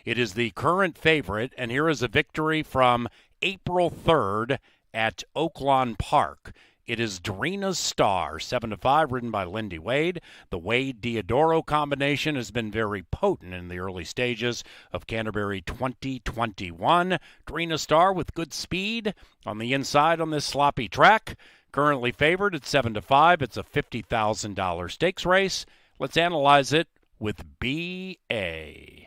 It is the current favorite, and here is a victory from April 3rd at Oaklawn Park. It is Drina's Star, 7-5, ridden by Lindy Wade. The Wade-Diodoro combination has been very potent in the early stages of Canterbury 2021. Drina's Star with good speed on the inside on this sloppy track. Currently favored at 7-5. It's a $50,000 stakes race. Let's analyze it with B.A.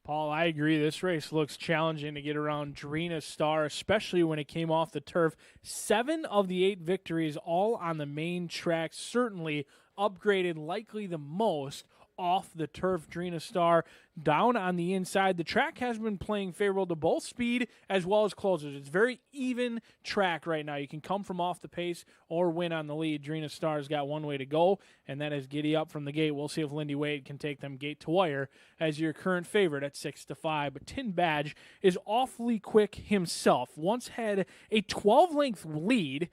Paul, I agree. This race looks challenging to get around Drina's Star, especially when it came off the turf. 7 of the 8 victories all on the main track, certainly upgraded likely the most off the turf. Drina's Star down on the inside. The track has been playing favorable to both speed as well as closers. It's very even track right now. You can come from off the pace or win on the lead. Drina's Star's got one way to go, and that is giddy up from the gate. We'll see if Lindy Wade can take them gate to wire as your current favorite at 6-5. But Tin Badge is awfully quick himself. Once had a 12-length lead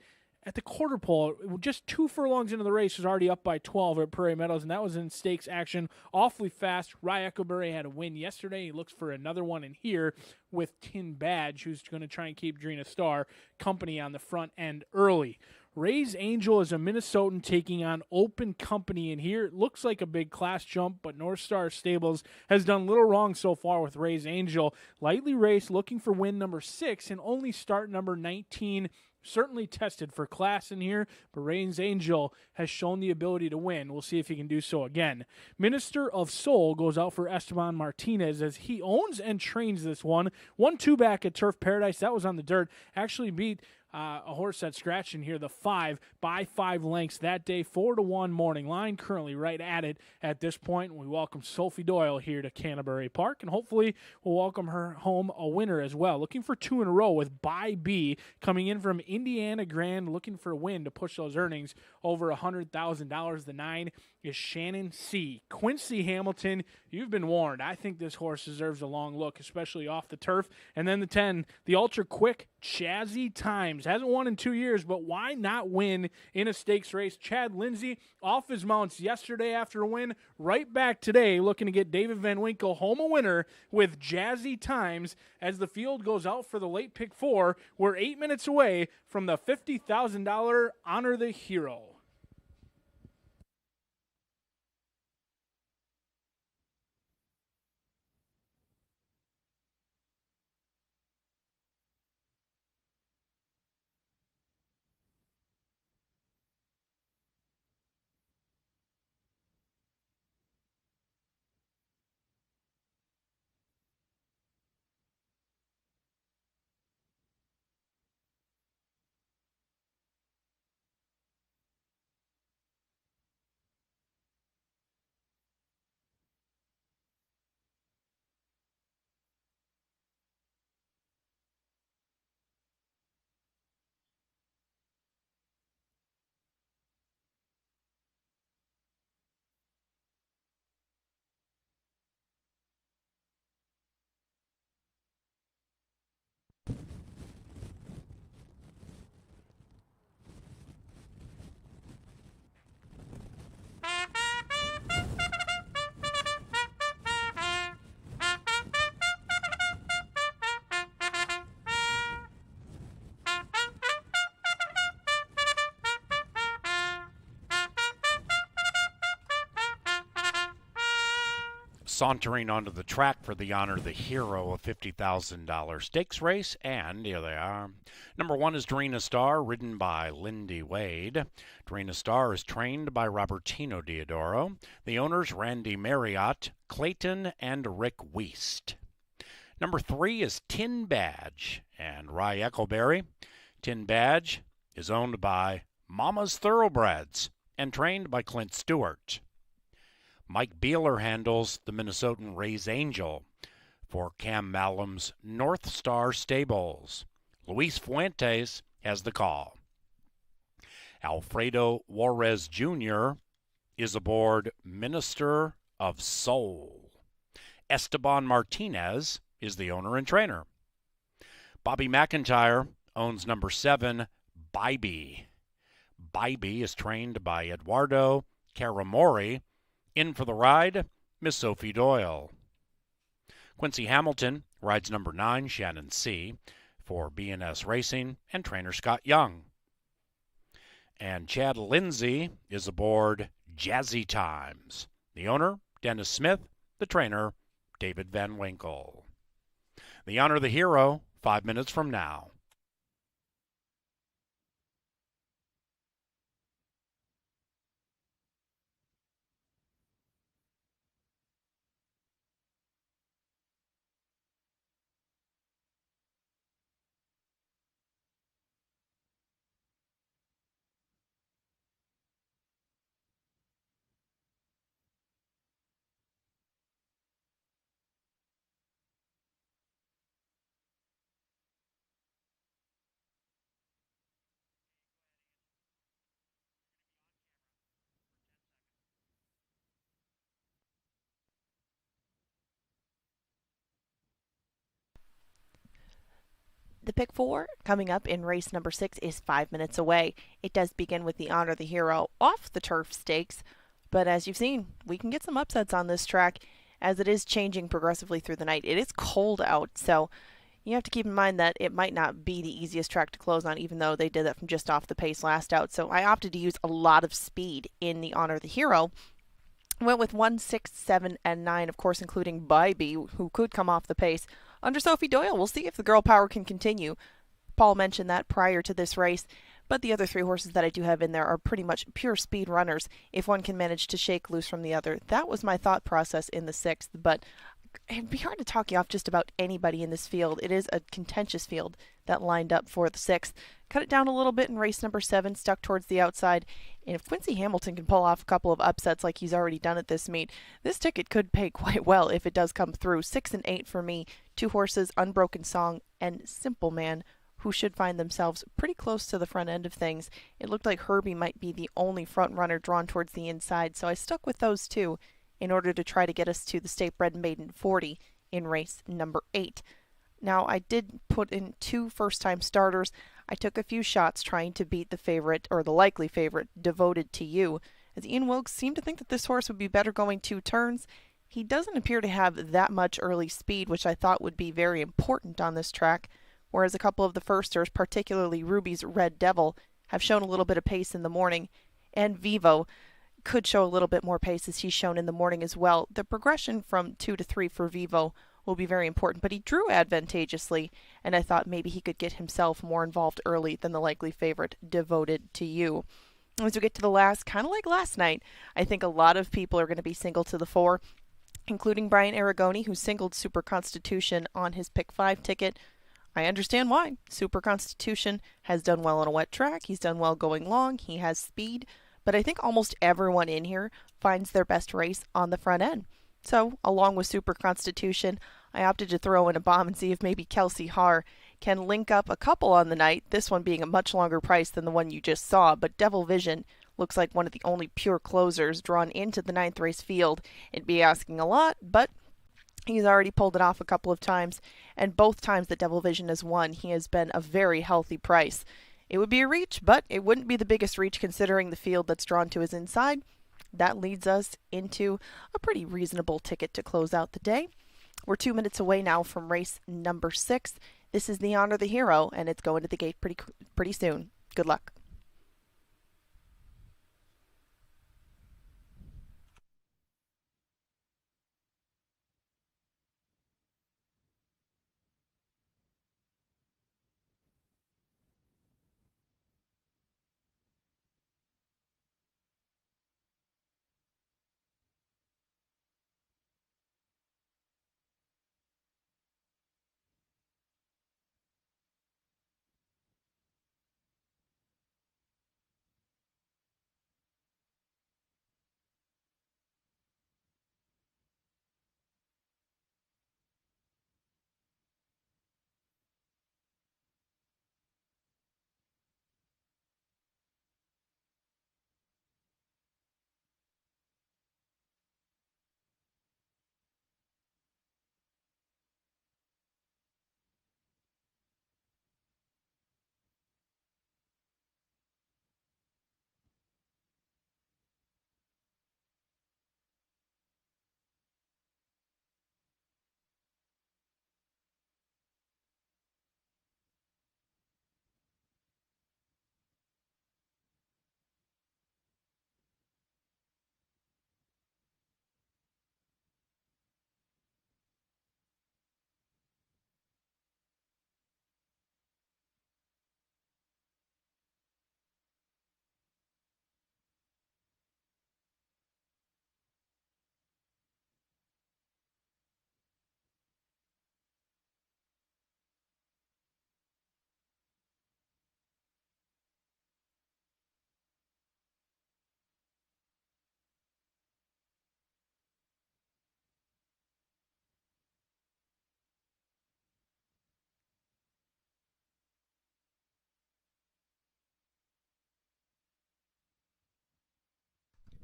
at the quarter pole, just 2 furlongs into the race, was already up by 12 at Prairie Meadows, and that was in stakes action. Awfully fast. Rye Eckleberry had a win yesterday. He looks for another one in here with Tin Badge, who's going to try and keep Drina's Star company on the front end early. Ray's Angel is a Minnesotan taking on Open Company in here. It looks like a big class jump, but North Star Stables has done little wrong so far with Ray's Angel. Lightly raced, looking for win number 6 and only start number 19. Certainly tested for class in here, but Ray's Angel has shown the ability to win. We'll see if he can do so again. Minister of Soul goes out for Esteban Martinez as he owns and trains this one. 1-2 back at Turf Paradise. That was on the dirt. Actually beat a horse that scratched in here, the 5 by 5 lengths that day. 4-1 morning line, currently right at it at this point. We welcome Sophie Doyle here to Canterbury Park, and hopefully we'll welcome her home a winner as well. Looking for 2 in a row with Bybee coming in from Indiana Grand, looking for a win to push those earnings over $100,000. The 9 is Shannon C. Quincy Hamilton, you've been warned. I think this horse deserves a long look, especially off the turf. And then the 10, the ultra quick Chazzy Times. Hasn't won in 2 years, but why not win in a stakes race? Chad Lindsay off his mounts yesterday after a win, right back today looking to get David Van Winkle home a winner with Jazzy Times as the field goes out for the late pick 4. We're 8 minutes away from the $50,000 Honor the Hero. Sauntering onto the track for the Honor the Hero, a $50,000 stakes race, and here they are. Number 1 is Drina's Star, ridden by Lindy Wade. Drina's Star is trained by Robertino Diodoro. The owners, Randy Marriott, Clayton, and Rick Wiest. Number 3 is Tin Badge and Rye Eckleberry. Tin Badge is owned by Mama's Thoroughbreds and trained by Clint Stewart. Mike Beeler handles the Minnesotan Ray's Angel for Cam Malum's North Star Stables. Luis Fuentes has the call. Alfredo Juarez Jr. is aboard Minister of Soul. Esteban Martinez is the owner and trainer. Bobby McIntyre owns number 7, Bybee. Bybee is trained by Eduardo Caramori. In for the ride, Miss Sophie Doyle. Quincy Hamilton rides number 9, Shannon C., for B&S Racing and trainer Scott Young. And Chad Lindsay is aboard Jazzy Times. The owner, Dennis Smith. The trainer, David Van Winkle. The Honor the Hero, 5 minutes from now. The pick 4 coming up in race number 6 is 5 minutes away. It does begin with the Honor the Hero off the turf stakes, but as you've seen, we can get some upsets on this track as it is changing progressively through the night. It is cold out, so you have to keep in mind that it might not be the easiest track to close on, even though they did that from just off the pace last out. So I opted to use a lot of speed in the Honor the Hero. Went with 1, 6, 7, and 9, of course, including Bybee, who could come off the pace. Under Sophie Doyle, we'll see if the girl power can continue. Paul mentioned that prior to this race, but the other 3 horses that I do have in there are pretty much pure speed runners if one can manage to shake loose from the other. That was my thought process in the 6th, but it'd be hard to talk you off just about anybody in this field. It is a contentious field that lined up for the 6th. Cut it down a little bit in race number 7, stuck towards the outside. And if Quincy Hamilton can pull off a couple of upsets like he's already done at this meet, this ticket could pay quite well if it does come through. 6 and 8 for me. 2 horses, Unbroken Song and Simple Man, who should find themselves pretty close to the front end of things. It looked like Herbie might be the only front runner drawn towards the inside, so I stuck with those 2 in order to try to get us to the State Bred Maiden 40 in race number 8. Now, I did put in 2 first-time starters. I took a few shots trying to beat the favorite, or the likely favorite, Devoted to You, as Ian Wilkes seemed to think that this horse would be better going 2 turns. He doesn't appear to have that much early speed, which I thought would be very important on this track, whereas a couple of the firsters, particularly Ruby's Red Devil, have shown a little bit of pace in the morning, and Vivo could show a little bit more pace as he's shown in the morning as well. The progression from 2 to 3 for Vivo will be very important, but he drew advantageously, and I thought maybe he could get himself more involved early than the likely favorite, Devoted to You. As we get to the last, kind of like last night, I think a lot of people are going to be single to the 4, including Brian Aragoni, who singled Super Constitution on his pick 5 ticket. I understand why. Super Constitution has done well on a wet track. He's done well going long. He has speed. But I think almost everyone in here finds their best race on the front end. So, along with Super Constitution, I opted to throw in a bomb and see if maybe Kelsey Haar can link up a couple on the night, this one being a much longer price than the one you just saw. But Devil Vision looks like one of the only pure closers drawn into the 9th race field. It'd be asking a lot, but he's already pulled it off a couple of times, and both times that Devil Vision has won, he has been a very healthy price. It would be a reach, but it wouldn't be the biggest reach considering the field that's drawn to his inside. That leads us into a pretty reasonable ticket to close out the day. We're 2 minutes away now from race number 6. This is the Honor the Hero, and it's going to the gate pretty soon. Good luck.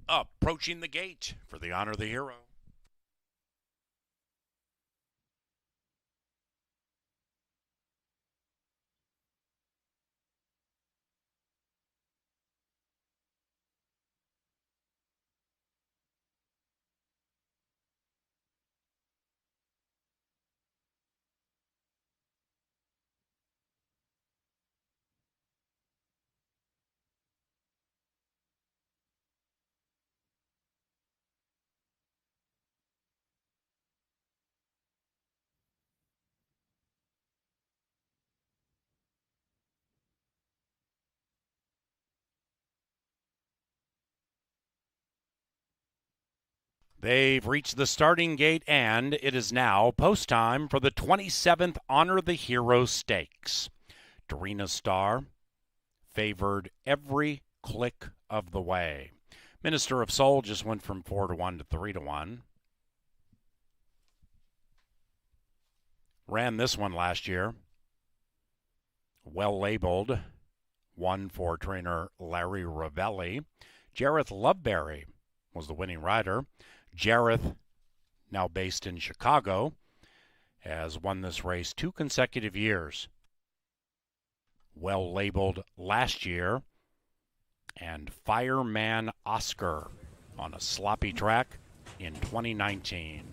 Approaching the gate for the Honor the Hero. They've reached the starting gate, and it is now post time for the 27th Honor the Hero Stakes. Dorina Star favored every click of the way. Minister of Soul just went from 4-1 to 3-1. Ran this one last year. Well labeled. Won for trainer Larry Ravelli. Jareth Loveberry was the winning rider. Jareth, now based in Chicago, has won this race 2 consecutive years. Well labeled last year. And Fireman Oscar on a sloppy track in 2019.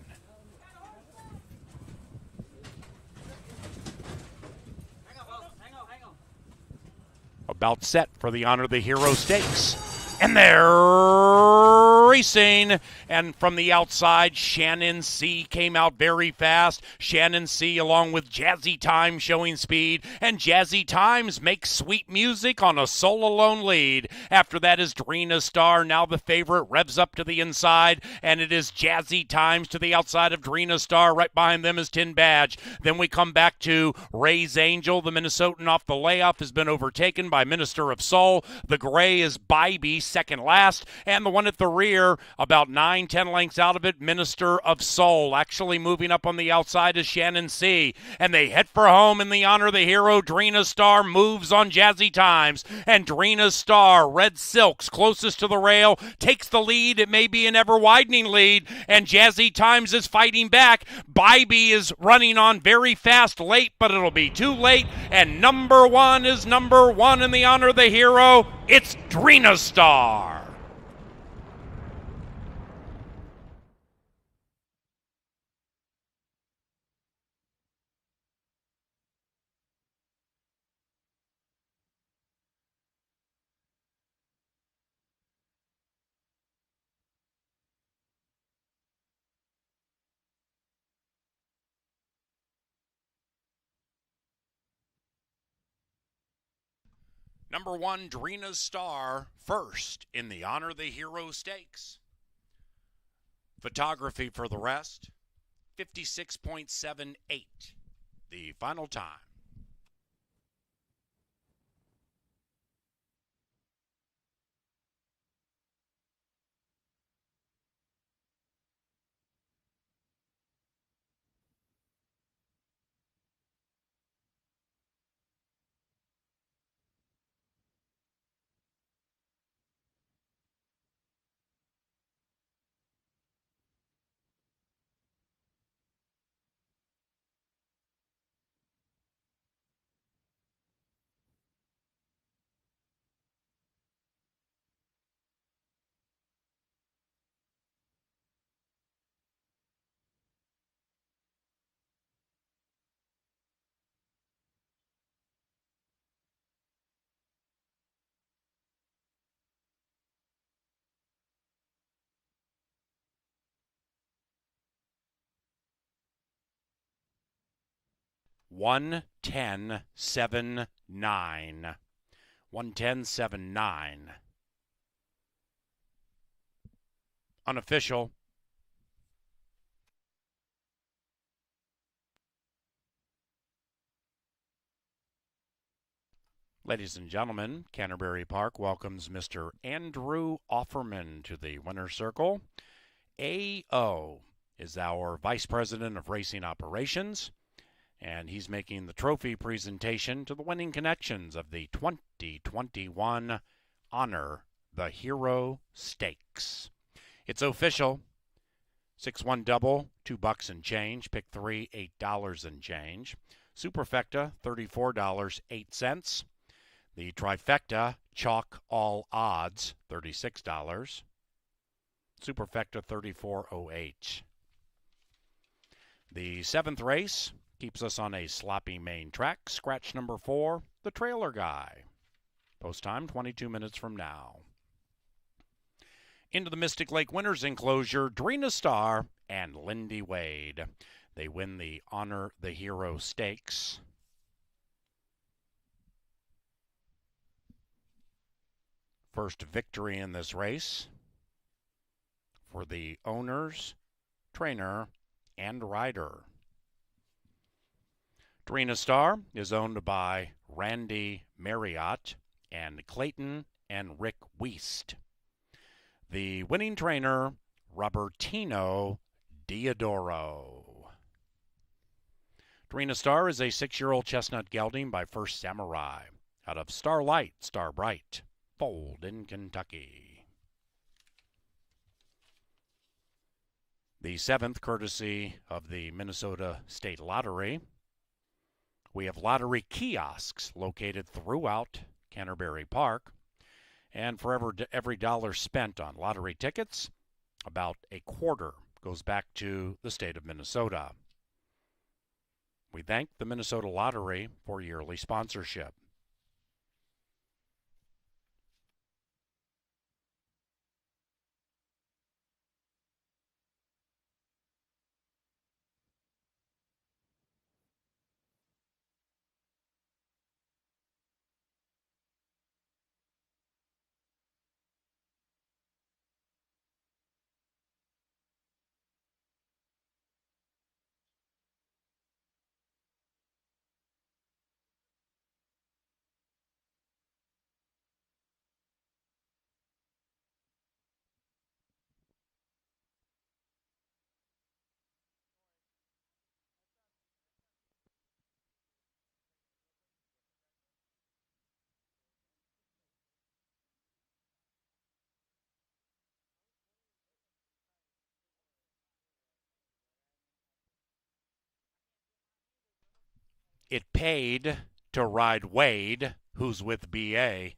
About set for the Honor the Hero Stakes. And they're racing. And from the outside, Shannon C. came out very fast. Shannon C. along with Jazzy Times showing speed. And Jazzy Times makes sweet music on a solo-alone lead. After that is Dorina Star, now the favorite, revs up to the inside. And it is Jazzy Times to the outside of Dorina Star. Right behind them is Tin Badge. Then we come back to Ray's Angel. The Minnesotan off the layoff has been overtaken by Minister of Soul. The gray is Bybee, second last. And the one at the rear, about 9-10 lengths out of it, Minister of Soul. Actually moving up on the outside is Shannon C. And they head for home in the Honor the Hero. Dorina Star moves on Jazzy Times. And Dorina Star, Red Silks, closest to the rail, takes the lead. It may be an ever-widening lead. And Jazzy Times is fighting back. Bybee is running on very fast late, but it'll be too late. And number one is number one in the Honor the Hero. It's Dorina Star. Number one, Dorina Star, first in the Honor the Hero Stakes. Photography for the rest, 56.78. The final time. One 1:10:79. 1:10:79. Unofficial. Ladies and gentlemen, Canterbury Park welcomes Mr. Andrew Offerman to the winner's circle. A.O. is our Vice President of Racing Operations, and he's making the trophy presentation to the winning connections of the 2021 Honor the Hero Stakes. It's official. 6-1 double, $2 and change. Pick 3, $8 and change. Superfecta, $34.08. The trifecta, chalk all odds, $36. Superfecta, $34.08. The 7th race keeps us on a sloppy main track. Scratch number 4, the Trailer Guy. Post time 22 minutes from now. Into the Mystic Lake Winners Enclosure, Drina Star and Lindy Wade. They win the Honor the Hero Stakes. First victory in this race for the owners, trainer, and rider. Drina Star is owned by Randy Marriott and Clayton and Rick Wiest. The winning trainer, Robertino Diodoro. Drina Star is a 6-year-old chestnut gelding by First Samurai out of Starlight, Starbright, Fold in Kentucky. The 7th, courtesy of the Minnesota State Lottery. We have lottery kiosks located throughout Canterbury Park. And for every dollar spent on lottery tickets, about a quarter goes back to the state of Minnesota. We thank the Minnesota Lottery for yearly sponsorship. It paid to ride Wade, who's with BA.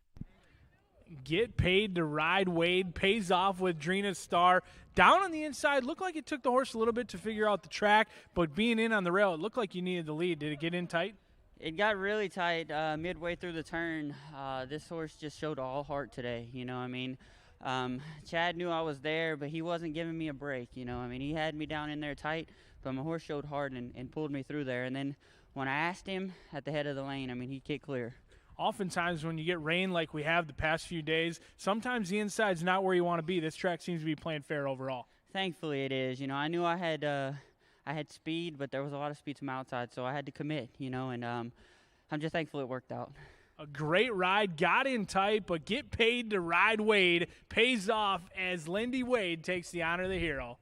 Get paid to ride Wade pays off with Drina Star. Down on the inside, looked like it took the horse a little bit to figure out the track, but being in on the rail, it looked like you needed the lead. Did it get in tight? It got really tight midway through the turn. This horse just showed all heart today. Chad knew I was there, but he wasn't giving me a break. He had me down in there tight, but my horse showed hard and pulled me through there. And then when I asked him at the head of the lane, he kicked clear. Oftentimes when you get rain like we have the past few days, sometimes the inside's not where you want to be. This track seems to be playing fair overall. Thankfully it is. I knew I had speed, but there was a lot of speed from outside, so I had to commit, and I'm just thankful it worked out. A great ride, got in tight, but get paid to ride Wade pays off as Lindy Wade takes the Honor of the Hero.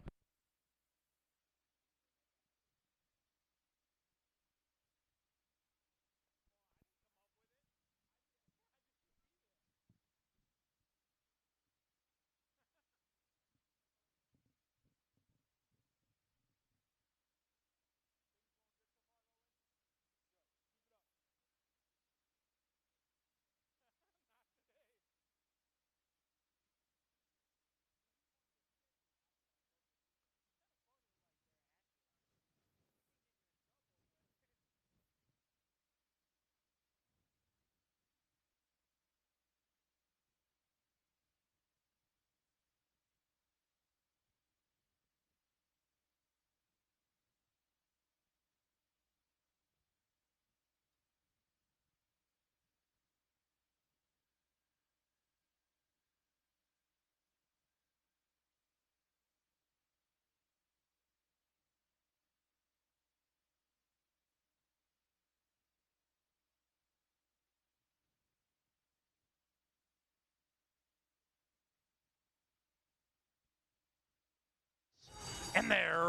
And they're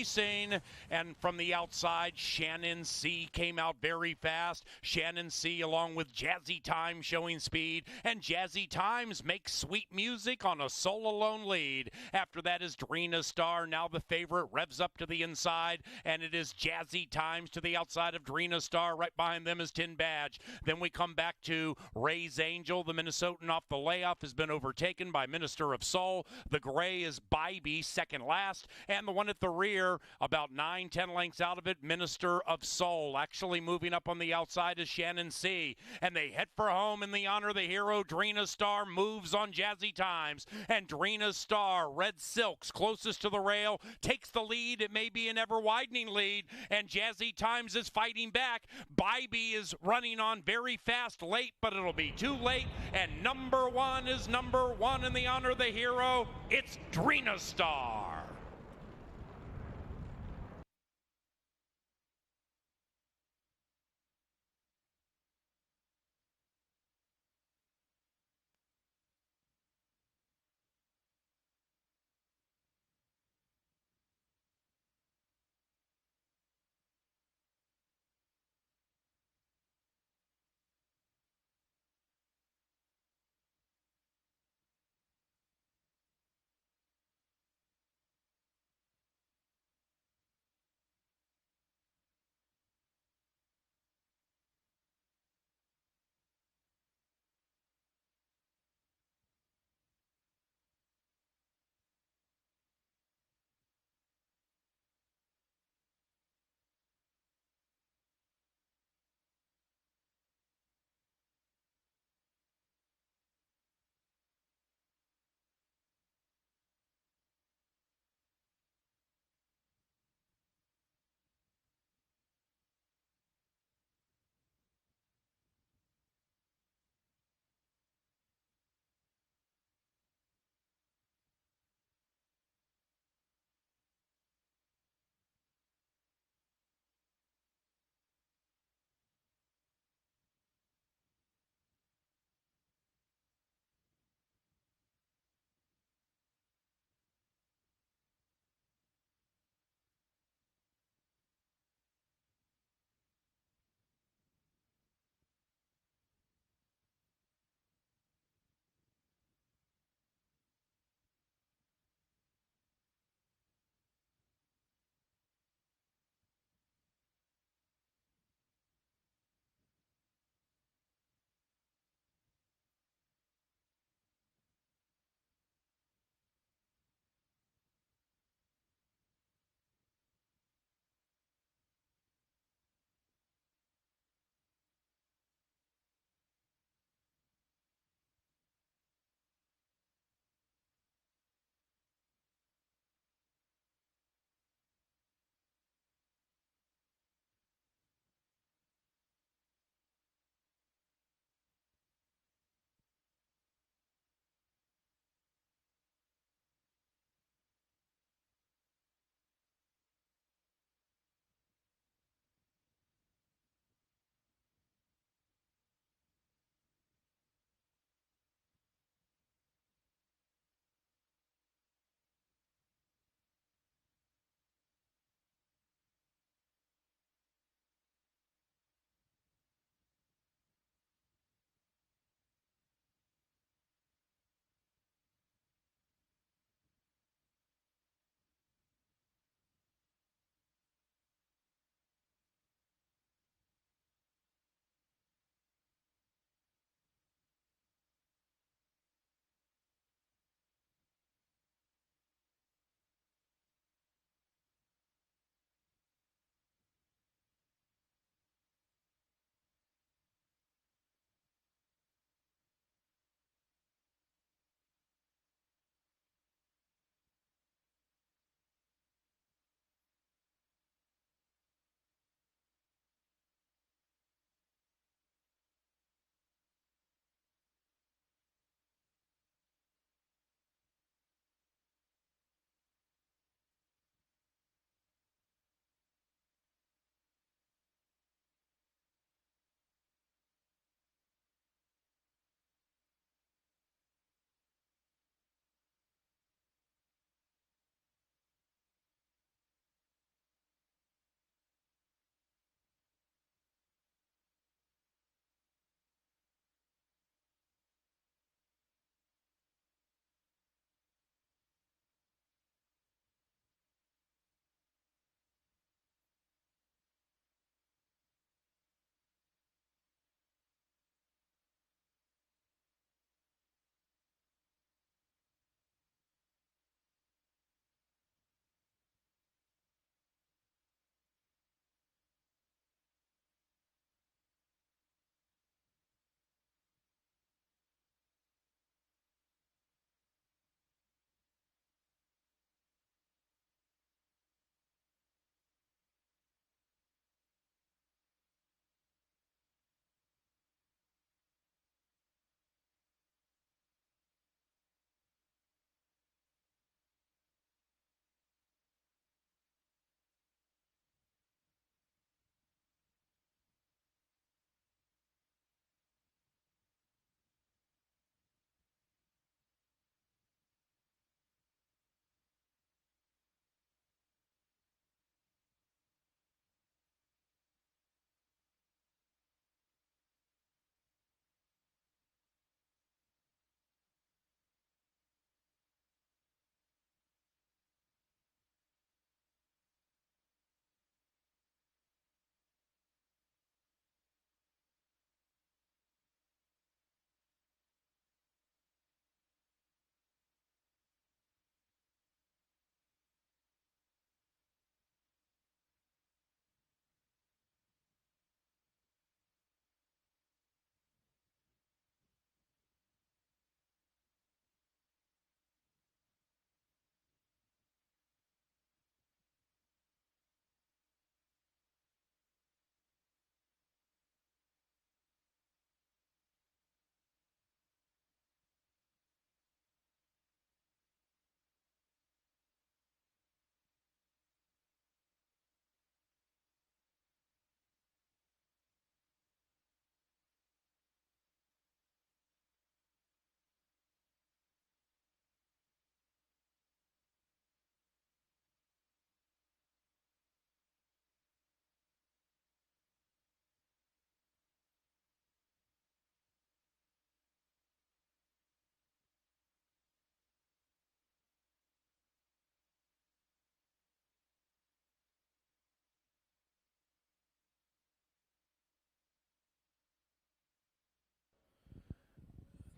Racing. And from the outside, Shannon C came out very fast. Shannon C along with Jazzy Times showing speed. And Jazzy Times makes sweet music on a solo-alone lead. After that is Drina Star. Now the favorite revs up to the inside. And it is Jazzy Times to the outside of Drina Star. Right behind them is Tin Badge. Then we come back to Ray's Angel. The Minnesotan off the layoff has been overtaken by Minister of Soul. The gray is Bybee, second last. And the one at the rear, about 9-10 lengths out of it, Minister of Soul. Actually moving up on the outside is Shannon C. And they head for home in the honor of the hero. Drina Star moves on Jazzy Times. And Drina Star, Red Silks, closest to the rail, takes the lead. It may be an ever-widening lead. And Jazzy Times is fighting back. Bybee is running on very fast late, but it'll be too late. And number one is number one in the honor of the hero. It's Drina Star.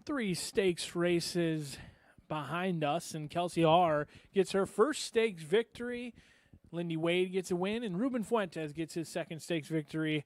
3 stakes races behind us, and Kelsey Haar gets her first stakes victory. Lindy Wade gets a win, and Ruben Fuentes gets his second stakes victory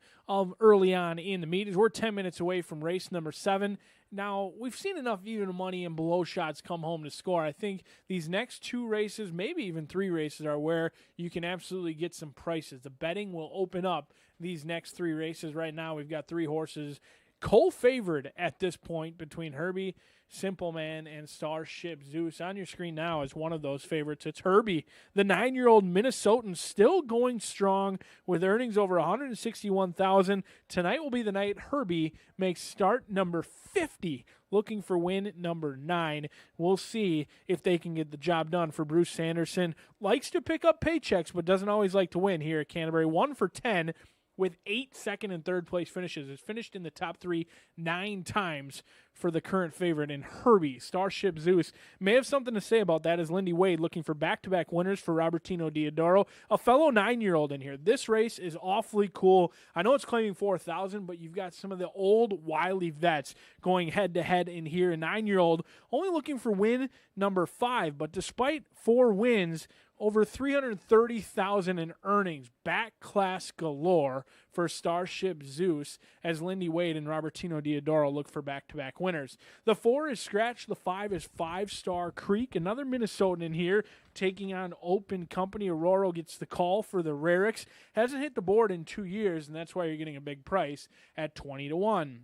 early on in the meet. As we're 10 minutes away from race number 7. Now, we've seen enough even money and below shots come home to score. I think these next 2 races, maybe even 3 races, are where you can absolutely get some prices. The betting will open up these next 3 races. Right now, we've got 3 horses co-favored at this point between Herbie, Simple Man, and Starship Zeus. On your screen now is one of those favorites. It's Herbie, the 9-year-old Minnesotan, still going strong with earnings over $161,000. Tonight will be the night Herbie makes start number 50, looking for win number 9. We'll see if they can get the job done for Bruce Sanderson. Likes to pick up paychecks, but doesn't always like to win here at Canterbury. 1 for 10. With 8 second and third place finishes. It's finished in the top 3 9 times for the current favorite in Herbie. Starship Zeus may have something to say about that as Lindy Wade looking for back-to-back winners for Robertino Diodoro, a fellow 9-year-old in here. This race is awfully cool. I know it's claiming 4,000, but you've got some of the old wily vets going head-to-head in here. A 9-year-old only looking for win number 5, but despite 4 wins, over $330,000 in earnings, back class galore for Starship Zeus as Lindy Wade and Robertino Diodoro look for back-to-back winners. The 4 is Scratch, the 5 is 5-Star Creek, another Minnesotan in here taking on Open Company. Aurora gets the call for the Rarix. Hasn't hit the board in 2 years, and that's why you're getting a big price at 20-1.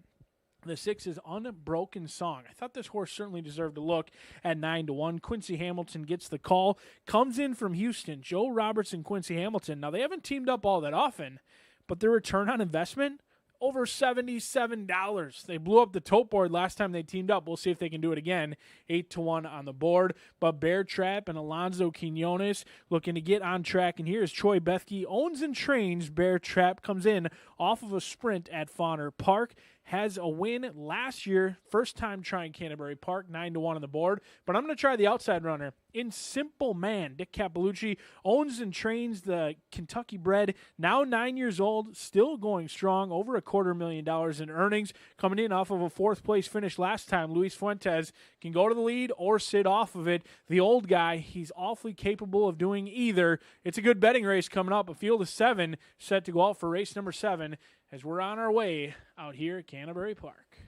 The 6 is Unbroken Song. I thought this horse certainly deserved a look at 9-1. Quincy Hamilton gets the call. Comes in from Houston. Joe Roberts and Quincy Hamilton. Now, they haven't teamed up all that often, but their return on investment, over $77. They blew up the tote board last time they teamed up. We'll see if they can do it again. 8-1 on the board. But Bear Trap and Alonzo Quinones looking to get on track. And here's Troy Bethke. Owns and trains Bear Trap. Comes in off of a sprint at Fauner Park. Has a win last year. First time trying Canterbury Park. 9-1 on the board. But I'm going to try the outside runner in Simple Man. Dick Capalucci owns and trains the Kentucky bred. Now 9 years old. Still going strong. Over $250,000 in earnings. Coming in off of a 4th place finish last time. Luis Fuentes can go to the lead or sit off of it. The old guy, he's awfully capable of doing either. It's a good betting race coming up. A field of 7 set to go out for race number 7 as we're on our way out here at Canterbury Park.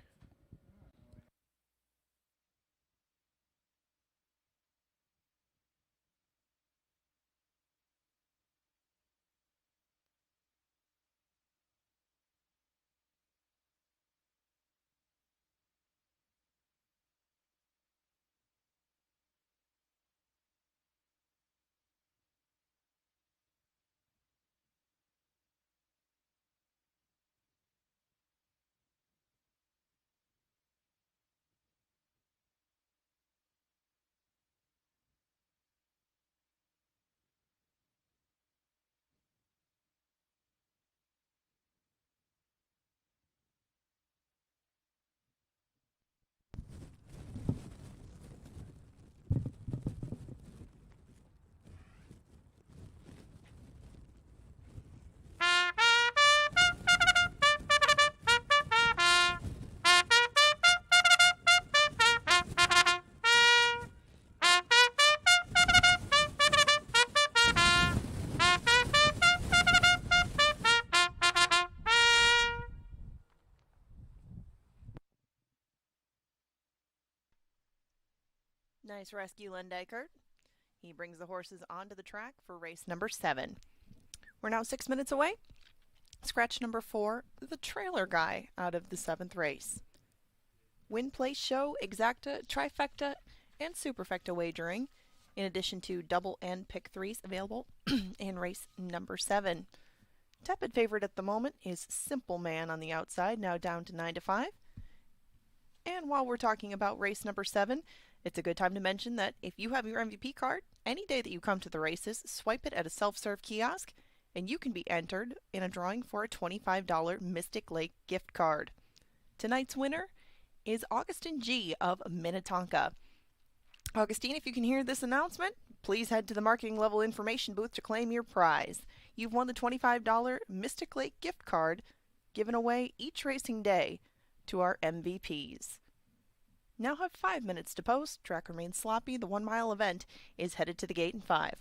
Nice rescue, Len Dykert. He brings the horses onto the track for race number 7. We're now 6 minutes away. Scratch number 4, the trailer guy out of the 7th race. Win, place, show, exacta, trifecta, and superfecta wagering, in addition to double and pick 3s available in race number 7. Tepid favorite at the moment is Simple Man on the outside, now down to 9-5. And while we're talking about race number 7, it's a good time to mention that if you have your MVP card, any day that you come to the races, swipe it at a self-serve kiosk, and you can be entered in a drawing for a $25 Mystic Lake gift card. Tonight's winner is Augustin G. of Minnetonka. Augustine, if you can hear this announcement, please head to the marketing level information booth to claim your prize. You've won the $25 Mystic Lake gift card given away each racing day to our MVPs. Now have 5 minutes to post. Track remains sloppy. The 1 mile event is headed to the gate in 5.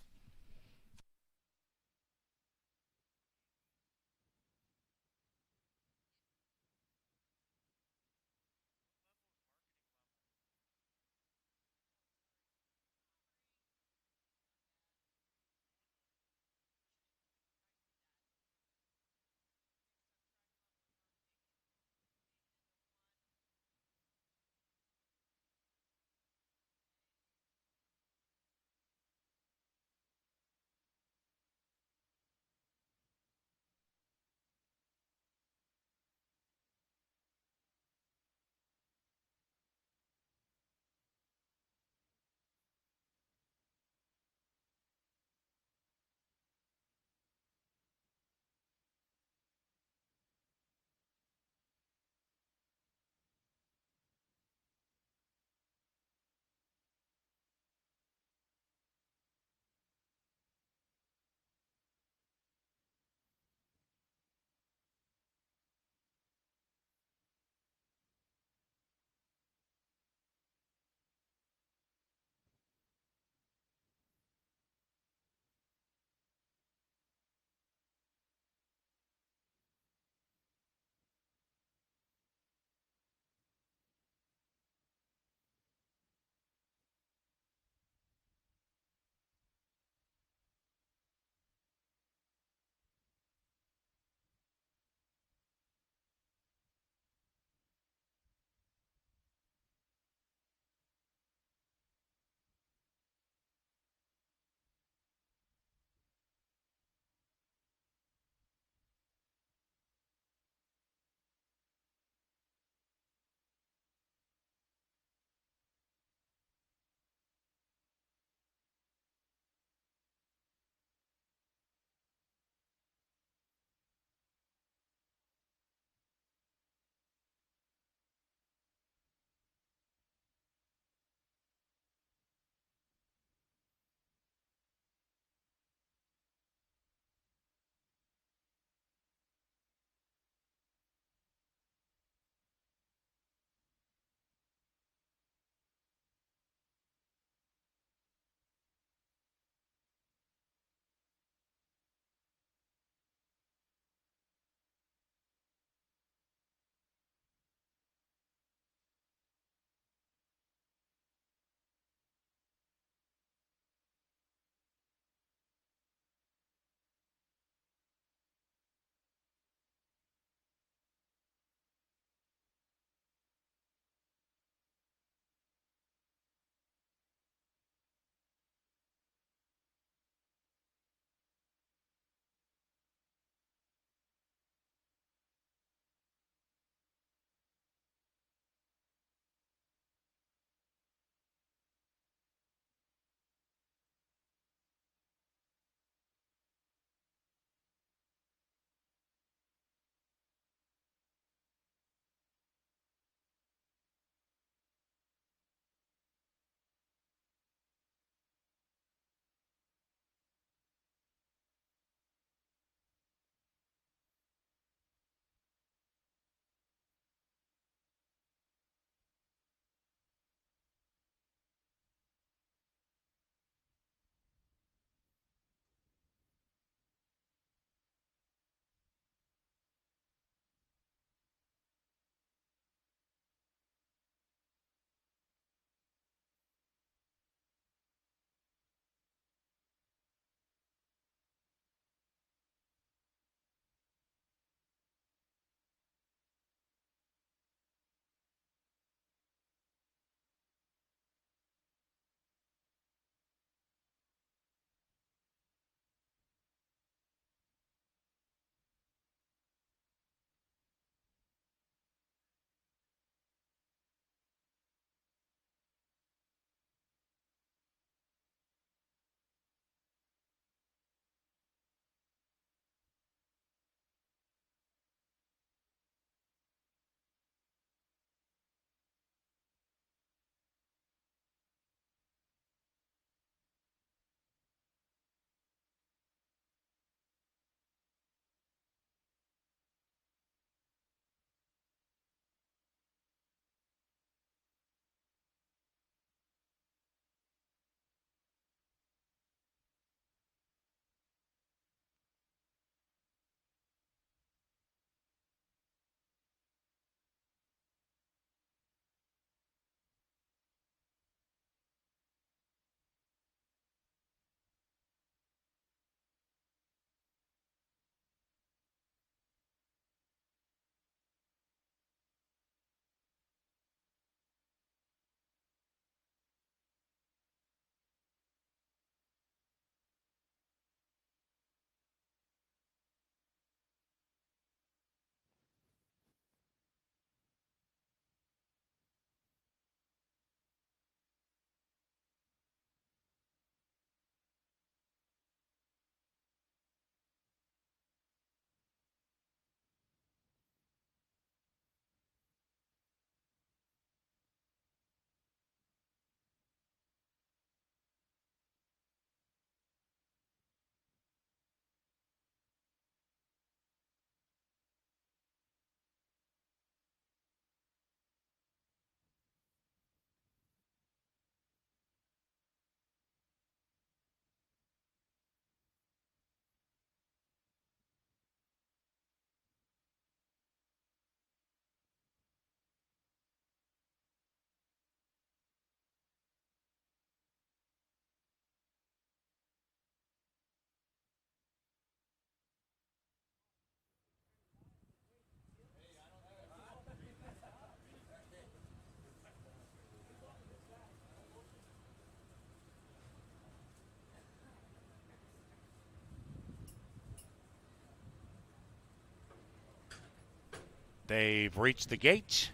They've reached the gate.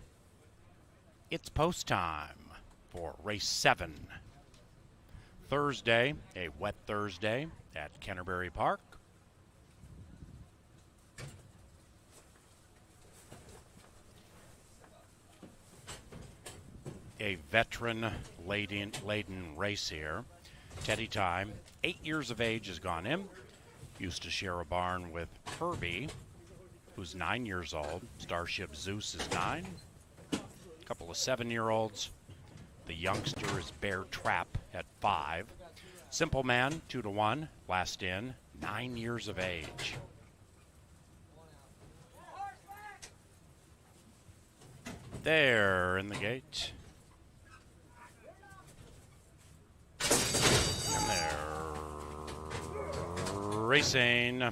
It's post time for race 7. Thursday, a wet Thursday at Canterbury Park. A veteran-laden race here. Teddy Time, 8 years of age, has gone in. Used to share a barn with Herbie, who's 9 years old. Starship Zeus is 9. A couple of 7-year-olds. The youngster is Bear Trap at 5. Simple Man, 2-1. Last in, 9 years of age. There in the gate. And they're racing.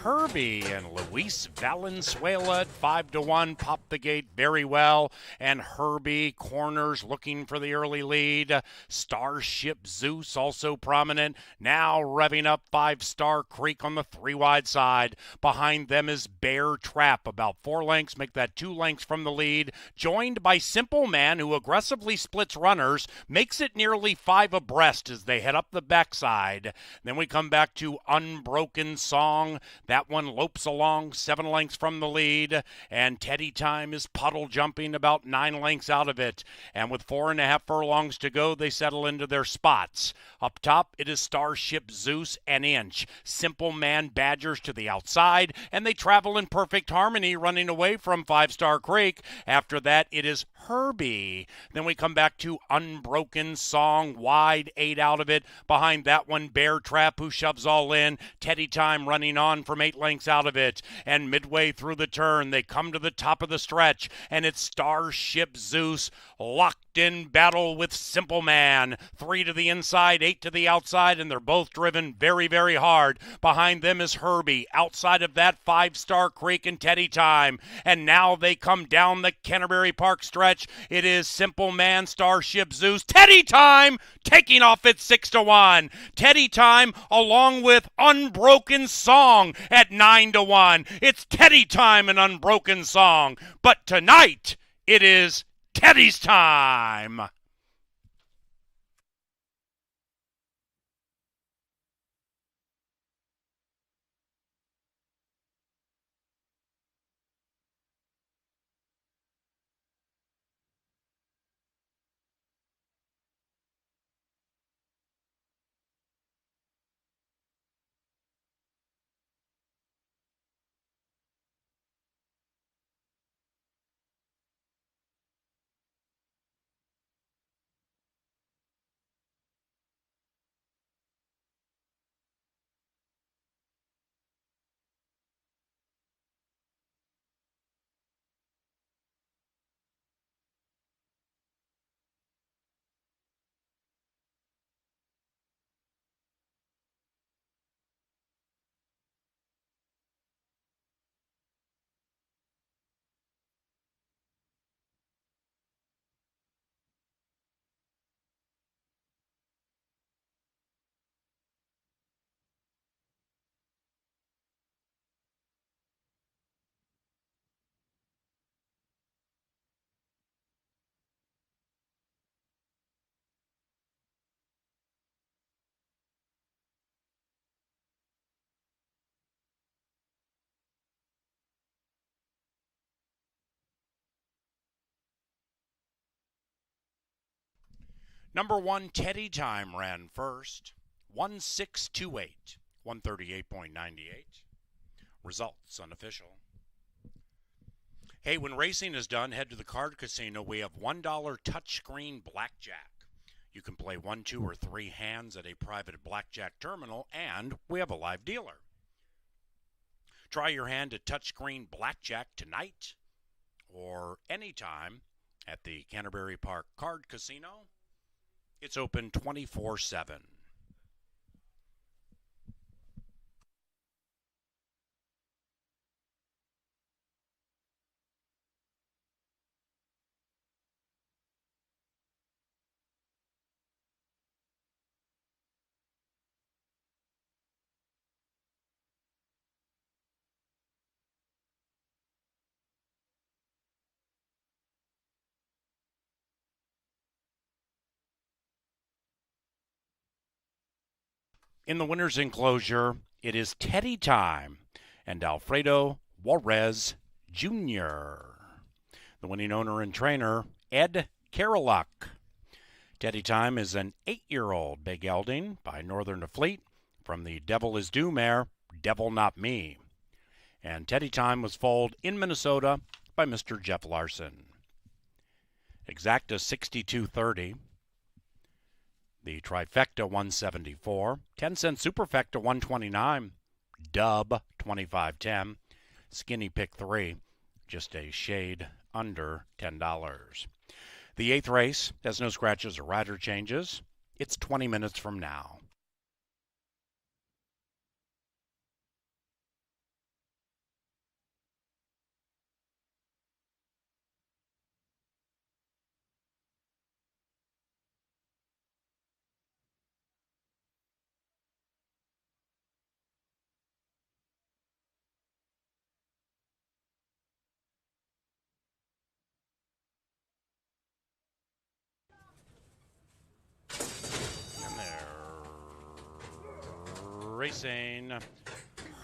Herbie and Luis Valenzuela at 5-1 popped the gate very well, and Herbie corners looking for the early lead. Starship Zeus also prominent, now revving up 5-Star Creek on the 3-wide side. Behind them is Bear Trap, about 4 lengths, make that 2 lengths from the lead, joined by Simple Man, who aggressively splits runners, makes it nearly 5 abreast as they head up the backside. Then we come back to Unbroken Song. That one lopes along 7 lengths from the lead, and Teddy Time is puddle jumping about 9 lengths out of it. And with 4.5 furlongs to go, they settle into their spots. Up top, it is Starship Zeus an inch. Simple Man Badgers to the outside, and they travel in perfect harmony, running away from 5-Star Creek. After that, it is Herbie. Then we come back to Unbroken Song, wide 8 out of it. Behind that one, Bear Trap, who shoves all in. Teddy Time running on from 8 lengths out of it, and midway through the turn they come to the top of the stretch, and it's Starship Zeus locked in battle with Simple Man. 3 to the inside, 8 to the outside, and they're both driven very, very hard. Behind them is Herbie. Outside of that, 5-Star Creek and Teddy Time, and now they come down the Canterbury Park stretch. It is Simple Man, Starship Zeus, Teddy Time taking off at 6-1. Teddy Time along with Unbroken Song at 9-1. It's Teddy Time and Unbroken Song. But tonight, it is Teddy's time. Number 1, Teddy Time ran first. 1628, 138.98. Results unofficial. Hey, when racing is done, head to the card casino. We have $1 touchscreen blackjack. You can play 1, 2, or 3 hands at a private blackjack terminal, and we have a live dealer. Try your hand at touchscreen blackjack tonight or anytime at the Canterbury Park Card Casino. It's open 24/7. In the winner's enclosure, it is Teddy Time and Alfredo Juarez Jr. The winning owner and trainer, Ed Caroluck. Teddy Time is an 8-year-old big gelding by Northern to Fleet from the Devil is Due mare, Devil Not Me. And Teddy Time was foaled in Minnesota by Mr. Jeff Larson. Exacta 62.30. The Trifecta 174. 10-cent Superfecta 129. Dub 25.10. Skinny Pick 3. Just a shade under $10. The 8th race has no scratches or rider changes. It's 20 minutes from now. And they're racing.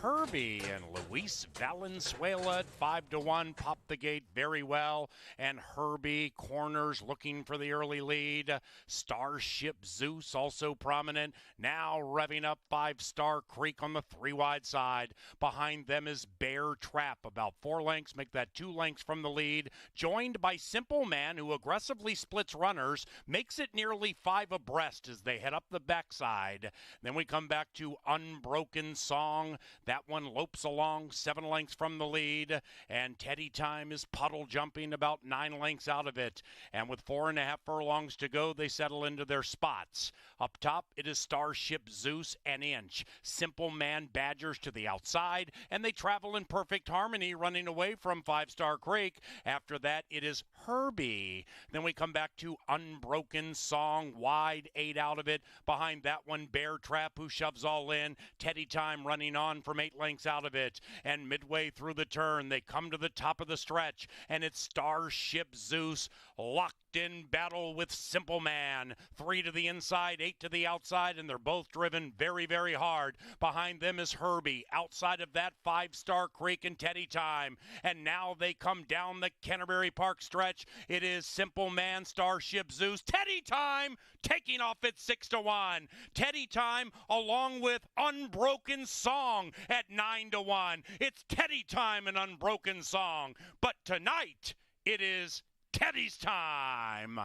Herbie and Luis Valenzuela at 5-1 popped the gate very well, and Herbie corners looking for the early lead. Starship Zeus also prominent, now revving up 5-Star Creek on the 3-wide side. Behind them is Bear Trap, about 4 lengths, make that 2 lengths from the lead, joined by Simple Man, who aggressively splits runners, makes it nearly 5 abreast as they head up the backside. Then we come back to Unbroken Song. That one lopes along 7 lengths from the lead, and Teddy Time is puddle jumping about 9 lengths out of it. And with 4.5 furlongs to go, they settle into their spots. Up top, it is Starship Zeus an inch. Simple Man Badgers to the outside, and they travel in perfect harmony, running away from 5-Star Creek. After that, it is Herbie. Then we come back to Unbroken Song, wide 8 out of it. Behind that one, Bear Trap, who shoves all in. Teddy Time running on from 8 lengths out of it, and midway through the turn they come to the top of the stretch, and it's Starship Zeus locked in battle with Simple Man. 3 to the inside, 8 to the outside, and they're both driven very, very hard. Behind them is Herbie. Outside of that, 5-Star Creek and Teddy Time. And now they come down the Canterbury Park stretch. It is Simple Man, Starship Zeus, Teddy Time taking off at 6-1. Teddy Time along with Unbroken Song at 9-1. It's Teddy Time and Unbroken Song. But tonight it is Teddy's time.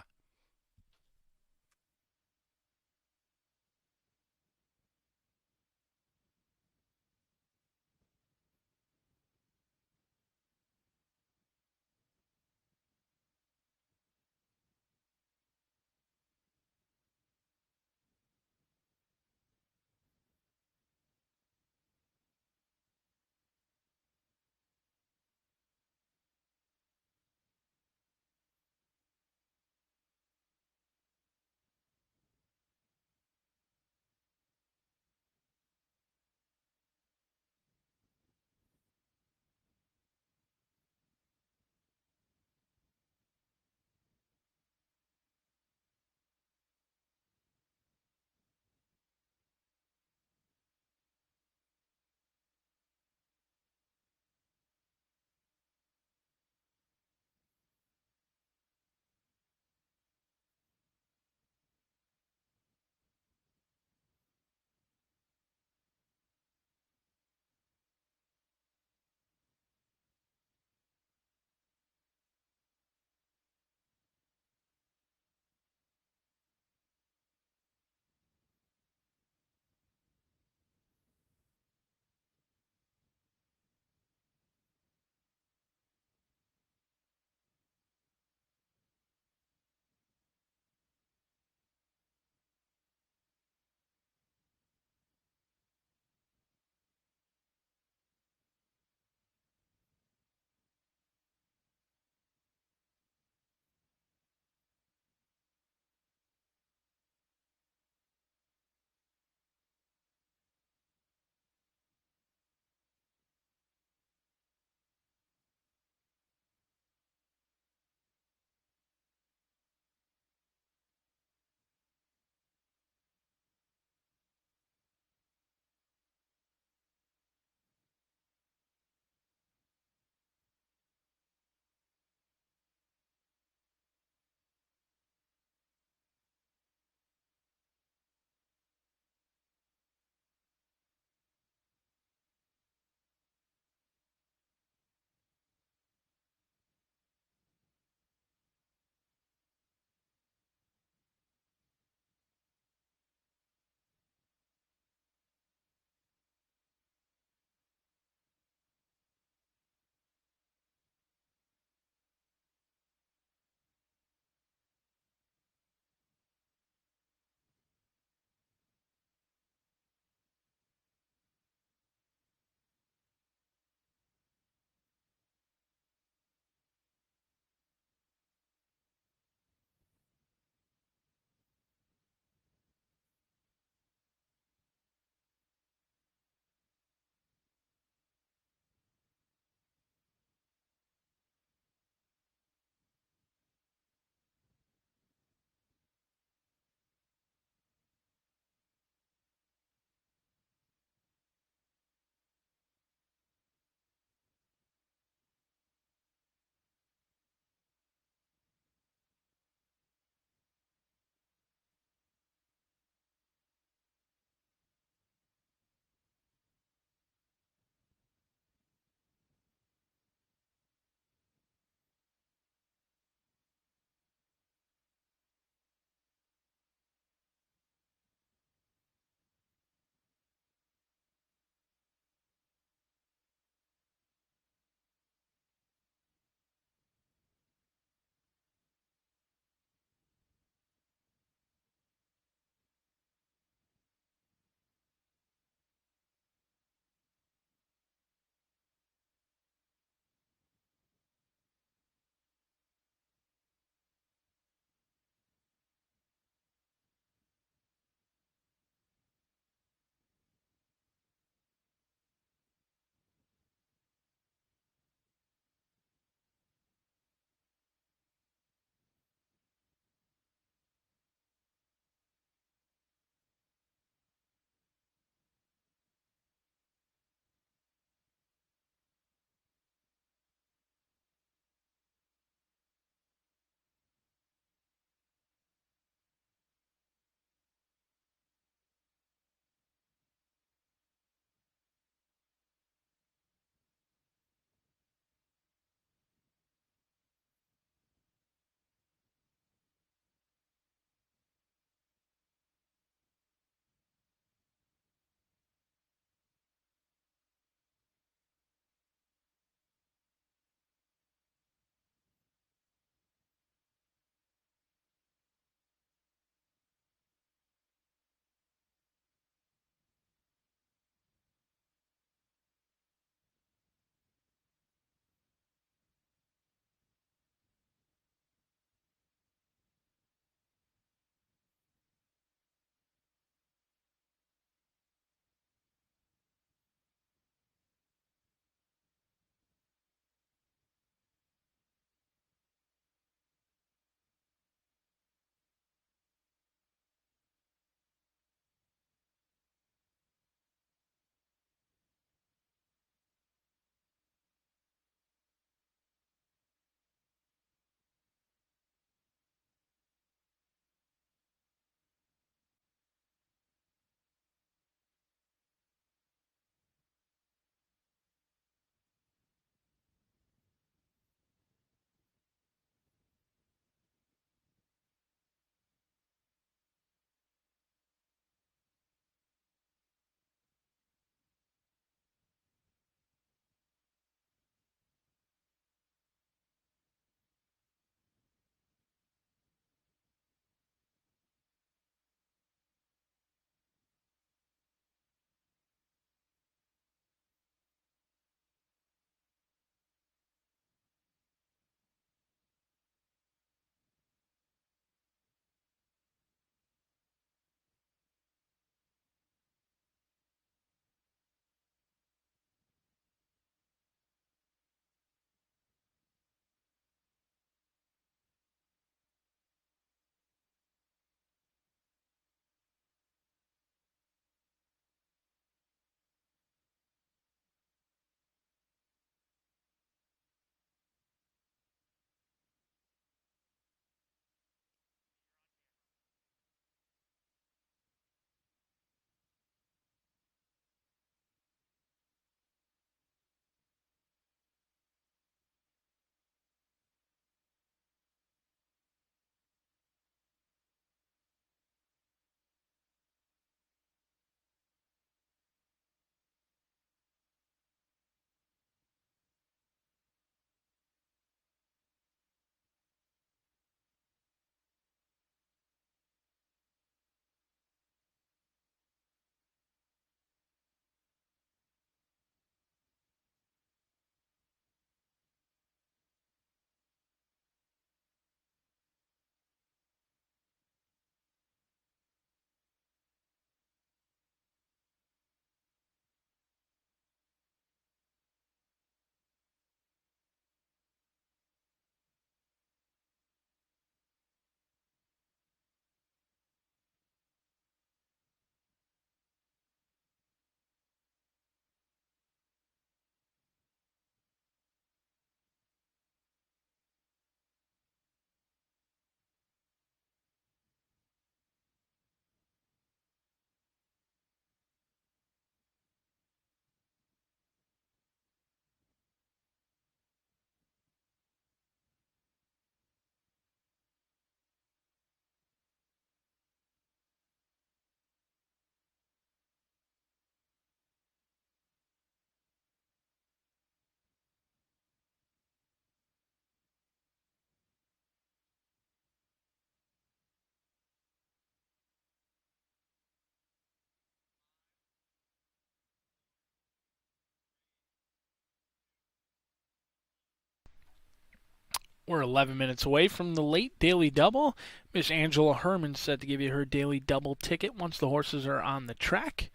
We're 11 minutes away from the late daily double. Miss Angela Herman said to give you her daily double ticket once the horses are on the track.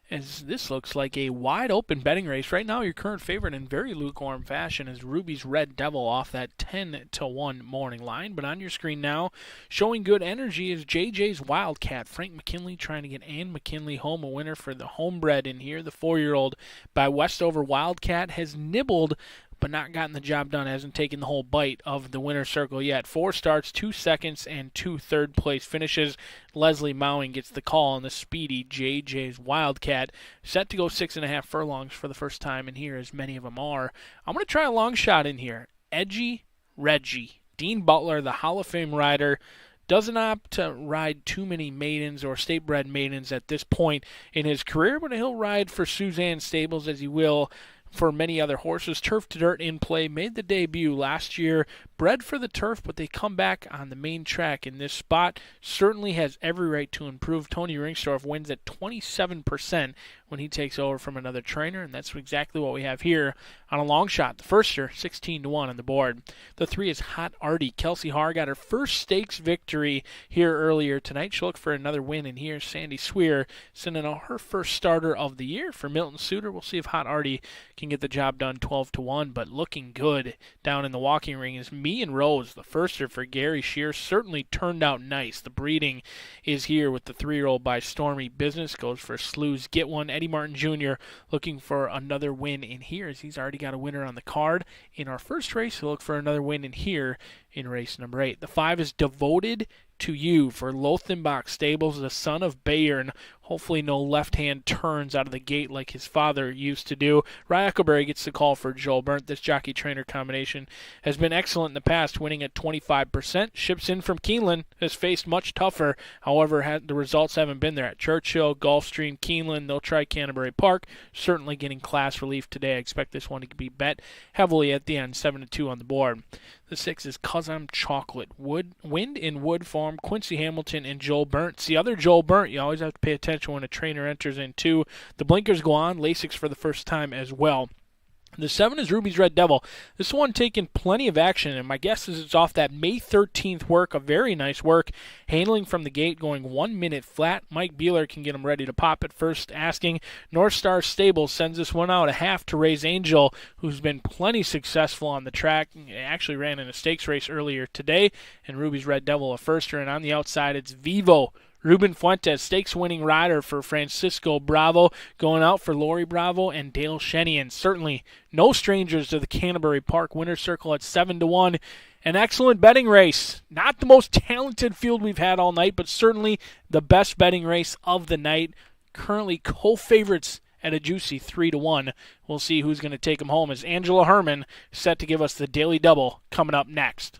As this looks like a wide open betting race. Right now, your current favorite in very lukewarm fashion is Ruby's Red Devil off that 10-1 morning line. But on your screen now, showing good energy is JJ's Wildcat. Frank McKinley trying to get Ann McKinley home, a winner for the homebred in here. The 4-year-old by Westover Wildcat has nibbled but not gotten the job done, hasn't taken the whole bite of the winner's circle yet. 4 starts, 2 seconds, and 2 third-place finishes. Leslie Mowing gets the call on the speedy JJ's Wildcat, set to go 6.5 furlongs for the first time in here, as many of them are. I'm going to try a long shot in here. Edgy Reggie. Dean Butler, the Hall of Fame rider, doesn't opt to ride too many maidens or state-bred maidens at this point in his career, but he'll ride for Suzanne Stables as he will for many other horses. Turf to Dirt in play, made the debut last year, bred for the turf, but they come back on the main track in this spot. Certainly has every right to improve. Tony Ringstorff wins at 27% when he takes over from another trainer, and that's exactly what we have here on a long shot. The firster, 16-1 on the board. The 3 is Hot Artie. Kelsey Haar got her first stakes victory here earlier tonight. She'll look for another win in here. Sandy Swear sending out her first starter of the year for Milton Suter. We'll see if Hot Artie can get the job done 12-1, but looking good down in the walking ring is Me and Rose. The firster for Gary Shear certainly turned out nice. The breeding is here with the 3-year-old by Stormy Business. Goes for Slews Get One. Eddie Martin Jr. looking for another win in here, as he's already got a winner on the card in our first race. He'll look for another win in here in race number 8. The 5 is Devoted to You for Lothenbach Stables, the son of Bayern. Hopefully no left-hand turns out of the gate like his father used to do. Rye Eckleberry gets the call for Joel Burnt. This jockey-trainer combination has been excellent in the past, winning at 25%. Ships in from Keeneland, has faced much tougher. However, the results haven't been there at Churchill, Gulfstream, Keeneland. They'll try Canterbury Park. Certainly getting class relief today. I expect this one to be bet heavily at the end, 7-2 on the board. The 6 is 'Cause I'm Chocolate. Wind in Wood Farm, Quincy Hamilton, and Joel Burnt. It's the other Joel Burnt. You always have to pay attention when a trainer enters in, too. The blinkers go on. Lasix for the first time as well. The 7 is Ruby's Red Devil. This one taking plenty of action, and my guess is it's off that May 13th work, a very nice work. Handling from the gate, going 1 minute flat. Mike Beeler can get him ready to pop at first, asking. North Star Stables sends this one out a half to Raise Angel, who's been plenty successful on the track. Actually ran in a stakes race earlier today, and Ruby's Red Devil a firster, and on the outside it's Vivo. Ruben Fuentes, stakes-winning rider for Francisco Bravo, going out for Lori Bravo and Dale Shenian. Certainly no strangers to the Canterbury Park winner's circle at 7-1. An excellent betting race. Not the most talented field we've had all night, but certainly the best betting race of the night. Currently co-favorites at a juicy 3-1. We'll see who's going to take them home as Angela Herman set to give us the Daily Double coming up next.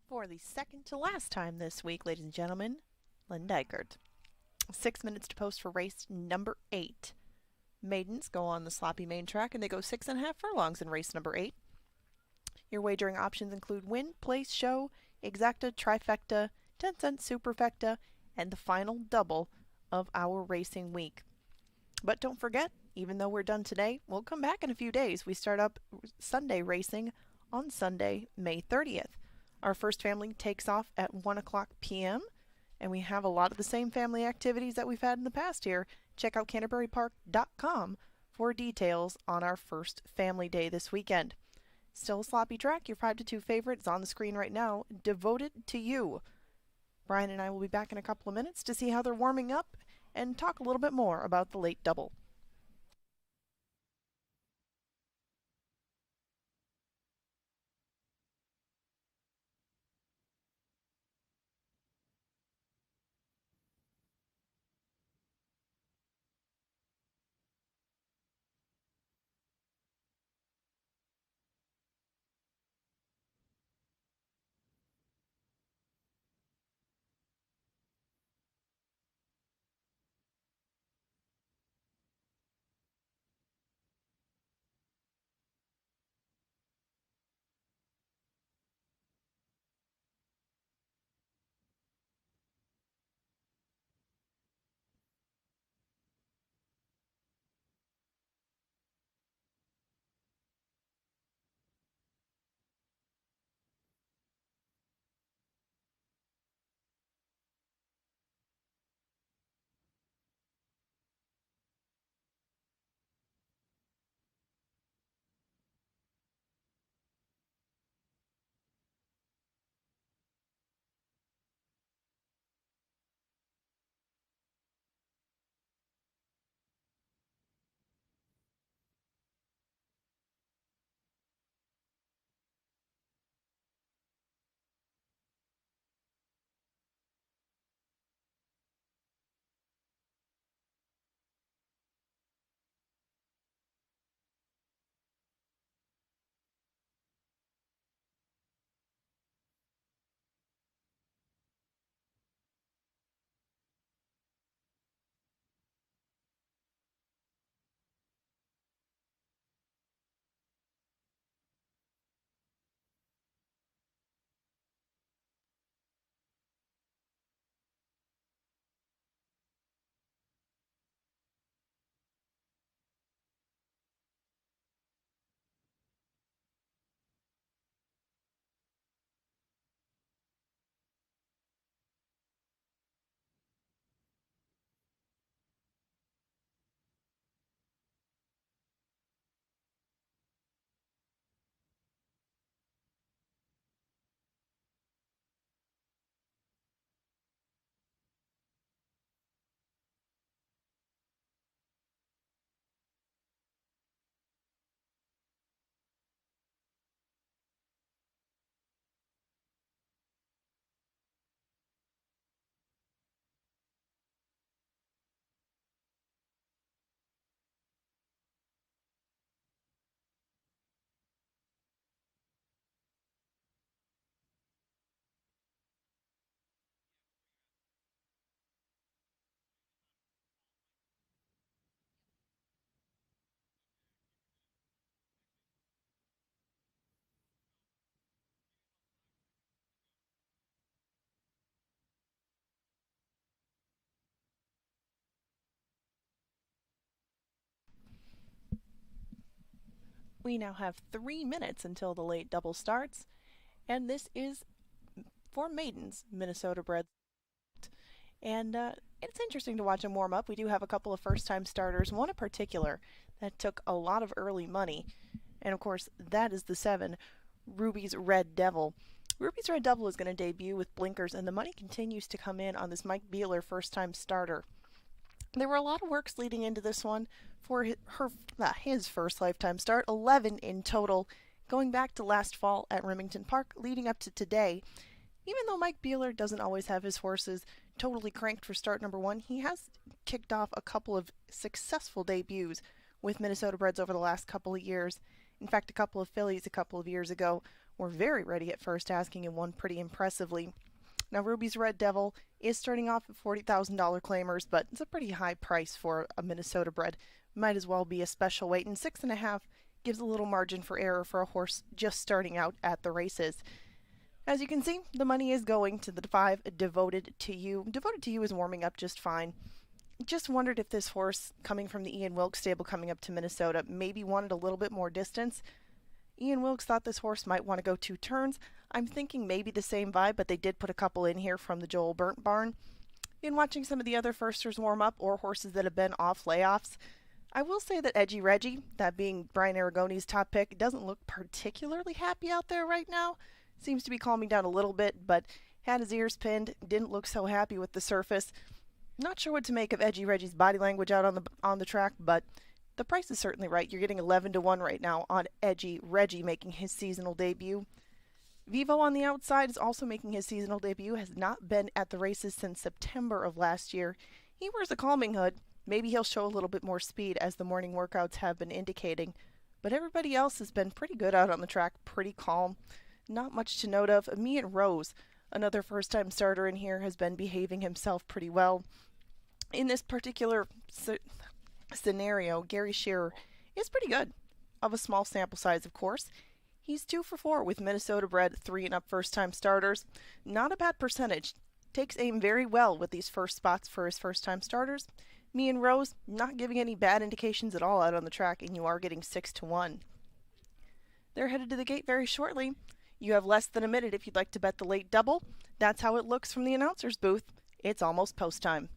For the second to last time this week, ladies and gentlemen, Lynn Dykert. 6 minutes to post for race number 8. Maidens go on the sloppy main track, and they go 6.5 furlongs in race number 8. Your wagering options include win, place, show, exacta, trifecta, 10-cent superfecta, and the final double of our racing week. But don't forget, even though we're done today, we'll come back in a few days. We start up Sunday racing on Sunday, May 30th. Our first family takes off at 1 o'clock p.m., and we have a lot of the same family activities that we've had in the past here. Check out CanterburyPark.com for details on our first family day this weekend. Still a sloppy track. Your 5-2 favorite is on the screen right now, Devoted to You. Brian and I will be back in a couple of minutes to see how they're warming up and talk a little bit more about the late double. We now have 3 minutes until the late double starts, and this is for maidens, Minnesota bred. And it's interesting to watch them warm up. We do have a couple of first-time starters, one in particular that took a lot of early money. And of course, that is the 7, Ruby's Red Devil. Ruby's Red Devil is going to debut with blinkers, and the money continues to come in on this Mike Beeler first-time starter. There were a lot of works leading into this one for his first lifetime start, 11 in total, going back to last fall at Remington Park, leading up to today. Even though Mike Beeler doesn't always have his horses totally cranked for start number 1, he has kicked off a couple of successful debuts with Minnesota breds over the last couple of years. In fact, a couple of fillies a couple of years ago were very ready at first asking and won pretty impressively. Now, Ruby's Red Devil is starting off at $40,000 claimers, but it's a pretty high price for a Minnesota bred. Might as well be a special weight, and 6.5 gives a little margin for error for a horse just starting out at the races. As you can see, the money is going to the 5, Devoted to You. Devoted to You is warming up just fine. Just wondered if this horse, coming from the Ian Wilkes stable coming up to Minnesota, maybe wanted a little bit more distance. Ian Wilkes thought this horse might want to go 2 turns. I'm thinking maybe the same vibe, but they did put a couple in here from the Joel Burnt barn. In watching some of the other firsters warm up or horses that have been off layoffs, I will say that Edgy Reggie, that being Brian Aragone's top pick, doesn't look particularly happy out there right now. Seems to be calming down a little bit, but had his ears pinned, didn't look so happy with the surface. Not sure what to make of Edgy Reggie's body language out on the track, but the price is certainly right. You're getting 11-1 right now on Edgy Reggie making his seasonal debut. Vivo on the outside is also making his seasonal debut, has not been at the races since September of last year. He wears a calming hood. Maybe he'll show a little bit more speed as the morning workouts have been indicating. But everybody else has been pretty good out on the track, pretty calm. Not much to note of. Me and Rose, another first-time starter in here, has been behaving himself pretty well. In this particular scenario, Gary Shearer is pretty good. Of a small sample size, of course. He's 2 for 4 with Minnesota-bred 3 and up first-time starters. Not a bad percentage. Takes aim very well with these first spots for his first-time starters. Me and Rose not giving any bad indications at all out on the track, and you are getting 6-1. They're headed to the gate very shortly. You have less than a minute if you'd like to bet the late double. That's how it looks from the announcer's booth. It's almost post time.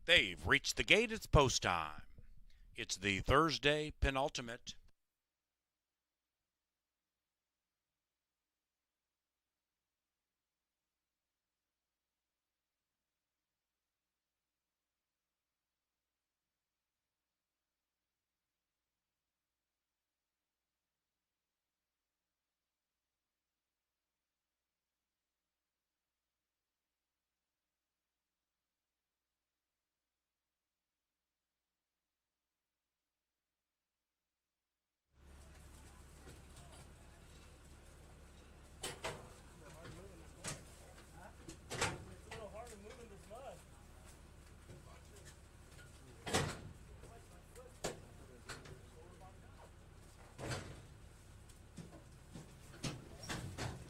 They've reached the gate. It's post time. It's the Thursday penultimate.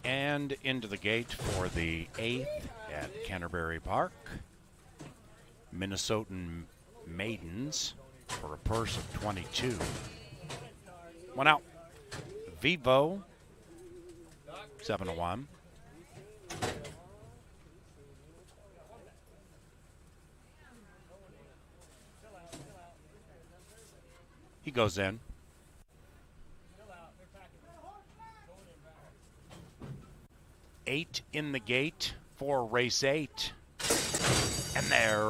And into the gate for the 8th at Canterbury Park. Minnesotan maidens for a purse of 22. One out. Vivo, 7-1. He goes in. Eight in the gate for race 8. And they're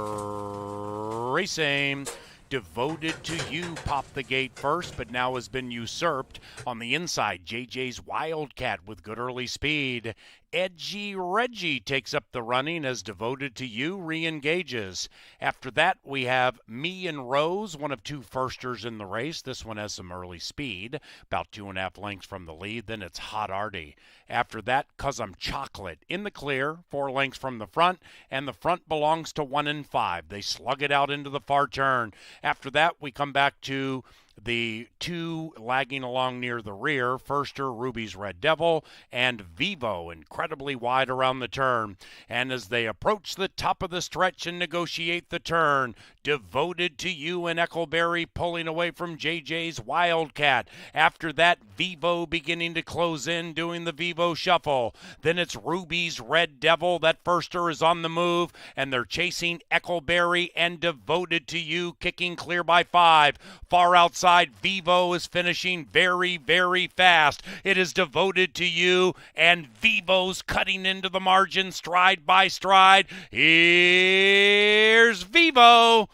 racing. Devoted to You popped the gate first, but now has been usurped. On the inside, JJ's Wildcat with good early speed. Edgy Reggie takes up the running as Devoted to You re-engages. After that, we have Me and Rose, one of 2 firsters in the race. This one has some early speed, about 2.5 lengths from the lead. Then it's Hot Artie. After that, 'Cause I'm Chocolate in the clear, 4 lengths from the front, and the front belongs to 1 and 5. They slug it out into the far turn. After that, we come back to The two lagging along near the rear, Firster, Ruby's Red Devil, and Vivo, incredibly wide around the turn. And as they approach the top of the stretch and negotiate the turn, Devoted to You and Eccleberry pulling away from JJ's Wildcat. After that, Vivo beginning to close in, doing the Vivo shuffle. Then it's Ruby's Red Devil. That Firster is on the move, and they're chasing Eccleberry and Devoted to You, kicking clear by 5. Far outside, Vivo is finishing very, very fast. It is Devoted to You, and Vivo's cutting into the margin stride by stride. Here's Vivo.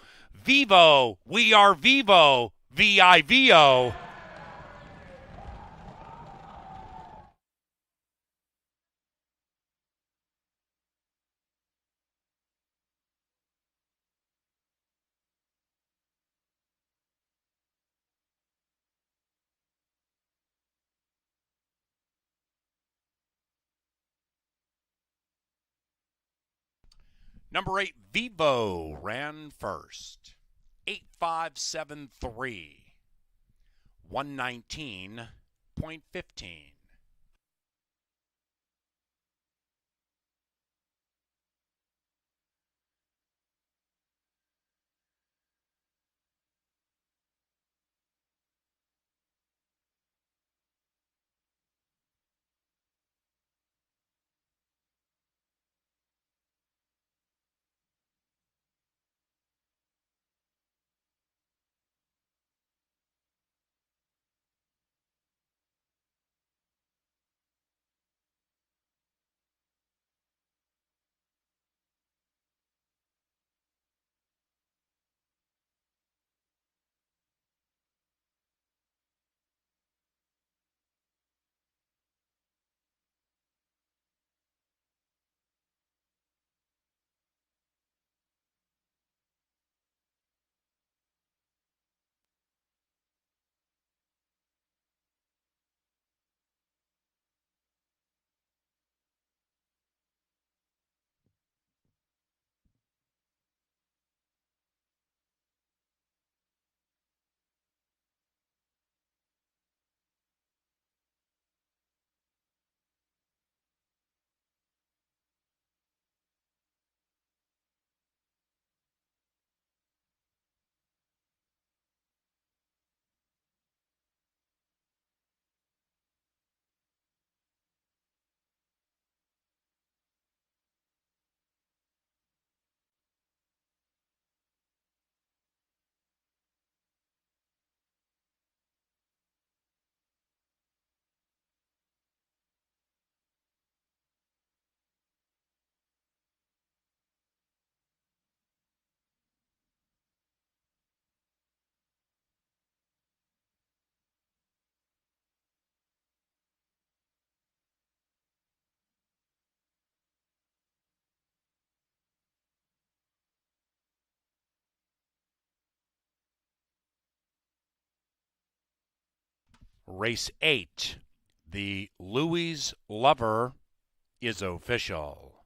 Vivo, we are Vivo. V-I-V-O. Number 8, Vivo, ran first. 8573. 119.15. Race 8, the Louis Lover is official.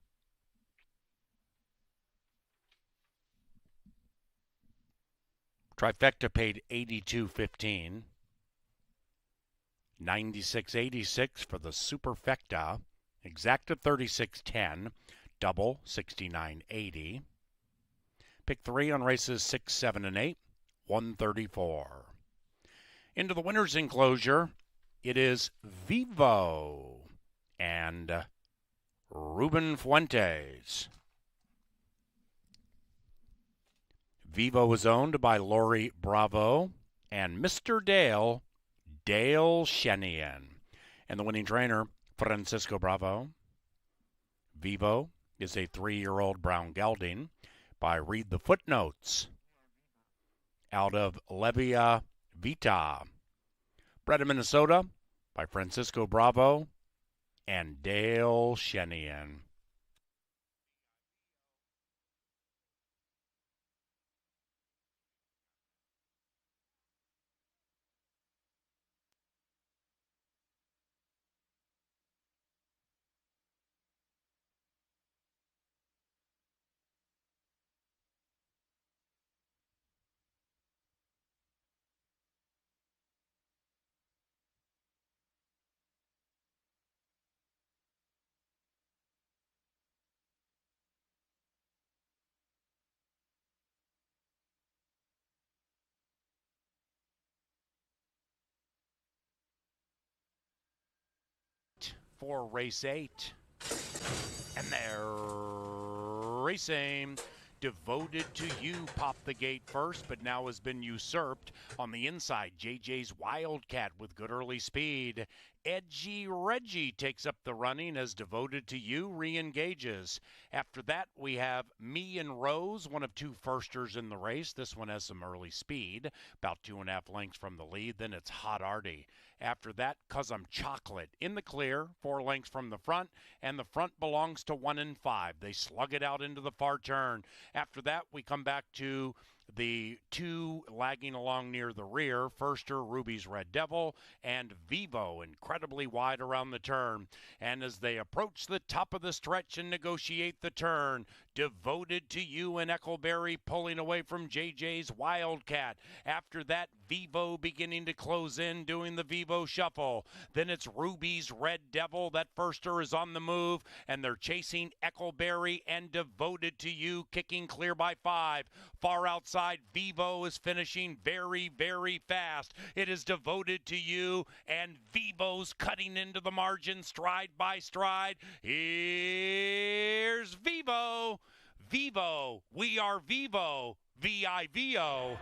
Trifecta paid $82.15. $96.86 for the Superfecta. Exacta $36.10. Double $69.80. Pick 3 on races 6, 7, and 8. $134. Into the winner's enclosure, it is Vivo and Ruben Fuentes. Vivo is owned by Lori Bravo and Mr. Dale Shenian. And the winning trainer, Francisco Bravo. Vivo is a 3-year-old brown gelding by Read the Footnotes out of Levia Vita. Bred in Minnesota by Francisco Bravo and Dale Shenian. for race 8. And they're racing. Devoted to You popped the gate first, but now has been usurped. On the inside, JJ's Wildcat with good early speed. Edgy Reggie takes up the running as Devoted to You re-engages. After that, we have Me and Rose, one of 2 firsters in the race. This one has some early speed, about 2.5 lengths from the lead. Then it's Hot Artie. After that, 'Cause I'm Chocolate in the clear, 4 lengths from the front, and the front belongs to 1 and 5. They slug it out into the far turn. After that, we come back to the 2 lagging along near the rear, Firster, Ruby's Red Devil, and Vivo, incredibly wide around the turn. And as they approach the top of the stretch and negotiate the turn, Devoted to You and Eccleberry pulling away from JJ's Wildcat. After that, Vivo beginning to close in, doing the Vivo shuffle. Then it's Ruby's Red Devil. That Firster is on the move, and they're chasing Eccleberry and Devoted to You, kicking clear by 5. Far outside, Vivo is finishing very, very fast. It is Devoted to You, and Vivo's cutting into the margin stride by stride. Here's Vivo. Vivo, we are Vivo. V-I-V-O.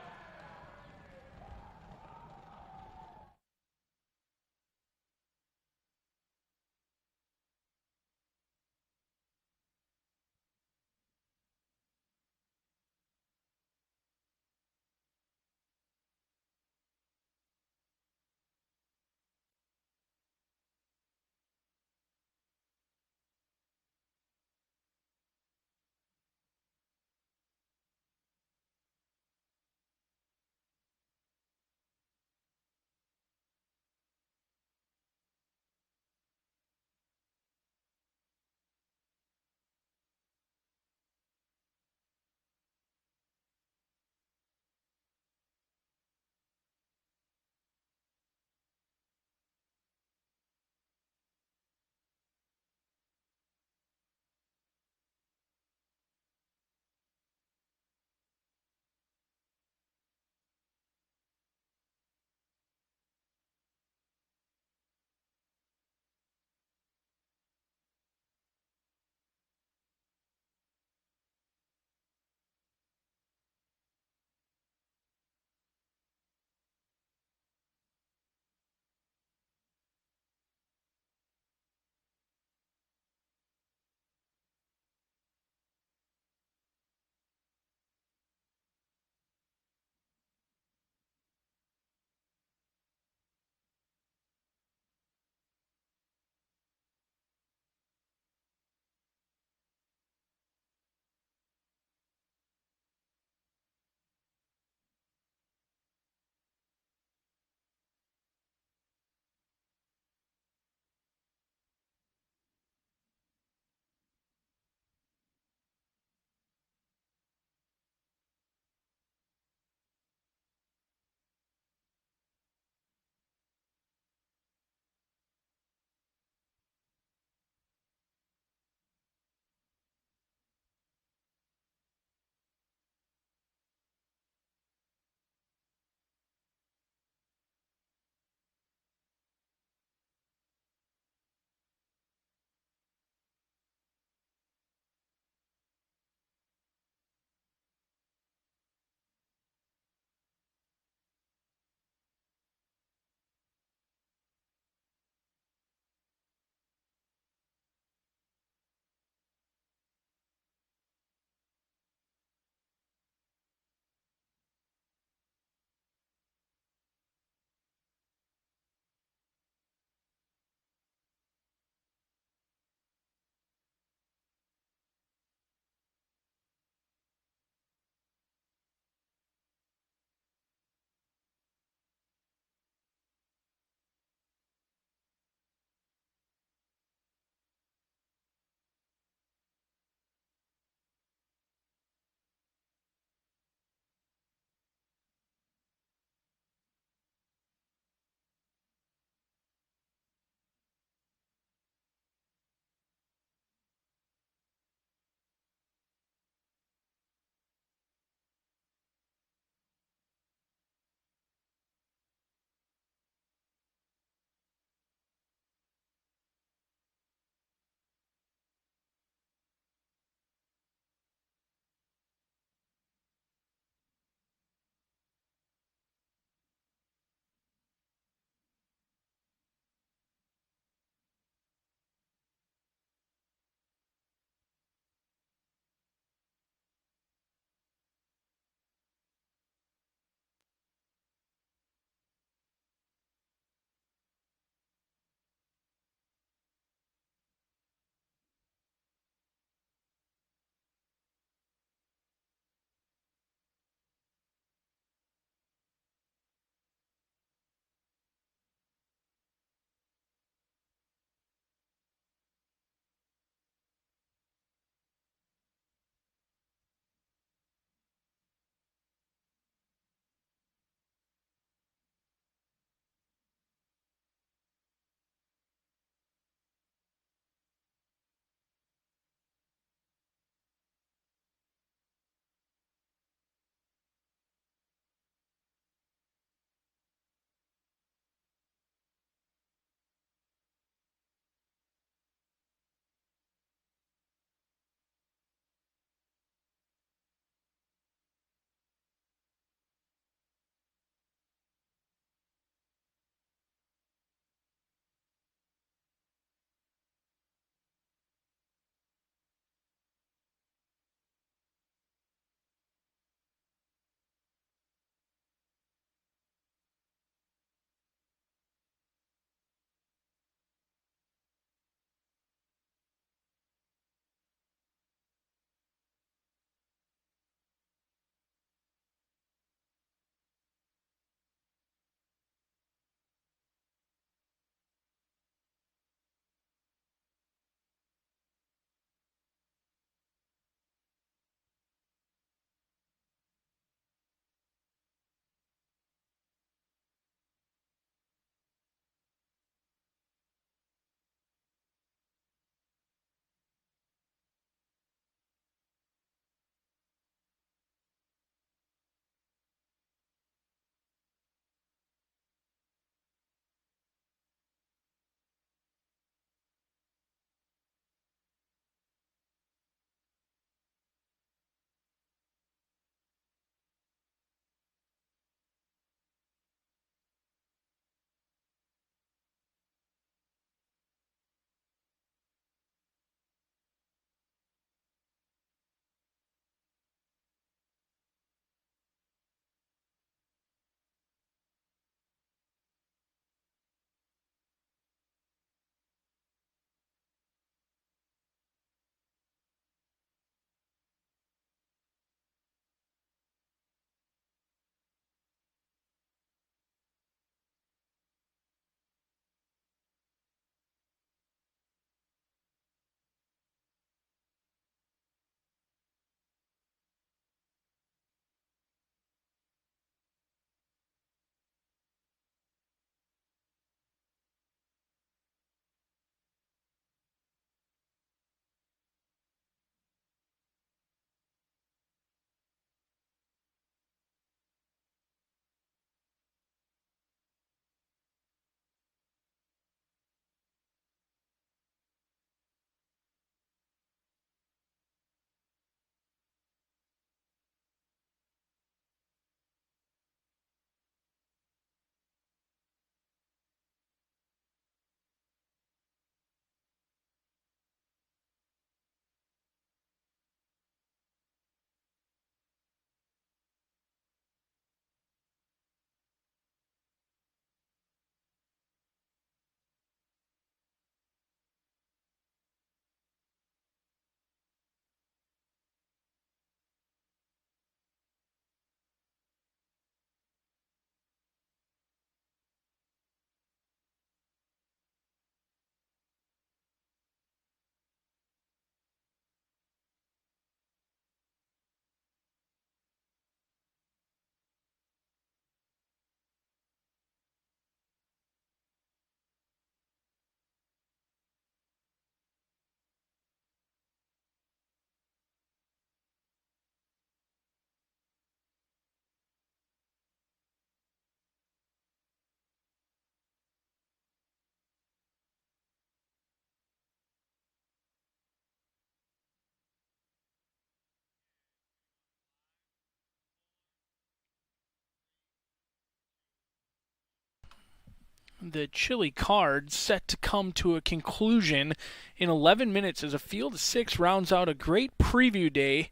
the Chili card set to come to a conclusion in 11 minutes as a field of 6 rounds out a great preview day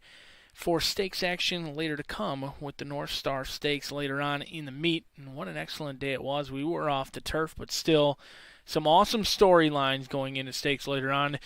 for stakes action later to come with the North Star Stakes later on in the meet. And what an excellent day it was. We were off the turf, but still some awesome storylines going into stakes later on.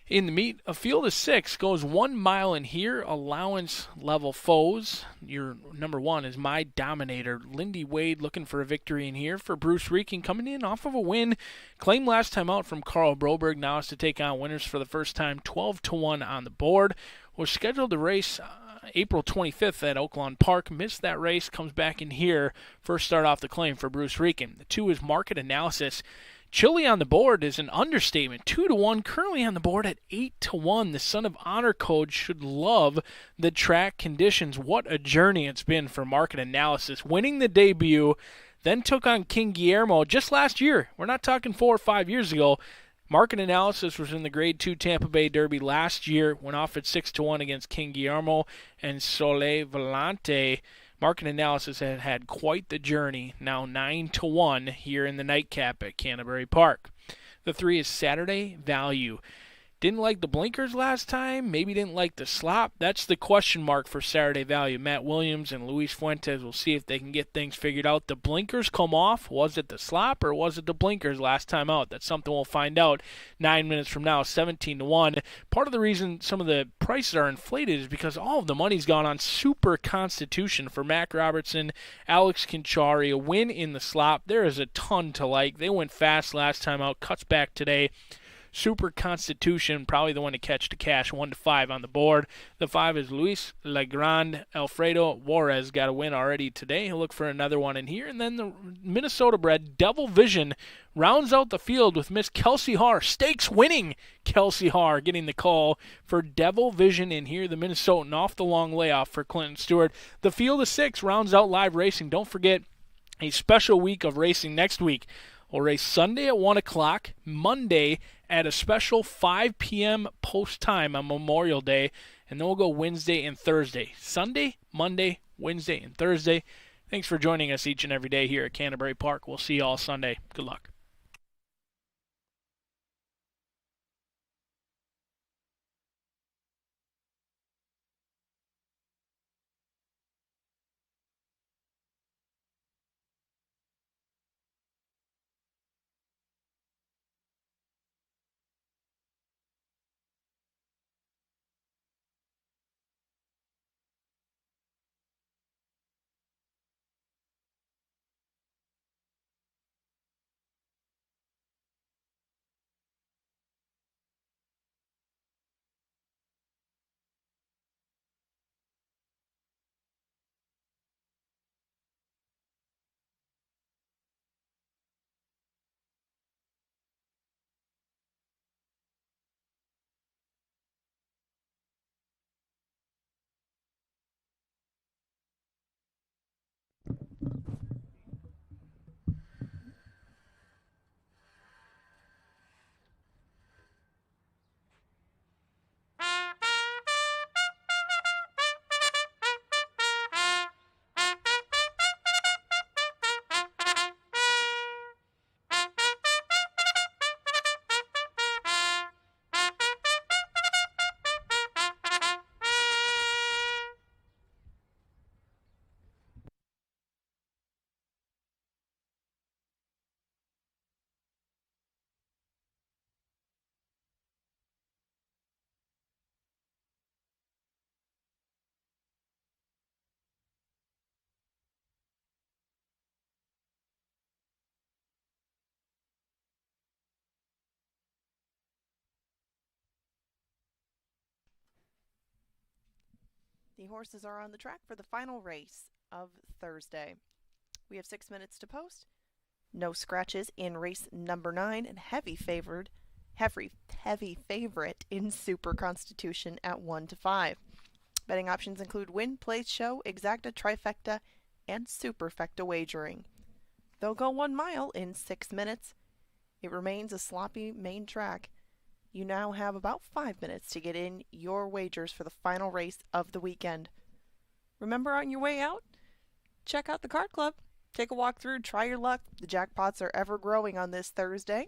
In the meet, a field of 6 goes 1 mile in here. Allowance level foes. Your number 1 is My Dominator. Lindy Wade looking for a victory in here for Bruce Reeking, coming in off of a win. Claimed last time out from Carl Broberg. Now is to take on winners for the first time. 12-1 on the board. Was scheduled to race April 25th at Oaklawn Park. Missed that race. Comes back in here. First start off the claim for Bruce Reeking. The 2 is Market Analysis. Chili on the board is an understatement. 2-1, currently on the board at 8-1. The Son of Honor Code should love the track conditions. What a journey it's been for Market Analysis. Winning the debut, then took on King Guillermo just last year. We're not talking 4 or 5 years ago. Market Analysis was in the Grade 2 Tampa Bay Derby last year. Went off at 6-1 against King Guillermo and Soleil Volante. Market Analysis had quite the journey, now 9-1 here in the nightcap at Canterbury Park. The 3 is Saturday Value. Didn't like the blinkers last time, maybe didn't like the slop. That's the question mark for Saturday Value. Matt Williams and Luis Fuentes will see if they can get things figured out. The blinkers come off. Was it the slop or was it the blinkers last time out? That's something we'll find out 9 minutes from now, 17-1. Part of the reason some of the prices are inflated is because all of the money's gone on Super Constitution for Mac Robertson, Alex Kinchari, a win in the slop. There is a ton to like. They went fast last time out, cuts back today. Super Constitution, probably the one to catch the cash, 1-5 on the board. The 5 is Luis Legrand. Alfredo Juarez got a win already today. He'll look for another one in here. And then the Minnesota-bred Devil Vision rounds out the field with Miss Kelsey Haar. Stakes winning Kelsey Haar getting the call for Devil Vision in here. The Minnesotan off the long layoff for Clinton Stewart. The field of 6 rounds out live racing. Don't forget a special week of racing next week. We'll race Sunday at 1 o'clock, Monday at a special 5 p.m. post time on Memorial Day, and then we'll go Wednesday and Thursday. Sunday, Monday, Wednesday, and Thursday. Thanks for joining us each and every day here at Canterbury Park. We'll see you all Sunday. Good luck. The horses are on the track for the final race of Thursday. We have 6 minutes to post. No scratches in race number 9 and heavy favorite in Super Constitution at 1-5. Betting options include win, place, show, exacta, trifecta, and superfecta wagering. They'll go 1 mile in 6 minutes. It remains a sloppy main track. You now have about 5 minutes to get in your wagers for the final race of the weekend. Remember, on your way out, check out the card club. Take a walk through, try your luck. The jackpots are ever growing on this Thursday.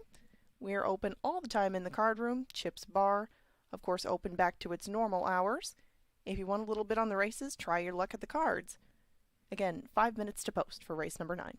We are open all the time in the card room, Chip's Bar, of course open back to its normal hours. If you want a little bit on the races, try your luck at the cards. Again, 5 minutes to post for race number 9.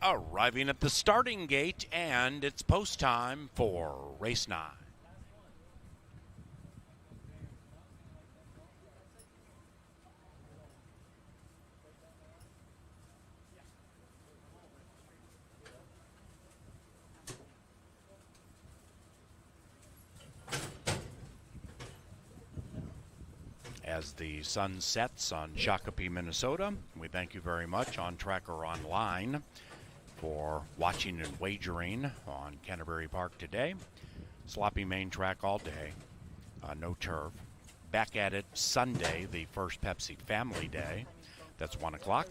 Arriving at the starting gate, and it's post time for race 9. As the sun sets on Shakopee, Minnesota, we thank you very much on Track or Online for watching and wagering on Canterbury Park today. Sloppy main track all day, no turf. Back at it Sunday, the first Pepsi Family Day. That's 1 o'clock.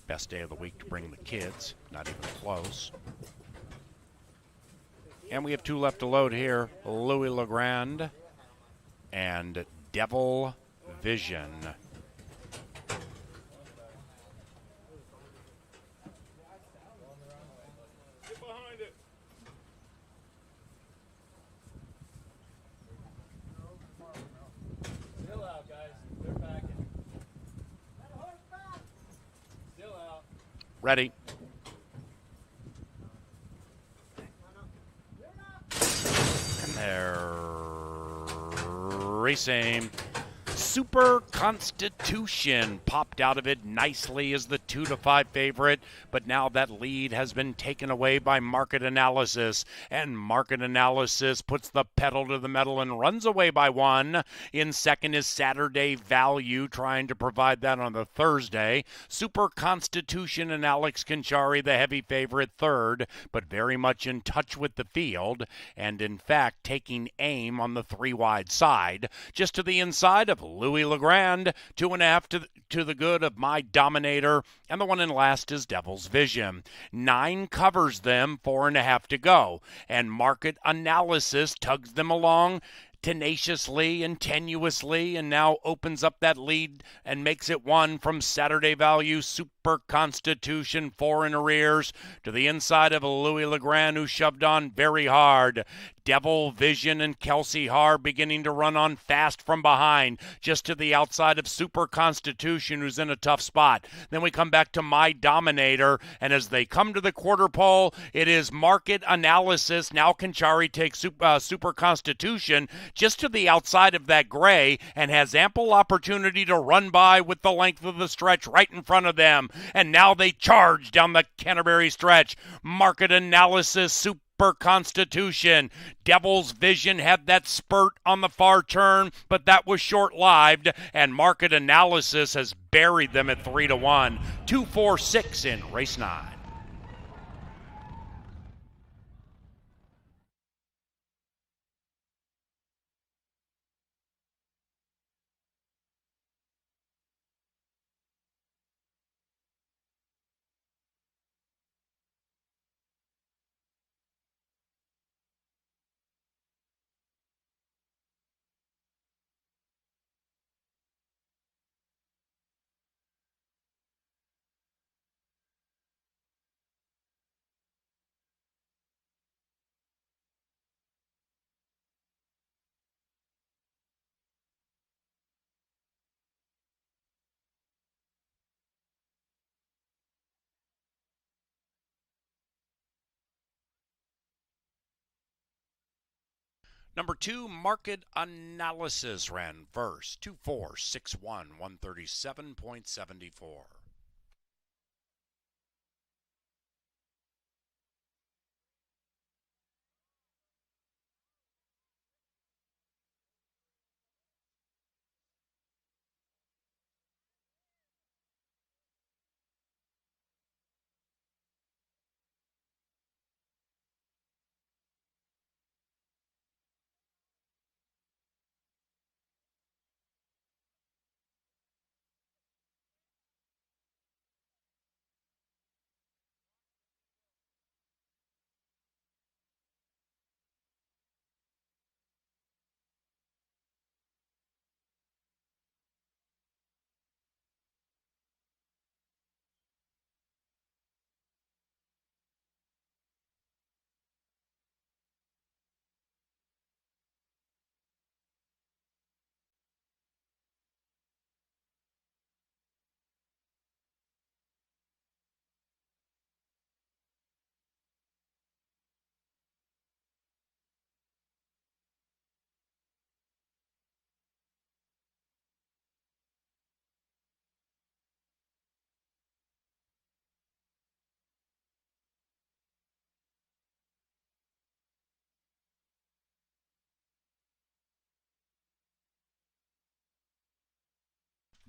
Best day of the week to bring the kids, not even close. And we have 2 left to load here, Louis Legrand and Devil Vision. Get behind it. Still out, guys. They're backing. Still out. Ready. And they're racing. Super Constitution popped out of it nicely as the 2-5 favorite, but now that lead has been taken away by Market Analysis, and Market Analysis puts the pedal to the metal and runs away by 1. In second is Saturday Value, trying to provide that on the Thursday. Super Constitution and Alex Conchari, the heavy favorite, third, but very much in touch with the field, and in fact taking aim on the 3-wide side. Just to the inside of Louis Legrand, 2.5 to the good of My Dominator, and the one in last is Devil's Vision. 9 covers them, 4.5 to go, and Market Analysis tugs them along tenaciously and tenuously, and now opens up that lead and makes it 1 from Saturday Value. Super Constitution, 4 in arrears, to the inside of Louis Legrand, who shoved on very hard. Devil Vision and Kelsey Haar beginning to run on fast from behind, just to the outside of Super Constitution, who's in a tough spot. Then we come back to My Dominator, and as they come to the quarter pole, it is Market Analysis. Now Conchari takes Super Constitution just to the outside of that gray and has ample opportunity to run by with the length of the stretch right in front of them. And now they charge down the Canterbury stretch. Market Analysis, Super Constitution. Devil's Vision had that spurt on the far turn, but that was short-lived, and Market Analysis has buried them at 3-1. 2-4-6 in race 9. Number 2, Market Analysis ran first. 2-4-6-1, 137.74.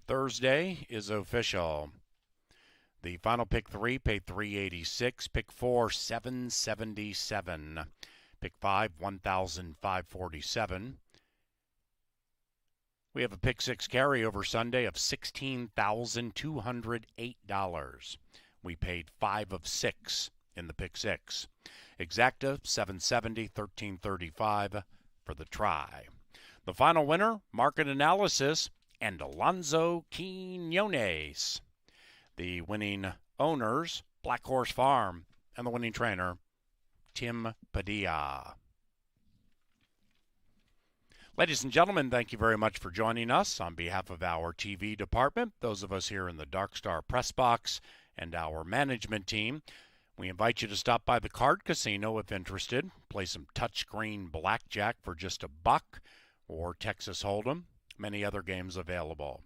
Thursday is official. The final pick 3 paid $386. Pick 4, $777. Pick 5, $1,547. We have a pick 6 carryover Sunday of $16,208. We paid 5 of 6 in the pick 6. Exacta, $770, $1335 for the try. The final winner, market analysis, and Alonzo Quinones. The winning owners, Black Horse Farm, and the winning trainer, Tim Padilla. Ladies and gentlemen, thank you very much for joining us on behalf of our TV department, those of us here in the Dark Star press box, and our management team. We invite you to stop by the card casino if interested. Play some touchscreen blackjack for just $1 or Texas Hold'em. Many other games available.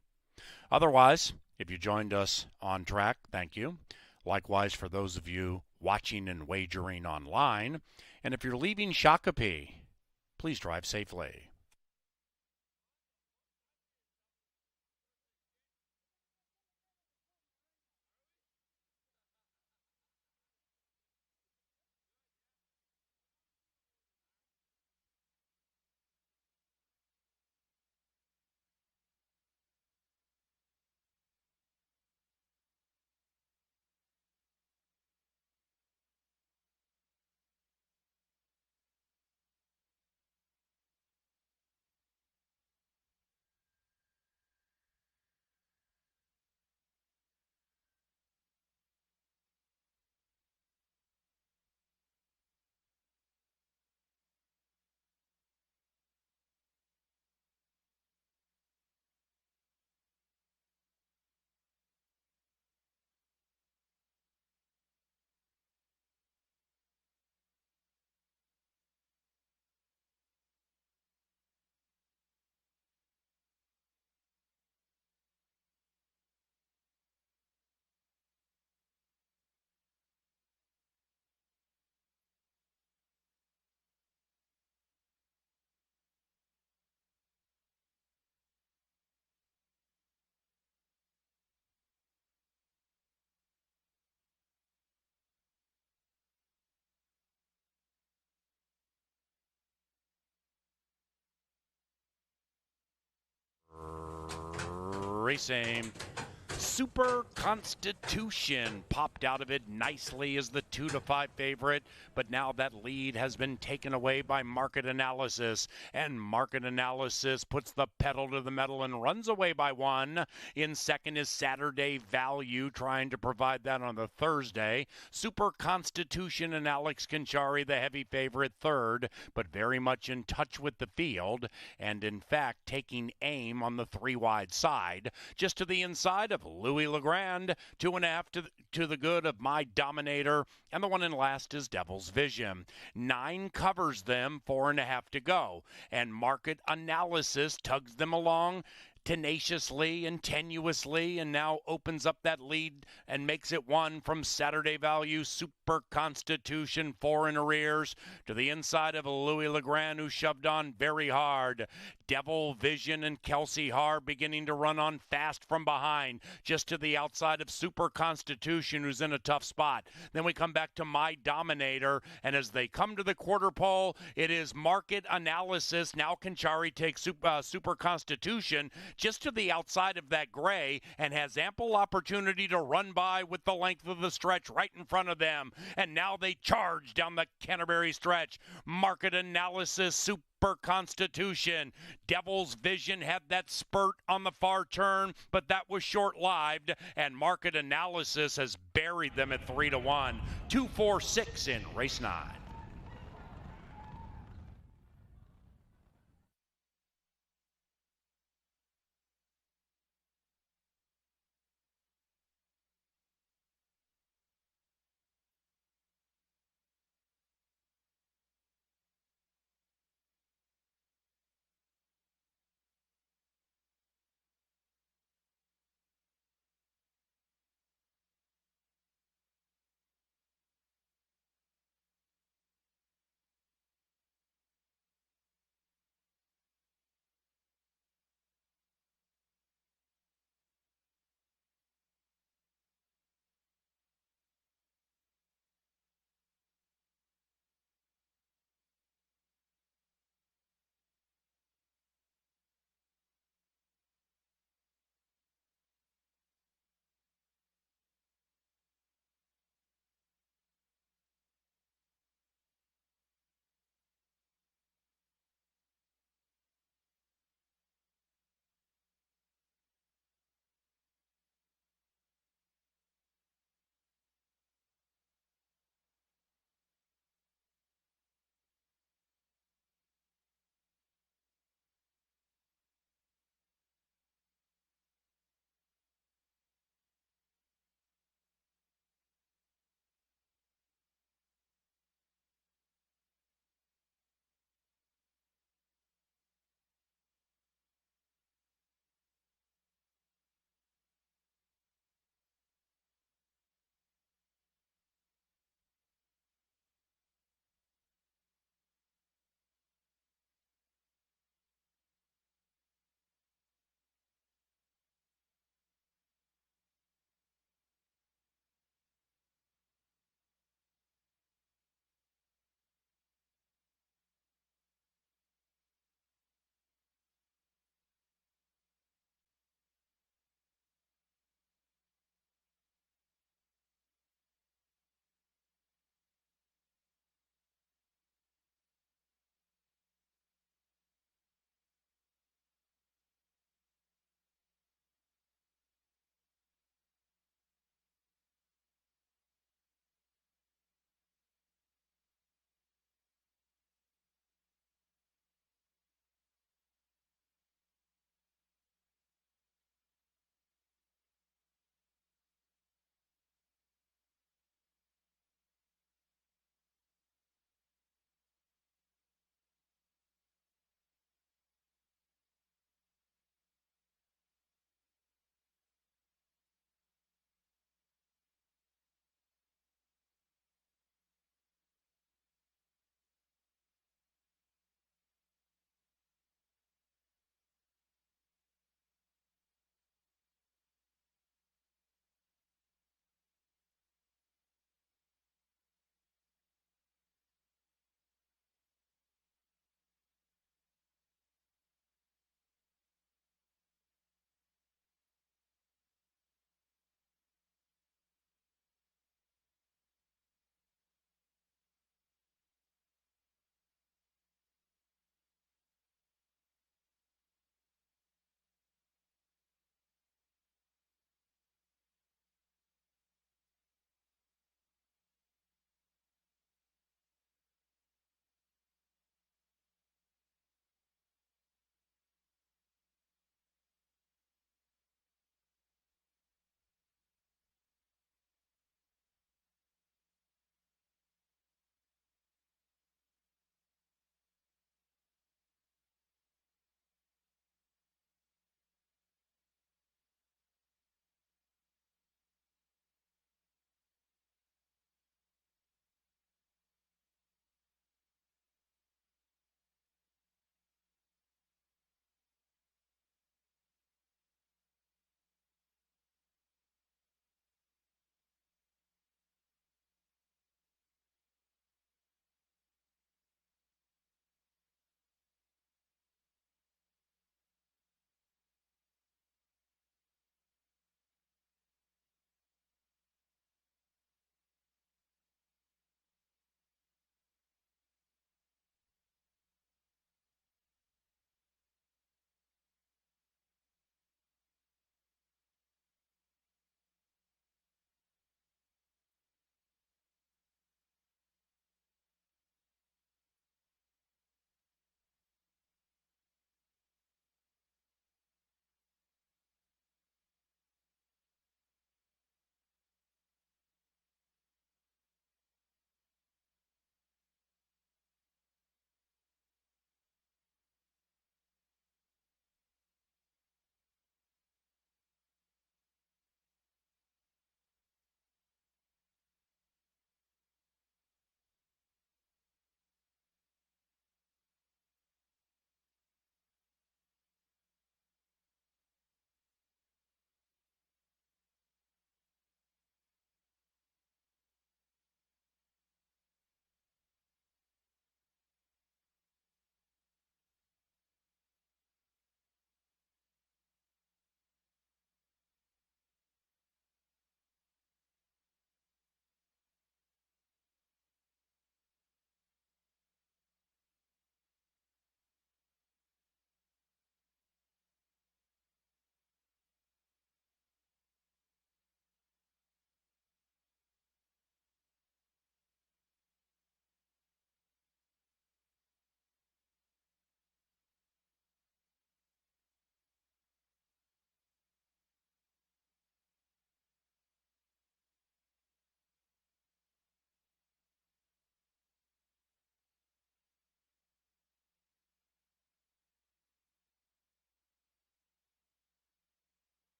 Otherwise, if you joined us on track, thank you. Likewise for those of you watching and wagering online. And if you're leaving Shakopee, please drive safely. Racing. Super Constitution popped out of it nicely as the 2-5 favorite, but now that lead has been taken away by Market Analysis, and Market Analysis puts the pedal to the metal and runs away by 1. In second is Saturday Value, trying to provide that on the Thursday. Super Constitution and Alex Conchari, the heavy favorite, third, but very much in touch with the field, and in fact taking aim on the 3-wide side. Just to the inside of Louis Legrand, 2.5 to the good of My Dominator, and the one in last is Devil's Vision. 9 covers them, 4.5 to go, and Market Analysis tugs them along tenaciously and tenuously, and now opens up that lead and makes it 1 from Saturday Value. Super Constitution, 4 in arrears, to the inside of Louis Legrand, who shoved on very hard. Devil Vision and Kelsey Har beginning to run on fast from behind, just to the outside of Super Constitution, who's in a tough spot. Then we come back to My Dominator, and as they come to the quarter pole, it is Market Analysis. Now Conchari takes Super Constitution just to the outside of that gray and has ample opportunity to run by with the length of the stretch right in front of them. And now they charge down the Canterbury stretch. Market Analysis, Super Constitution. Devil's Vision had that spurt on the far turn, but that was short-lived, and Market Analysis has buried them at 3-1. 2-4-6 in race 9.